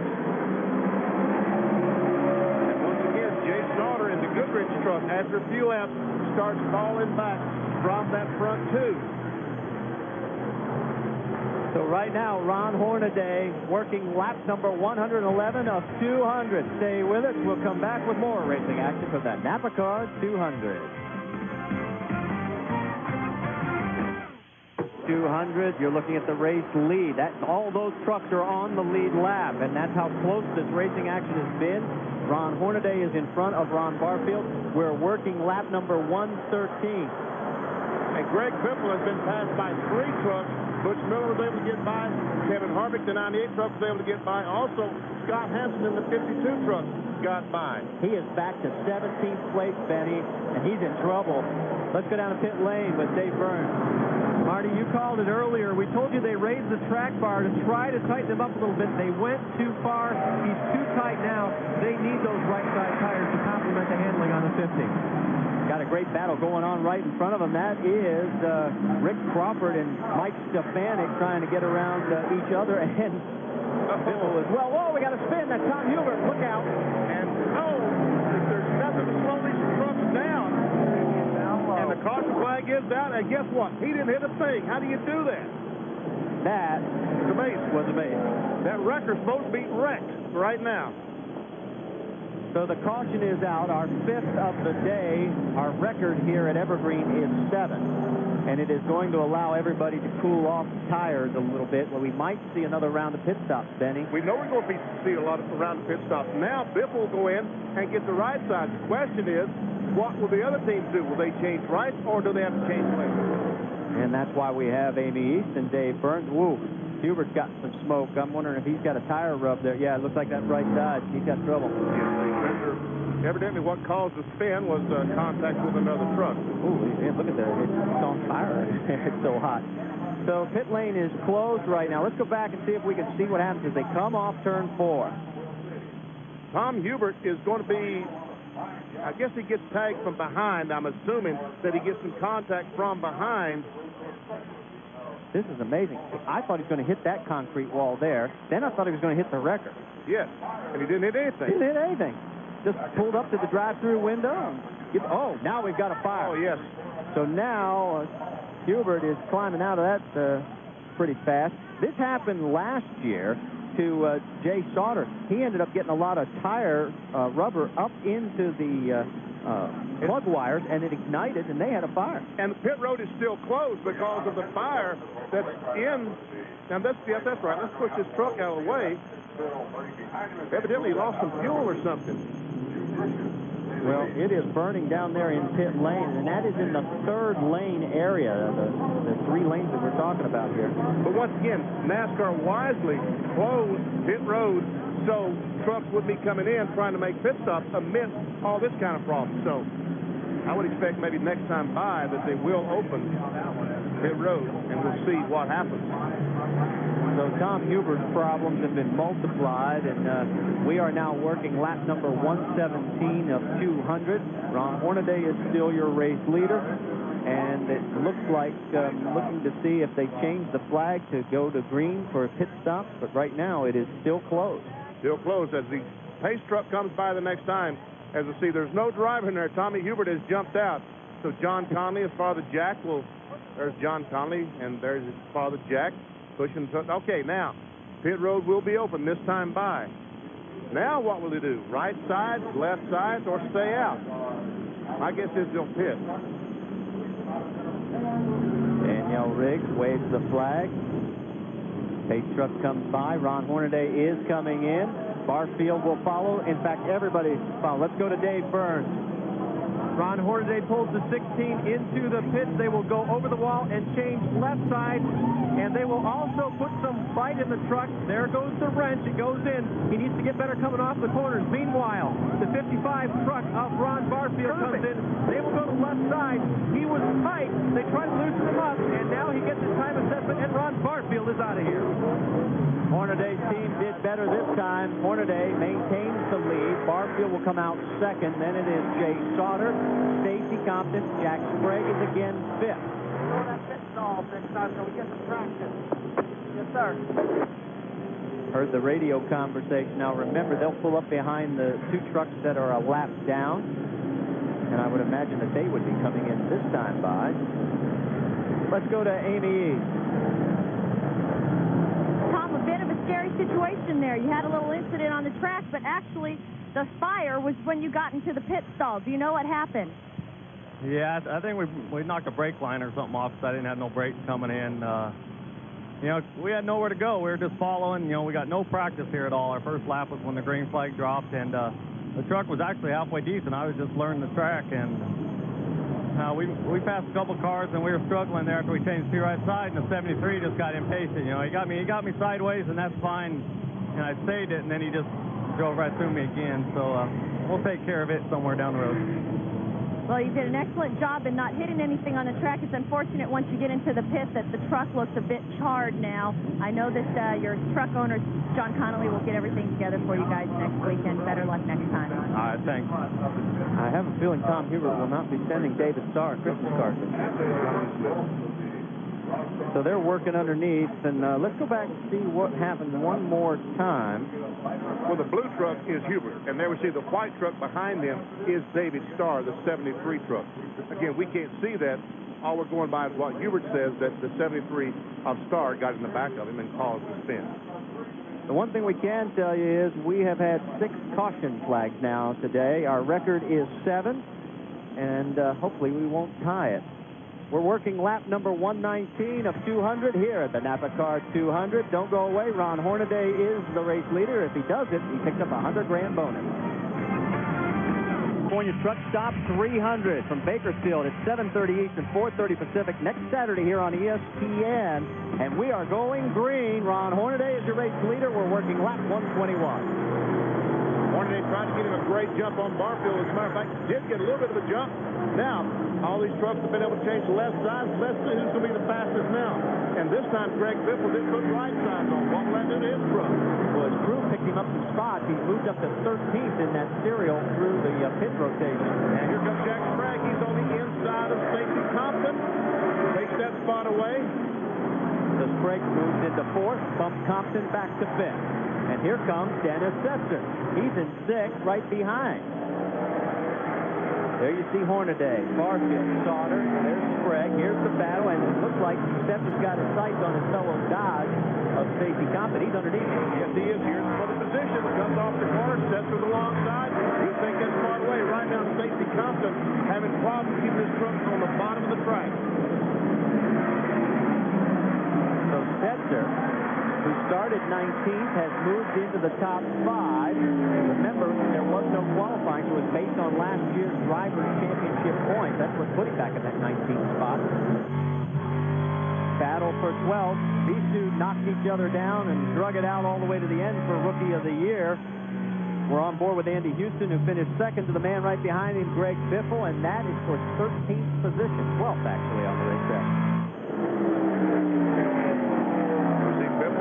And once again, Jay Sauter in the Goodrich truck, after a few laps, starts falling back from that front two. So right now, Ron Hornaday working lap number 111 of 200. Stay with us. We'll come back with more racing action from the NAPACard 200. 200, you're looking at the race lead. All those trucks are on the lead lap, and that's how close this racing action has been. Ron Hornaday is in front of Ron Barfield. We're working lap number 113. And Greg Biffle has been passed by 3 trucks. Butch Miller was able to get by. Kevin Harvick, the 98 truck, was able to get by. Also, Scott Hansen in the 52 truck got by. He is back to 17th place, Benny, and he's in trouble. Let's go down to pit lane with Dave Burns. Marty, you called it earlier. We told you they raised the track bar to try to tighten him up a little bit. They went too far. He's too tight now. They need those right side tires to complement the handling on the 50. Got a great battle going on right in front of him. That is Rick Crawford and Mike Stefanik trying to get around each other. And Biffle as well. Whoa, we got a spin. That's Tom Hubert. Look out. And if there's nothing to slow these trucks down, and the caution flag is out, and guess what? He didn't hit a thing. How do you do that? That was amazing. That record's supposed to be wrecked right now. So the caution is out. Our 5th of the day. Our record here at Evergreen is 7. And it is going to allow everybody to cool off the tires a little bit. Well, we might see another round of pit stops, Benny. We know we're going to see a lot of round of pit stops. Now Biff will go in and get the right side. The question is, what will the other teams do? Will they change right, or do they have to change left? And that's why we have Amy East and Dave Burns. Woo, Hubert's got some smoke. I'm wondering if he's got a tire rub there. Yeah, it looks like that right side. He's got trouble. Evidently what caused the spin was contact with another truck. Ooh, look at that. It's on fire. It's so hot. So pit lane is closed right now. Let's go back and see if we can see what happens as they come off turn 4. Tom Hubert is going to be, I guess he gets tagged from behind. I'm assuming that he gets some contact from behind. This is amazing. I thought he was going to hit that concrete wall there. Then I thought he was going to hit the wrecker. Yes, and he didn't hit anything. He didn't hit anything. Just pulled up to the drive-through window. Oh, now we've got a fire. Oh, yes. So now Hubert is climbing out of that pretty fast. This happened last year to Jay Sauter. He ended up getting a lot of tire rubber up into the plug wires, and it ignited, and they had a fire. And the pit road is still closed because of the fire that's in. Now, that's right. Let's push this truck out of the way. Evidently, he lost some fuel or something. Well, it is burning down there in pit lane, and that is in the 3rd lane area, the 3 lanes that we're talking about here. But once again, NASCAR wisely closed pit road so trucks would be coming in trying to make pit stops amidst all this kind of problem. So I would expect maybe next time by that they will open pit road, and we'll see what happens. So Tom Hubert's problems have been multiplied, and we are now working lap number 117 of 200. Ron Hornaday is still your race leader, and it looks like looking to see if they change the flag to go to green for pit stops, but right now it is still closed. Still closed as the pace truck comes by the next time. As you see, there's no driver in there. Tommy Hubert has jumped out. So John Conley, his father Jack, there's John Conley, and there's his father Jack. Pushing. Okay, now, pit road will be open this time by. Now what will he do? Right side, left side, or stay out? My guess is he'll pit. Danielle Riggs waves the flag. Pace truck comes by. Ron Hornaday is coming in. Barfield will follow. In fact, everybody follow. Let's go to Dave Burns. Ron Hornaday pulls the 16 into the pits. They will go over the wall and change left side, and they will also put some bite in the truck. There goes the wrench. It goes in. He needs to get better coming off the corners. Meanwhile, the 55 truck of Ron Barfield comes in. They will go to left side. He was tight. They tried to loosen him up, and now he gets his time assessment, and Ron Barfield is out of here. Hornaday's team did better this time. Hornaday maintains the lead. Barfield will come out second. Then it is Jay Sauter, Stacy Compton, Jack Sprague is again fifth. Yes, sir. Heard the radio conversation. Now remember, they'll pull up behind the 2 trucks that are a lap down, and I would imagine that they would be coming in this time by. Let's go to Amy East. Tom, a bit of a scary situation there. You had a little incident on the track, but actually the fire was when you got into the pit stall. Do you know what happened? Yeah, I think we knocked a brake line or something off, because I didn't have no brakes coming in. You know, we had nowhere to go. We were just following. You know, we got no practice here at all. Our first lap was when the green flag dropped, and the truck was actually halfway decent. I was just learning the track, and we passed a couple cars, and we were struggling there after we changed to right side, and the 73 just got impatient. You know, he got me sideways, and that's fine, and I saved it, and then he just drove right through me again. So we'll take care of it somewhere down the road. Well, you did an excellent job in not hitting anything on the track. It's unfortunate once you get into the pit that the truck looks a bit charred now. I know that your truck owner, John Connolly, will get everything together for you guys next weekend. Better luck next time. All right, thanks. I have a feeling Tom Hubert will not be sending David Starr a Christmas card. So they're working underneath, and let's go back and see what happened one more time. Well, the blue truck is Hubert, and there we see the white truck behind him is David Starr, the 73 truck. Again, we can't see that. All we're going by is what Hubert says, that the 73 of Starr got in the back of him and caused the spin. The one thing we can tell you is we have had 6 caution flags now today. Our record is 7, and hopefully we won't tie it. We're working lap number 119 of 200 here at the NAPACard 200. Don't go away. Ron Hornaday is the race leader. If he does it, he picks up a $100 grand bonus. California Truck Stop 300 from Bakersfield at 7:30 Eastern, 4:30 Pacific next Saturday here on ESPN. And we are going green. Ron Hornaday is your race leader. We're working lap 121. Hornaday tried to get him a great jump on Barfield. As a matter of fact, did get a little bit of a jump. Now, all these trucks have been able to change the left sides. Let's see who's going to be the fastest now. And this time, Greg Biffle didn't put right sides on. What will that do to his truck? Well, his crew picked him up some spots. He moved up to 13th in that serial through the pit rotation. And here comes Jack Sprague. He's on the inside of Stacy Compton. Takes that spot away. So Sprague moves into 4th, bumps Compton back to 5th. And here comes Dennis Setzer. He's in 6th, right behind. There you see Hornaday, Barfield, Sauter, there's Sprague. Here's the battle, and it looks like Setzer's got his sights on his fellow Dodge of Stacy Compton. He's underneath him. Yes, he is. Here's for the position. Comes off the corner, Setzer's alongside. You think that's far away. Right now, Stacy Compton having problems keeping his trucks on the bottom of the track. So Setzer, who started 19th, has moved into the top 5. Remember, there was no qualifying, so it was based on last year's Drivers' Championship points. That's what put him back in that 19th spot. Battle for 12th. These two knocked each other down and drug it out all the way to the end for Rookie of the Year. We're on board with Andy Houston, who finished second to the man right behind him, Greg Biffle, and that is for 13th position, 12th actually on the racetrack.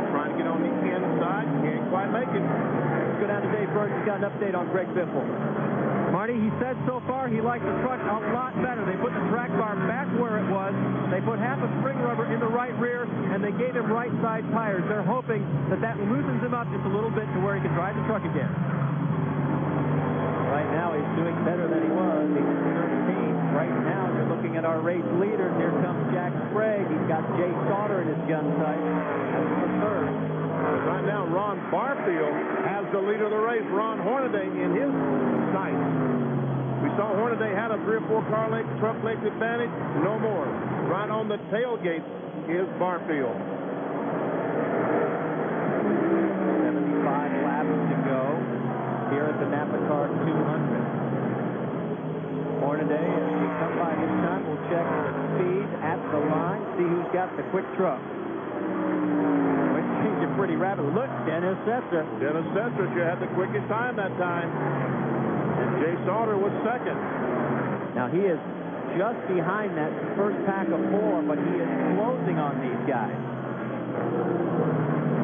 Trying to get on the inside, can't quite make it. Let's go down to Dave Burns. He's got an update on Greg Biffle. Marty, he said so far he liked the truck a lot better. They put the track bar back where it was. They put half a spring rubber in the right rear, and they gave him right side tires. They're hoping that that loosens him up just a little bit to where he can drive the truck again. Right now he's doing better than he was. He's 13th. Right now you're looking at our race leaders. Here comes Jack Sprague. He's got Jay Sauter in his gun sight. That's the third. Right now, Ron Barfield has the lead of the race. Ron Hornaday in his sights. We saw Hornaday had a 3 or 4 car length, truck length advantage. No more. Right on the tailgate is Barfield. 75 laps to go here at the NAPACard 200. Hornaday, as we come by this time, we'll check the speed at the line, see who's got the quick truck. You're pretty rapid. Look, Dennis Setzer. Dennis Setzer had the quickest time that time. And Jay Sauter was second. Now he is just behind that first pack of 4, but he is closing on these guys.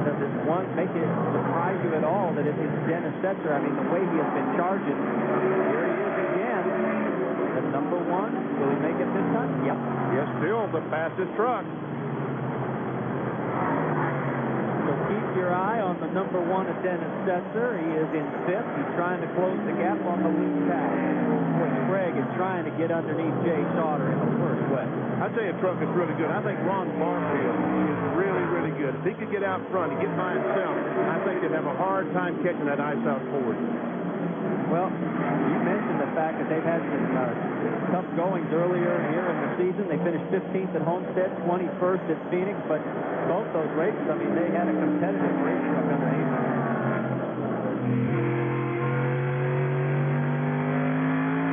Does it make it surprise you at all that it is Dennis Setzer? I mean, the way he has been charging. Here he is again. The number 1. Will he make it this time? Yep. Yes, still the fastest truck. So keep your eye on the number 1 of Dennis Setzer. He is in 5th. He's trying to close the gap on the lead pack. Boy, Sprague is trying to get underneath Jay Sauter in the worst way. I tell you, truck is really good. I think Ron Barfield is really, really good. If he could get out front and get by himself, I think they'd have a hard time catching that ice out forward. Well, you mentioned the fact that they've had some tough goings earlier here in the season. They finished 15th at Homestead, 21st at Phoenix, but both those races, I mean, they had a competitive race truck underneath them.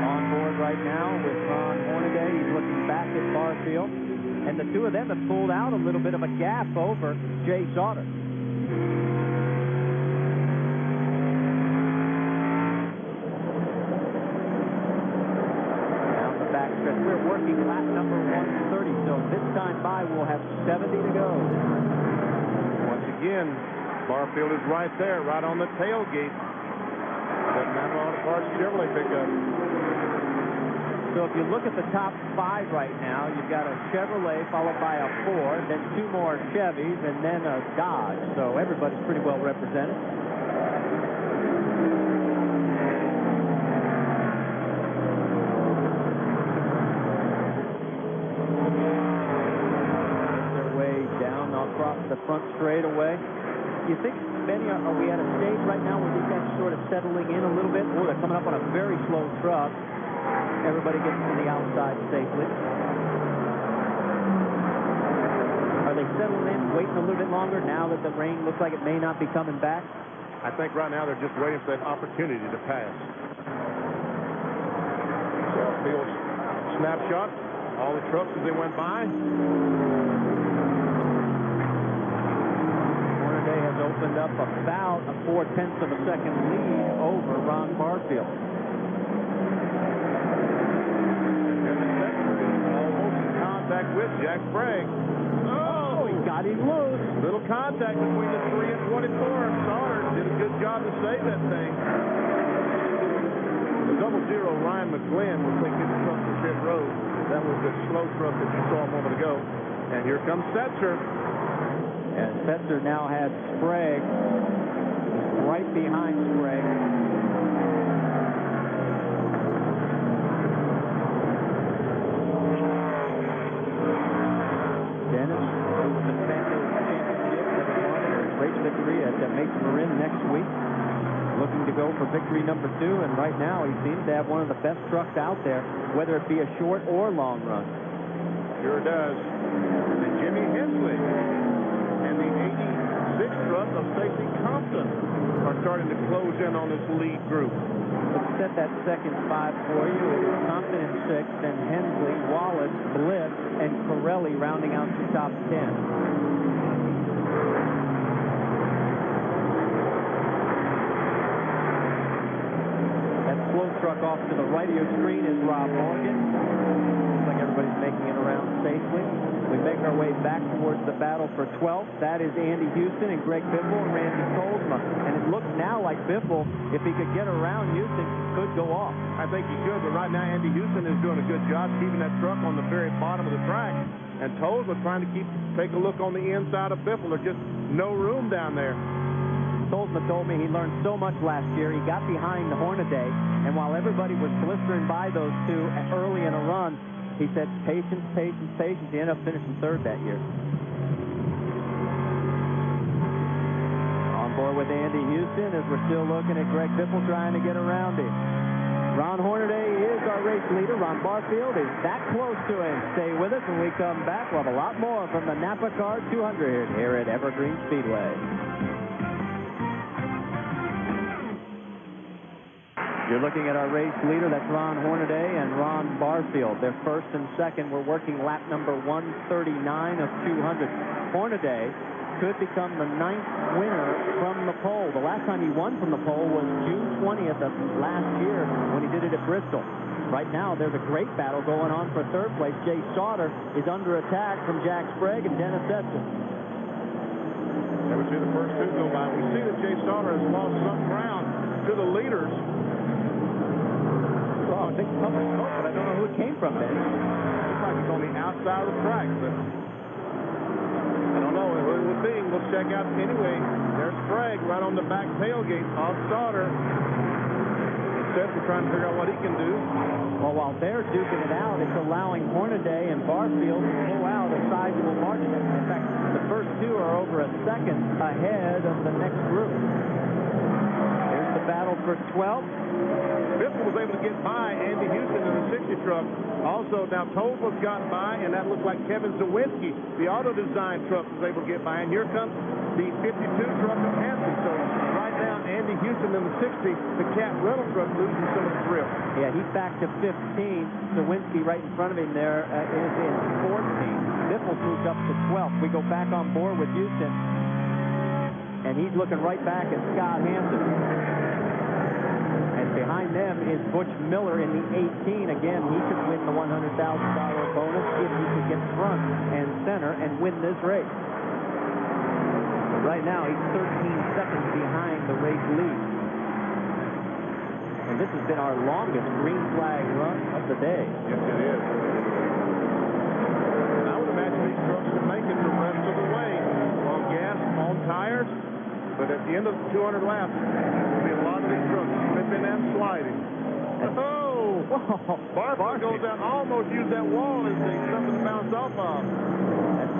On board right now with Ron Hornaday. He's looking back at Barfield. And the two of them have pulled out a little bit of a gap over Jay Sauter. We're working lap number 130, so this time by we'll have 70 to go. Once again, Barfield is right there, right on the tailgate. Doesn't have all the parts Chevrolet pickup. So if you look at the top 5 right now, you've got a Chevrolet followed by a Ford, then 2 more Chevys, and then a Dodge. So everybody's pretty well represented. Across the front straightaway. You think, Benny, are we at a stage right now where these guys are sort of settling in a little bit? Oh, they're coming up on a very slow truck. Everybody gets to the outside safely. Are they settling in, waiting a little bit longer now that the rain looks like it may not be coming back? I think right now they're just waiting for that opportunity to pass. So, field snapshot, all the trucks as they went by. Has opened up about a 0.4 of a second lead over Ron Barfield. Almost in contact with Jack Sprague. Oh, he got him loose. Little contact between the 3 and 24. Sauter did a good job to save that thing. The 00 Ryan McGlynn will take his truck to pit road. That was the slow truck that you saw a moment ago. And here comes Setzer. And Setzer now has Sprague right behind Sprague. race victory at Mesa Marin next week. Looking to go for victory number 2, and right now he seems to have one of the best trucks out there, whether it be a short or long run. Sure does. And Jimmy Hensley and the 86 truck of Stacy Compton are starting to close in on this lead group. Let's set that second 5 for you. It is Compton in 6th, then Hensley, Wallace, Bliss, and Corelli rounding out the top 10. Slow truck off to the right of your screen is Rob Morgan. Looks like everybody's making it around safely. We make our way back towards the battle for 12th. That is Andy Houston and Greg Biffle and Randy Kolsma. And it looks now like Biffle, if he could get around Houston, could go off. I think he could, but right now Andy Houston is doing a good job keeping that truck on the very bottom of the track. And Kolsma trying to take a look on the inside of Biffle. There's just no room down there. Kolsma told me he learned so much last year. He got behind the Hornaday, and while everybody was blistering by those two early in a run, he said patience, patience, patience. He ended up finishing 3rd that year. On board with Andy Houston as we're still looking at Greg Biffle trying to get around him. Ron Hornaday is our race leader. Ron Barfield is that close to him. Stay with us when we come back. We'll have a lot more from the NAPACard 200 here at Evergreen Speedway. You're looking at our race leader. That's Ron Hornaday and Ron Barfield. They're 1st and 2nd. We're working lap number 139 of 200. Hornaday could become the 9th winner from the pole. The last time he won from the pole was June 20th of last year when he did it at Bristol. Right now, there's a great battle going on for 3rd place. Jay Sauter is under attack from Jack Sprague and Dennis Edson. There we see the first 2 go by. We see that Jay Sauter has lost some ground to the leaders. Oh, big puff of smoke, but I don't know who it came from then. Looks like it's on the outside of the track, but I don't know. It will be. We'll check out anyway. There's Sprague right on the back tailgate of Sauter. Instead, we're trying to figure out what he can do. Well, while they're duking it out, it's allowing Hornaday and Barfield to pull out a sizable margin. In fact, the first 2 are over a second ahead of the next group. Here's the battle for 12th. Biffle was able to get by Andy Houston in the 60 truck. Also, now Kolsma's got by, and that looks like Kevin Zawinski, the auto design truck, was able to get by. And here comes the 52 truck of Hanson. So right now, Andy Houston in the 60, the Cat rental truck losing some of the grip. Yeah, he's back to 15. Zawinski right in front of him there is in 14. Biffle's moved up to 12th. We go back on board with Houston, and he's looking right back at Scott Hanson. Behind them is Butch Miller in the 18. Again, he could win the $100,000 bonus if he could get front and center and win this race. But right now, he's 13 seconds behind the race lead. And this has been our longest green flag run of the day. Yes, it is. And I would imagine these trucks can make it the rest of the way on gas, on tires. But at the end of the 200 laps, there'll be a lot of these trucks slipping and sliding. Oh! Barfield goes out, almost used that wall as something to bounce off of.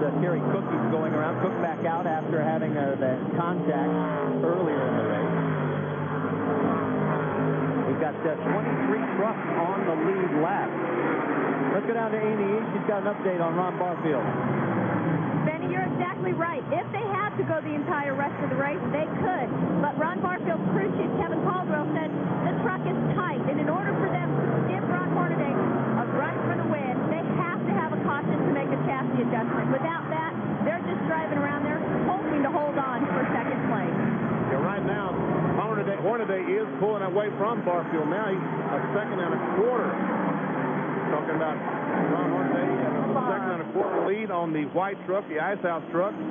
That's Terry Cook. He's going around. Cook back out after having the contact earlier in the race. We've got 23 trucks on the lead lap. Let's go down to Amy East. She's got an update on Ron Barfield. Benny, you're exactly right. If they had to go the entire rest of the race, they could. But Ron Barfield's crew chief, Kevin Caldwell, said the truck is tight, and in order for them to give Ron Hornaday a run for the win, they have to have a caution to make a chassis adjustment. Without that, they're just driving around there hoping to hold on for 2nd place. Yeah, right now, Hornaday is pulling away from Barfield. Now he's a 2nd and a quarter. Talking about Ron Hornaday has a 2nd and a quarter lead on the white truck, the Ice House truck. And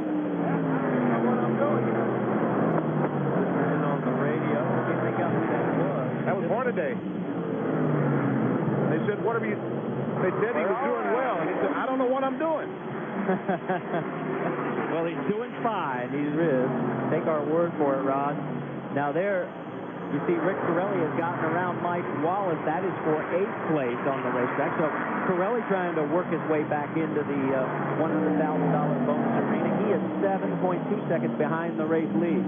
on the radio, can't make out who that was. That was Hornaday. They said, "What are you?" They said he was doing well, and he said, "I don't know what I'm doing." Well, he's doing fine. He is. Take our word for it, Ron. Now there, you see Rick Corelli has gotten around Mike Wallace. That is for 8th place on the racetrack. So Corelli trying to work his way back into the $100,000 bonus arena. He is 7.2 seconds behind the race lead.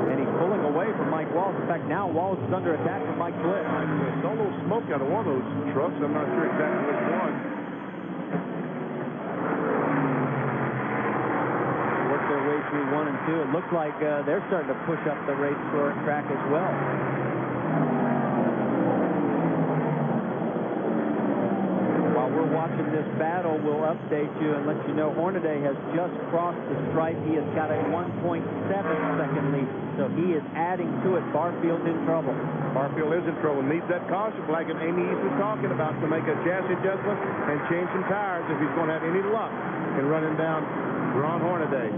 And he's pulling away from Mike Wallace. In fact, now Wallace is under attack from Mike Bliss. I saw a little smoke out of one of those trucks. I'm not sure exactly which one. Work their way through 1 and 2. It looks like they're starting to push up the race track as well. We're watching this battle. We'll update you and let you know Hornaday has just crossed the stripe. He has got a 1.7-second lead, so he is adding to it. Barfield's in trouble. Barfield is in trouble. Needs that caution, like Amy East was talking about, to make a chassis adjustment and change some tires if he's going to have any luck in running down Ron Hornaday.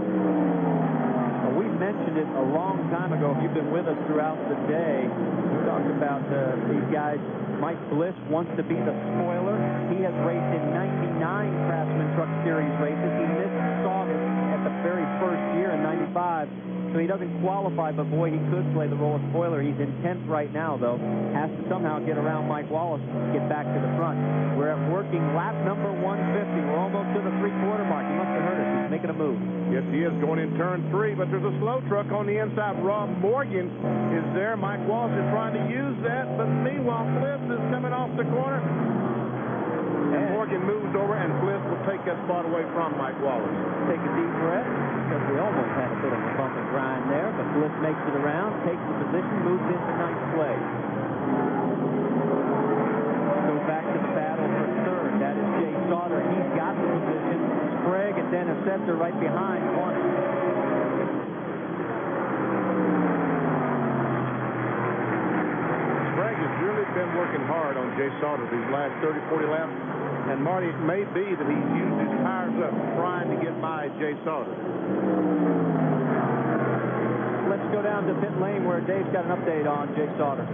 Well, we mentioned it a long time ago. If you've been with us throughout the day, we talked about these guys. Mike Bliss wants to be the spoiler. He has raced in 99 Craftsman Truck Series races. He missed Sauter at the very first year in 95, so he doesn't qualify, but boy, he could play the role of spoiler. He's in 10th right now, though. Has to somehow get around Mike Wallace and get back to the front. We're at working lap number 150. We're almost to the three-quarter mark. He must have heard us. He's making a move. Yes, he is going in turn 3, but there's a slow truck on the inside. Rob Morgan is there. Mike Wallace is trying to use that, but meanwhile, Bliss is coming off the corner. And Morgan moves over, and Bliss will take that spot away from Mike Wallace. Take a deep breath, because we almost had a bit of a bump and grind there, but Bliss makes it around, takes the position, moves into ninth place. Go back to the battle for third. That is Jay Sauter. He's got the position. Sprague and Dennis Setzer right behind one. Sprague has really been working hard on Jay Sauter these last 30, 40 laps. And Marty, it may be that he's used his tires up trying to get by Jay Sauter. Let's go down to pit lane where Dave's got an update on Jay Sauter.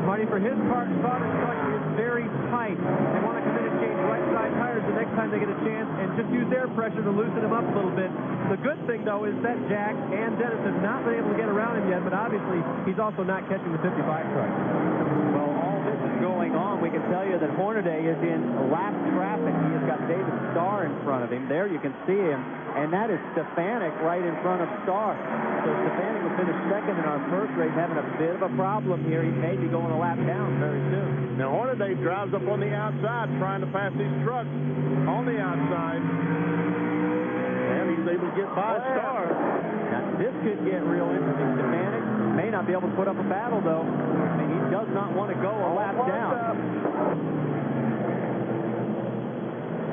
Marty, for his part, Sauter's truck is very tight. They want to come in and change right-side tires the next time they get a chance and just use air pressure to loosen him up a little bit. The good thing, though, is that Jack and Dennis have not been able to get around him yet, but obviously he's also not catching the 55 truck. Well, all this is going on. We can tell you that Hornaday is in lap traffic. He has got David Starr in front of him. There you can see him, and that is Stefanik right in front of Starr. So Stefanik will finish second in our first race, having a bit of a problem here. He may be going a lap down very soon. Now, Hornaday drives up on the outside trying to pass these trucks on the outside. And he's able to get by Starr. Now, this could get real interesting. Stefanik may not be able to put up a battle, though. I mean, he does not want to go a lap down.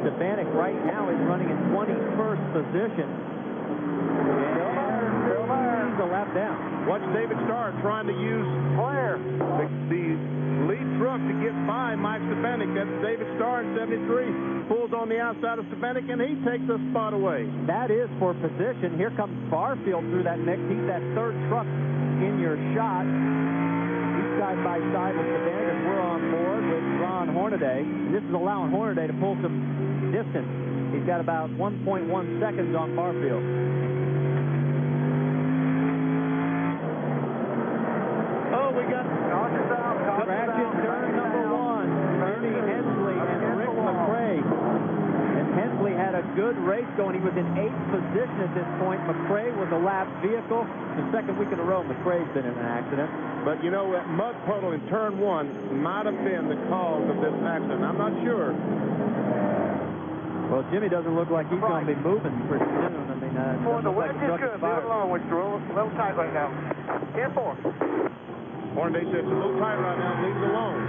Stefanik right now is running in 21st position. And he's a lap down. Watch David Starr trying to use the lead truck to get by Mike Stefanik. That's David Starr in 73. Pulls on the outside of Stefanik, and he takes a spot away. That is for position. Here comes Barfield through that mix. He's that third truck in your shot. He's side by side with Stefanik as we're on board with Ron Hornaday. And this is allowing Hornaday to pull some distance. He's got about 1.1 seconds on Barfield. Oh, we got Crash in turn number 1. Ernie Hensley and Rick McRae. And Hensley had a good race going. He was in 8th position at this point. McRae was a lap vehicle. The second week in a row, McRae's been in an accident. But, you know, that mud puddle in turn 1 might have been the cause of this accident. I'm not sure. Well, Jimmy doesn't look like he's going to be moving pretty soon. I mean, the wind is good. Leave it alone, which is a little tight right now. Here for. Hornaday says it's a little tight right now. Leave it alone.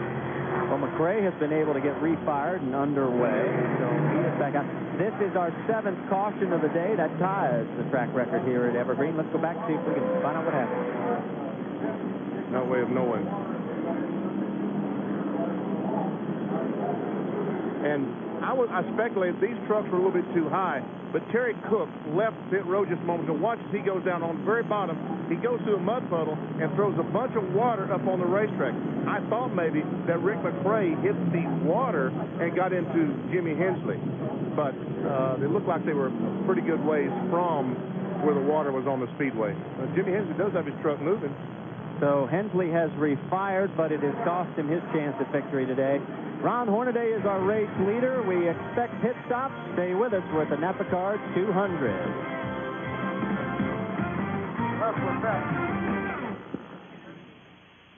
Well, McRae has been able to get refired and underway, so he is back out. This is our 7th caution of the day. That ties the track record here at Evergreen. Let's go back and see if we can find out what happened. No way of knowing. And I speculated these trucks were a little bit too high, but Terry Cook left pit road just a moment ago. Watch as he goes down on the very bottom. He goes through a mud puddle and throws a bunch of water up on the racetrack. I thought maybe that Rick McRae hit the water and got into Jimmy Hensley, but it looked like they were a pretty good ways from where the water was on the speedway. Jimmy Hensley does have his truck moving. So Hensley has refired, but it has cost him his chance at victory today. Ron Hornaday is our race leader. We expect pit stops. Stay with us. We're at the NAPACard 200.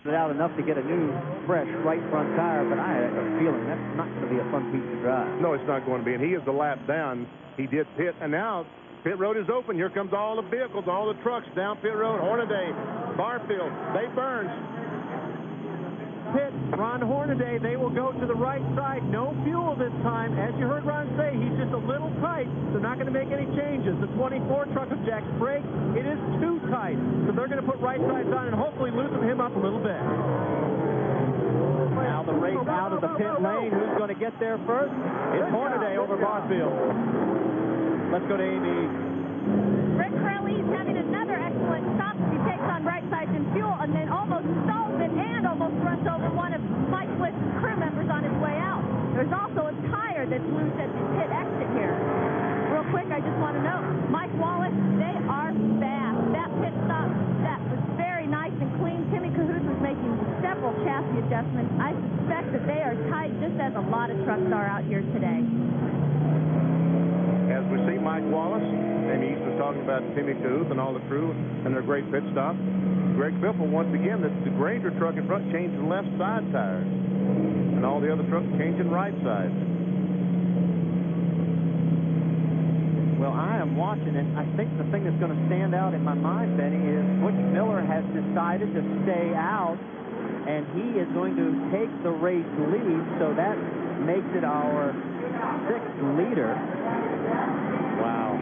Out enough to get a new, fresh right front tire, but I have a feeling that's not going to be a fun piece to drive. No, it's not going to be, and he is the lap down. He did pit, and now pit road is open. Here comes all the vehicles, all the trucks down pit road. Hornaday, Barfield, they burn. Pit, Ron Hornaday, they will go to the right side. No fuel this time. As you heard Ron say, he's just a little tight. They're not going to make any changes. The 24 truck of Jack Sprague, it is too tight. So they're going to put right sides on and hopefully loosen him up a little bit. Now the race out of the pit lane. Who's going to get there first? It's Hornaday over Barfield. Let's go to Amy. Rick Crowley's having another excellent stop. He takes on right sides and fuel and then almost stalls it and almost runs over one of Mike Blitz's crew members on his way out. There's also a tire that's loose at the pit exit here. Real quick, I just want to know, Mike Wallace, they are fast. That pit stop, that was very nice and clean. Timmy Cahoots was making several chassis adjustments. I suspect that they are tight just as a lot of trucks are out here today. As we see Mike Wallace, Amy East was talking about Timmy Cahoots and all the crew and their great pit stop. Greg Biffle, once again, the Granger truck in front changing left side tires. And all the other trucks changing right sides. Well, I am watching it. I think the thing that's going to stand out in my mind, Benny, is Butch Miller has decided to stay out, and he is going to take the race lead, so that makes it our 6th leader. Wow.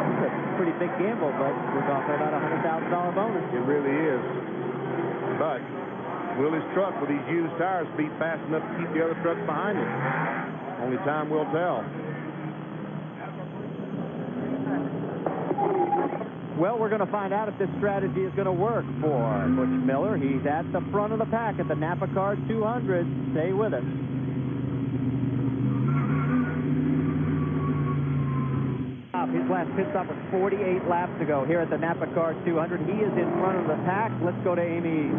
It's a pretty big gamble, but we're talking about a $100,000 bonus. It really is. But will his truck with these used tires be fast enough to keep the other trucks behind him? Only time will tell. Well, we're going to find out if this strategy is going to work for Butch Miller. He's at the front of the pack at the NAPACard 200. Stay with us. His last pit stop was 48 laps ago here at the NAPACard 200. He is in front of the pack. Let's go to Amy.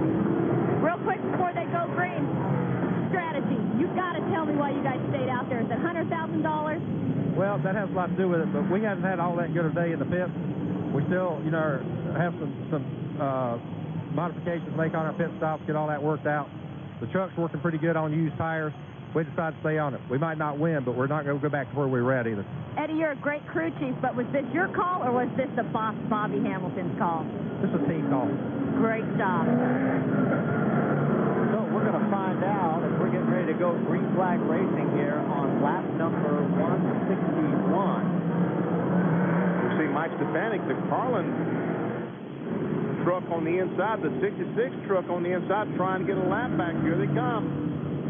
Real quick before they go green, strategy. You've got to tell me why you guys stayed out there. Is it $100,000? Well, that has a lot to do with it, but we haven't had all that good a day in the pit. We still, you know, have some modifications to make on our pit stops, get all that worked out. The truck's working pretty good on used tires. We decided to stay on it. We might not win, but we're not going to go back to where we were at either. Eddie, you're a great crew chief, but was this your call or was this the boss, Bobby Hamilton's call? This is a team call. Great job. So we're going to find out as we're getting ready to go green flag racing here on lap number 161. We see Mike Stefanik, the Carlin truck on the inside, the 66 truck on the inside, trying to get a lap back. Here they come.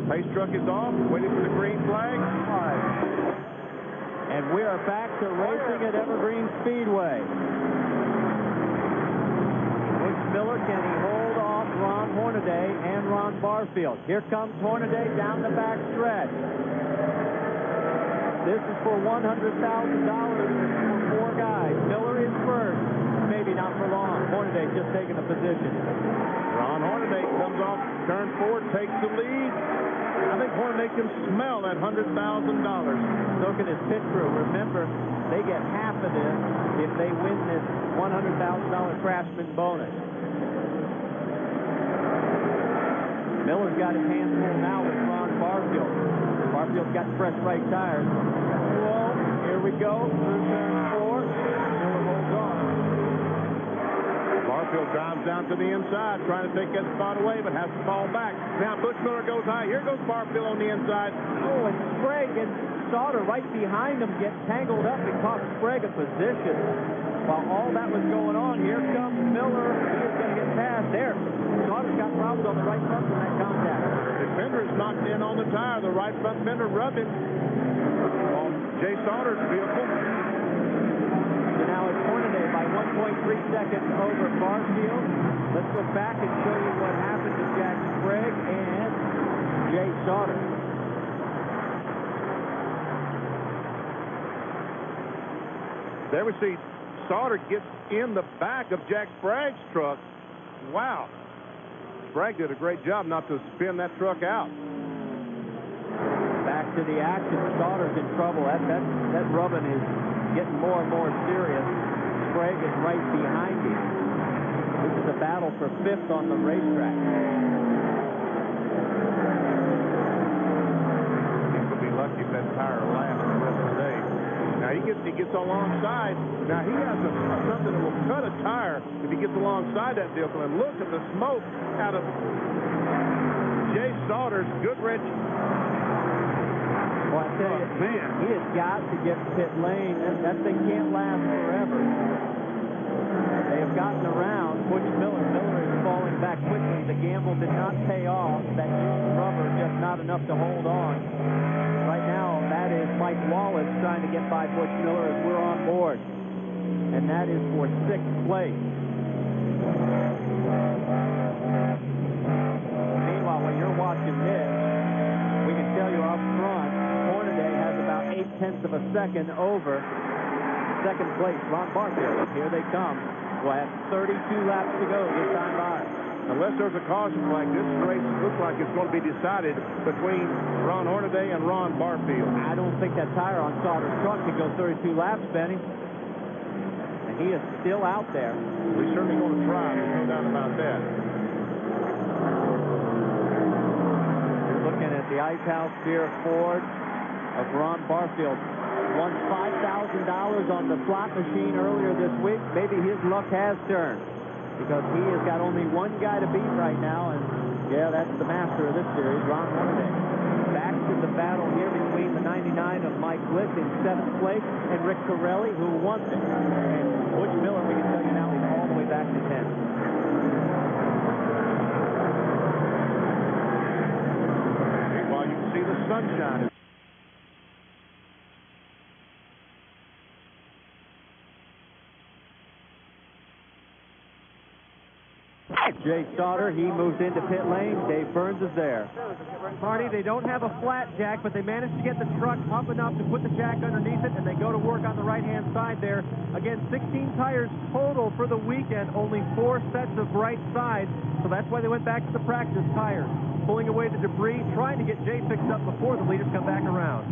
Pace truck is off, waiting for the green flag. And we are back to racing at Evergreen Speedway. Butch Miller, can he hold off Ron Hornaday and Ron Barfield? Here comes Hornaday down the back stretch. This is for $100,000 for 4 guys. Miller is first. Maybe not for long. Hornaday just taking the position. Ron Hornaday comes off turn 4, takes the lead. I think Hornaday can smell that $100,000. So can his pit crew. Remember, they get half of this if they win this $100,000 Craftsman bonus. Miller's got his hands full now with Ron Barfield. Barfield's got fresh right tires. Whoa, here we go. Through turn 4. Miller holds on. Barfield drives down to the inside, trying to take that spot away, but has to fall back. Now Butch Miller goes high. Here goes Barfield on the inside. Oh, and Sprague and Sauter right behind him get tangled up and cost Sprague a position. While all that was going on, here comes Miller. He is going to get past there. Sauter's got problems on the right front from that contact. The fender is knocked in on the tire. The right front fender rubbing on Jay Sauter's vehicle. So now it's Hornaday by 1.3 seconds over Barfield. Let's go back and show you what happened to Jack Sprague and Jay Sauter. There we see Sauter gets in the back of Jack Sprague's truck. Wow. Sprague did a great job not to spin that truck out. Back to the action. Sauter's in trouble. That rubbing is getting more and more serious. Sprague is right behind him. This is a battle for 5th on the racetrack. He's going to be lucky if that tire lasts the rest of the day. Now he gets alongside. Now he has something that will cut a tire if he gets alongside that vehicle. And look at the smoke out of Jay Sauter's Goodrich. Well, I tell you, he has got to get to pit lane. That thing can't last forever. They have gotten around Butch Miller. Miller is falling back quickly. The gamble did not pay off. That used rubber just not enough to hold on. Right now, that is Mike Wallace trying to get by Butch Miller as we're on board. And that is for 6th place. Meanwhile, when you're watching this, we can tell you up front, Hornaday has about 0.8 of a second over 2nd place, Ron Barfield. Here they come. We'll have 32 laps to go this time by. Unless there's a caution flag, this race looks like it's going to be decided between Ron Hornaday and Ron Barfield. I don't think that tire on Sauter's truck can go 32 laps, Benny. And he is still out there. We're certainly going to try. There's no doubt about that. You're looking at the Ice House Beer Ford of Ron Barfield. Won $5,000 on the slot machine earlier this week. Maybe his luck has turned, because he has got only one guy to beat right now, and yeah, that's the master of this series, Ron Hornaday. Back to the battle here between the 99 of Mike Bliss in 7th place and Rick Corelli, who won it. And Butch Miller, we can tell you now, he's all the way back to 10th. Meanwhile, you can see the sunshine. Jay Sauter, he moves into pit lane. Dave Burns is there. Marty, they don't have a flat jack, but they managed to get the truck up enough to put the jack underneath it, and they go to work on the right-hand side there. Again, 16 tires total for the weekend, only 4 sets of right sides, so that's why they went back to the practice tires, pulling away the debris, trying to get Jay fixed up before the leaders come back around.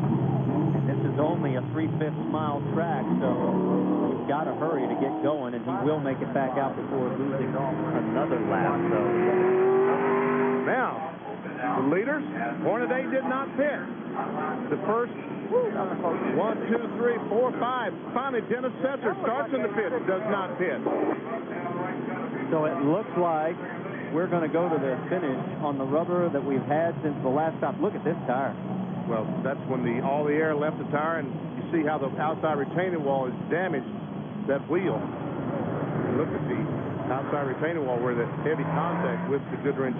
And this is only a 3/5 mile track, so he's got to hurry to get going, and he will make it back out before losing another lap. So now, the leaders, Hornaday did not pit. The first 1, 2, 3, 4, 5. Finally, Dennis Setzer starts in the pit, does not pit. So it looks like we're going to go to the finish on the rubber that we've had since the last stop. Look at this tire. Well, that's when all the air left the tire, and you see how the outside retaining wall is damaged, that wheel. Look at the outside retaining wall where the heavy contact with the Goodrich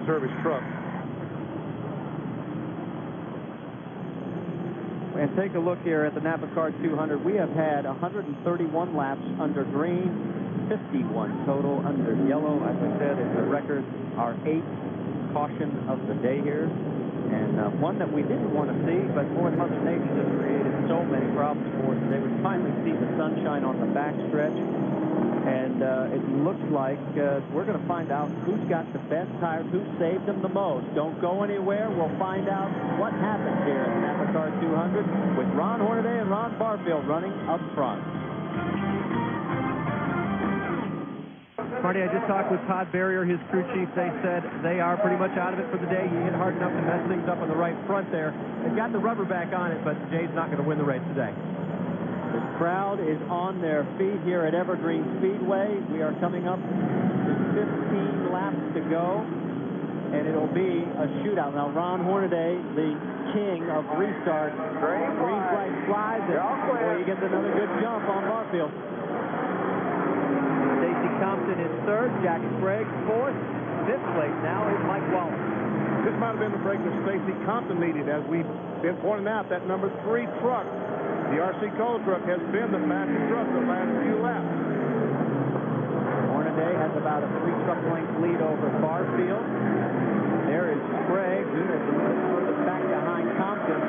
service truck. And take a look here at the NAPACard 200. We have had 131 laps under green, 51 total under yellow. As I said, it's a record, our 8th caution of the day here. And one that we didn't want to see, but boy, Mother Nature has created so many problems for us today. We finally see the sunshine on the backstretch, and it looks like we're going to find out who's got the best tires, who saved them the most. Don't go anywhere. We'll find out what happened here at the NAPACard 200 with Ron Hornaday and Ron Barfield running up front. Marty, I just talked with Todd Barrier, his crew chief. They said they are pretty much out of it for the day. He hit hard enough to mess things up on the right front there. They've got the rubber back on it, but Jay's not going to win the race today. The crowd is on their feet here at Evergreen Speedway. We are coming up to 15 laps to go, and it'll be a shootout. Now, Ron Hornaday, the king of restart. Green flag flies, and boy, he gets another good jump on Barfield. Compton is 3rd, Jack Sprague 4th, 5th place now is Mike Wallace. This might have been the break that Stacy Compton needed, as we've been pointing out. That number 3 truck, the RC Cole truck, has been the fastest truck the last few laps. Hornaday has about a 3 truck length lead over Barfield. There is Sprague, who is a little further back behind Compton.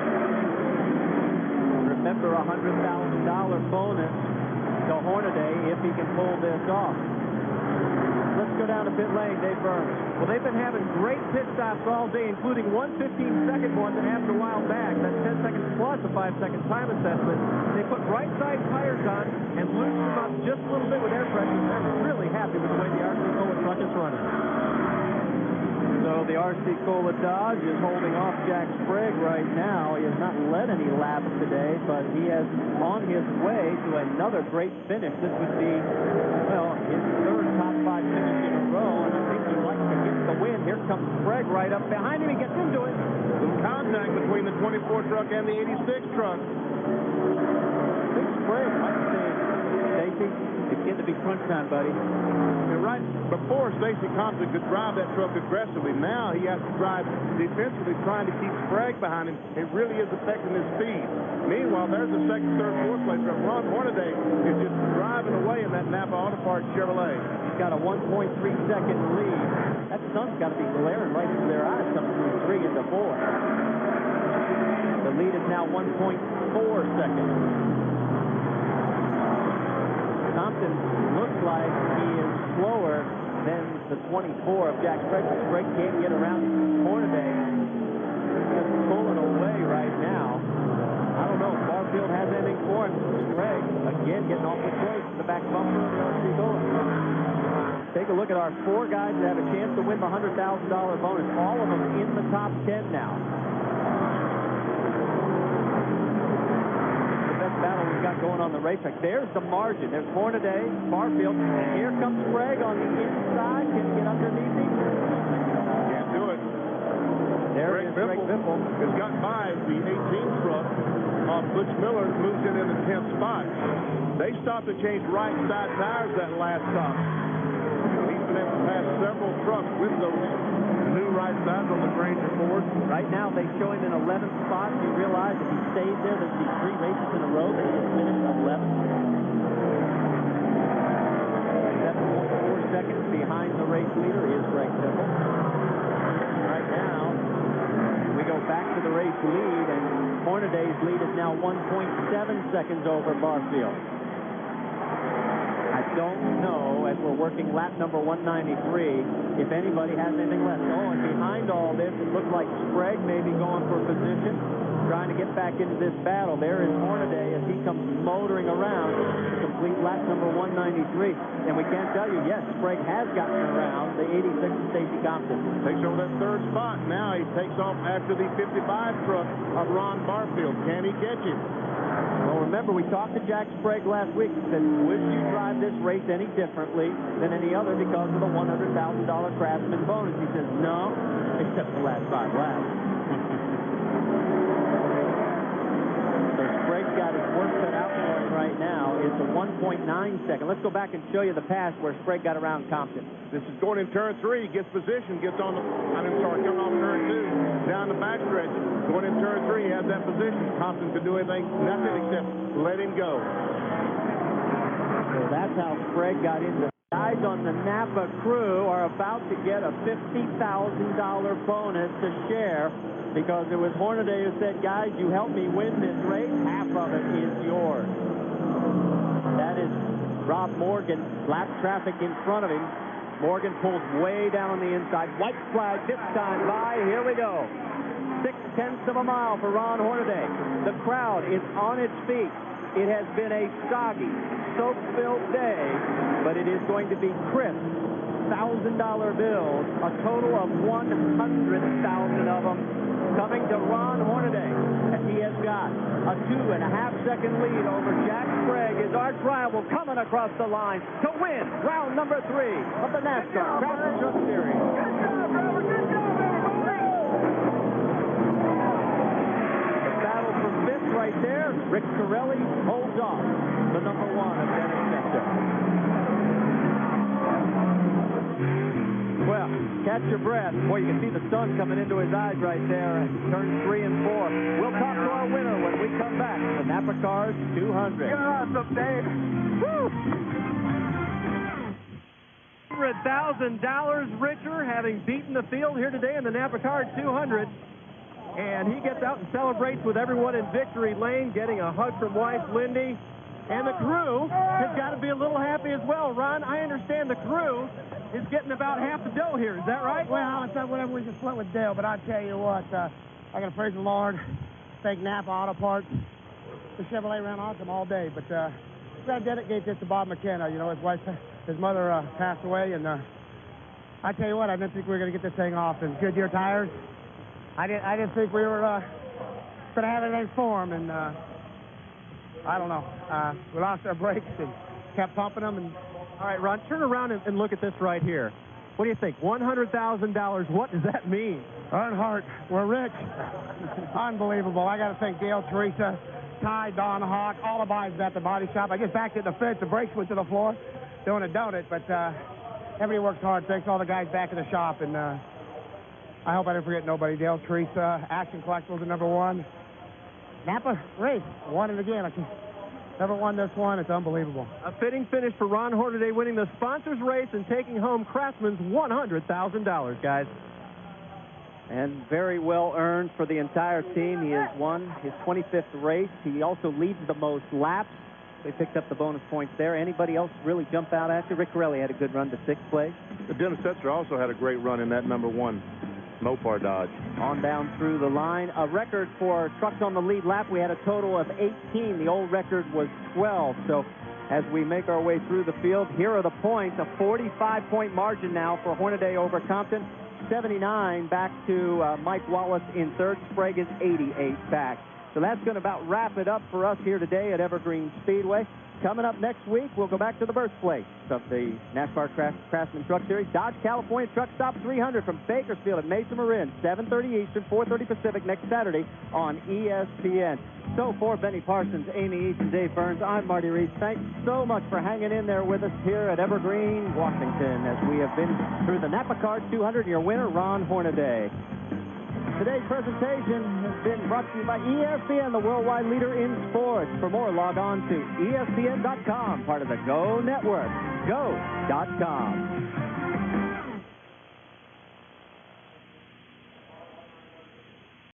Remember, $100,000 bonus to Hornaday if he can pull this off. Let's go down to pit lane, Dave Burns. Well, they've been having great pit stops all day, including one 15-second one that happened a while back. That's 10 seconds plus a 5-second time assessment. They put right-side tires on and loosened them up just a little bit with air pressure. They're really happy with the way the RC Cola truck is running. So the RC Cola Dodge is holding off Jack Sprague right now. He has not led any laps today, but he is on his way to another great finish. This would be, well, his third top 5 finish in a row, and I think he'd like to get the win. Here comes Sprague right up behind him. He gets into it. Some contact between the 24 truck and the 86 truck. I think Sprague might say, Stacy, it's getting to be crunch time, buddy. And right before, Stacy Compton could drive that truck aggressively. Now he has to drive defensively, trying to keep Sprague behind him. It really is affecting his speed. Meanwhile, there's the second, third, fourth place truck. Ron Hornaday is just driving away in that Napa Auto Parts Chevrolet. He's got a 1.3-second lead. That sun's got to be glaring right into their eyes coming through 3 into 4. The lead is now 1.4 seconds. Compton looks like he is slower than the 24 of Jack Sprague. Sprague can't get around Hornaday. Just pulling away right now. I don't know if Barfield has anything for him. Sprague, again, getting off the choice in the back bumper of the RC Cola. Take a look at our 4 guys that have a chance to win the $100,000 bonus. All of them in the top 10 now. Battle we've got going on the racetrack. There's the margin. There's Hornaday, Barfield, and here comes Sprague on the inside. Can he get underneath him? Can't do it. There is Greg Biffle. Has gotten by the 18th truck. Butch Miller moves in the 10th spot. They stopped to change right side tires that last stop. He's been able to pass several trucks with those new right sides on the Granger Ford. Right now, they show him in 11th spot. You realize if he stays there, there'll be 3 races in a row that he'll finish 11th. 7.4 seconds behind the race leader is Greg Biffle. Right now, we go back to the race lead, and Hornaday's lead is now 1.7 seconds over Barfield. I don't know, as we're working lap number 193, if anybody has anything left. Oh, and behind all this, it looks like Sprague may be going for position, trying to get back into this battle. There is Hornaday as he comes motoring around to complete lap number 193. And we can't tell you, yes, Sprague has gotten around the 86 of Stacy Compton. Takes over that 3rd spot. Now he takes off after the 55 truck of Ron Barfield. Can he catch him? Well, remember, we talked to Jack Sprague last week. He said, would you drive this race any differently than any other because of the $100,000 Craftsman bonus? He says, no, except the last 5 laps. So Sprague's got his work cut out for him right now. It's a 1.9 second. Let's go back and show you the pass where Sprague got around Compton. This is going in turn 3. Gets position, gets on the, coming off turn 2, down the backstretch. Going in turn 3, he has that position. Compton could do anything, nothing except let him go. So that's how Sprague got in. The guys on the Napa crew are about to get a $50,000 bonus to share because it was Hornaday who said, guys, you helped me win this race. Half of it is yours. That is Rob Morgan. Lap traffic in front of him. Morgan pulls way down on the inside. White flag this time by. Here we go. 0.6 of a mile for Ron Hornaday. The crowd is on its feet. It has been a soggy, soap-filled day, but it is going to be crisp $1,000 bills, a total of 100,000 of them coming to Ron Hornaday. And he has got a 2.5-second lead over Jack Sprague, his arch rival, coming across the line to win round number 3 of the Nascar Craftsman Truck Series. Right there, Rick Corelli holds off the number 1 of Dennis Nectar. Well, catch your breath. Boy, you can see the sun coming into his eyes right there. Turns 3 and 4. We'll talk to our winner when we come back. The NAPACard 200. You're awesome, Dave. Woo! $100,000 richer, having beaten the field here today in the NAPACard 200. And he gets out and celebrates with everyone in victory lane, getting a hug from wife Lindy. And the crew has got to be a little happy as well. Ron, I understand the crew is getting about half the dough here. Is that right? Well, it's not whatever we can split with Dale, but I tell you what, I got to praise the Lord. Thank Napa Auto Parts. The Chevrolet ran awesome all day, but we got to dedicate this to Bob McKenna. You know, his wife, his mother passed away, and I tell you what, I didn't think we were going to get this thing off. And Goodyear tires, I didn't think we were going to have anything for them, and I don't know. We lost our brakes and kept pumping them. And all right, Ron, turn around and look at this right here. What do you think? $100,000. What does that mean? Earnhardt, we're rich. Unbelievable. I got to thank Dale, Teresa, Ty, Don Hawk, all the guys at the body shop. I just backed it in the fence. The brakes went to the floor. Doing it, don't it? But everybody works hard. Thanks all the guys back in the shop. And I hope I didn't forget nobody. Dale, Teresa, Action Collectibles at #1. Napa race, won it again. I never won this one. It's unbelievable. A fitting finish for Ron Hornaday, winning the sponsors race and taking home Craftsman's $100,000, guys. And very well earned for the entire team. He has won his 25th race. He also leads the most laps. They picked up the bonus points there. Anybody else really jump out at you? Rick Corelli had a good run to 6th place. Dennis Setzer also had a great run in that #1 Mopar Dodge. On down through the line. A record for trucks on the lead lap. We had a total of 18. The old record was 12. So as we make our way through the field, here are the points. A 45-point margin now for Hornaday over Compton. 79 back to Mike Wallace in 3rd. Sprague is 88 back. So that's going to about wrap it up for us here today at Evergreen Speedway. Coming up next week, we'll go back to the birthplace of the NASCAR Craftsman Truck Series. Dodge California Truck Stop 300 from Bakersfield at Mesa Marin, 7:30 Eastern, 4:30 Pacific next Saturday on ESPN. So for Benny Parsons, Amy East, and Dave Burns, I'm Marty Reese. Thanks so much for hanging in there with us here at Evergreen, Washington, as we have been through the NAPACard 200 and your winner, Ron Hornaday. Today's presentation has been brought to you by ESPN, the worldwide leader in sports. For more, log on to ESPN.com, part of the Go Network. Go.com.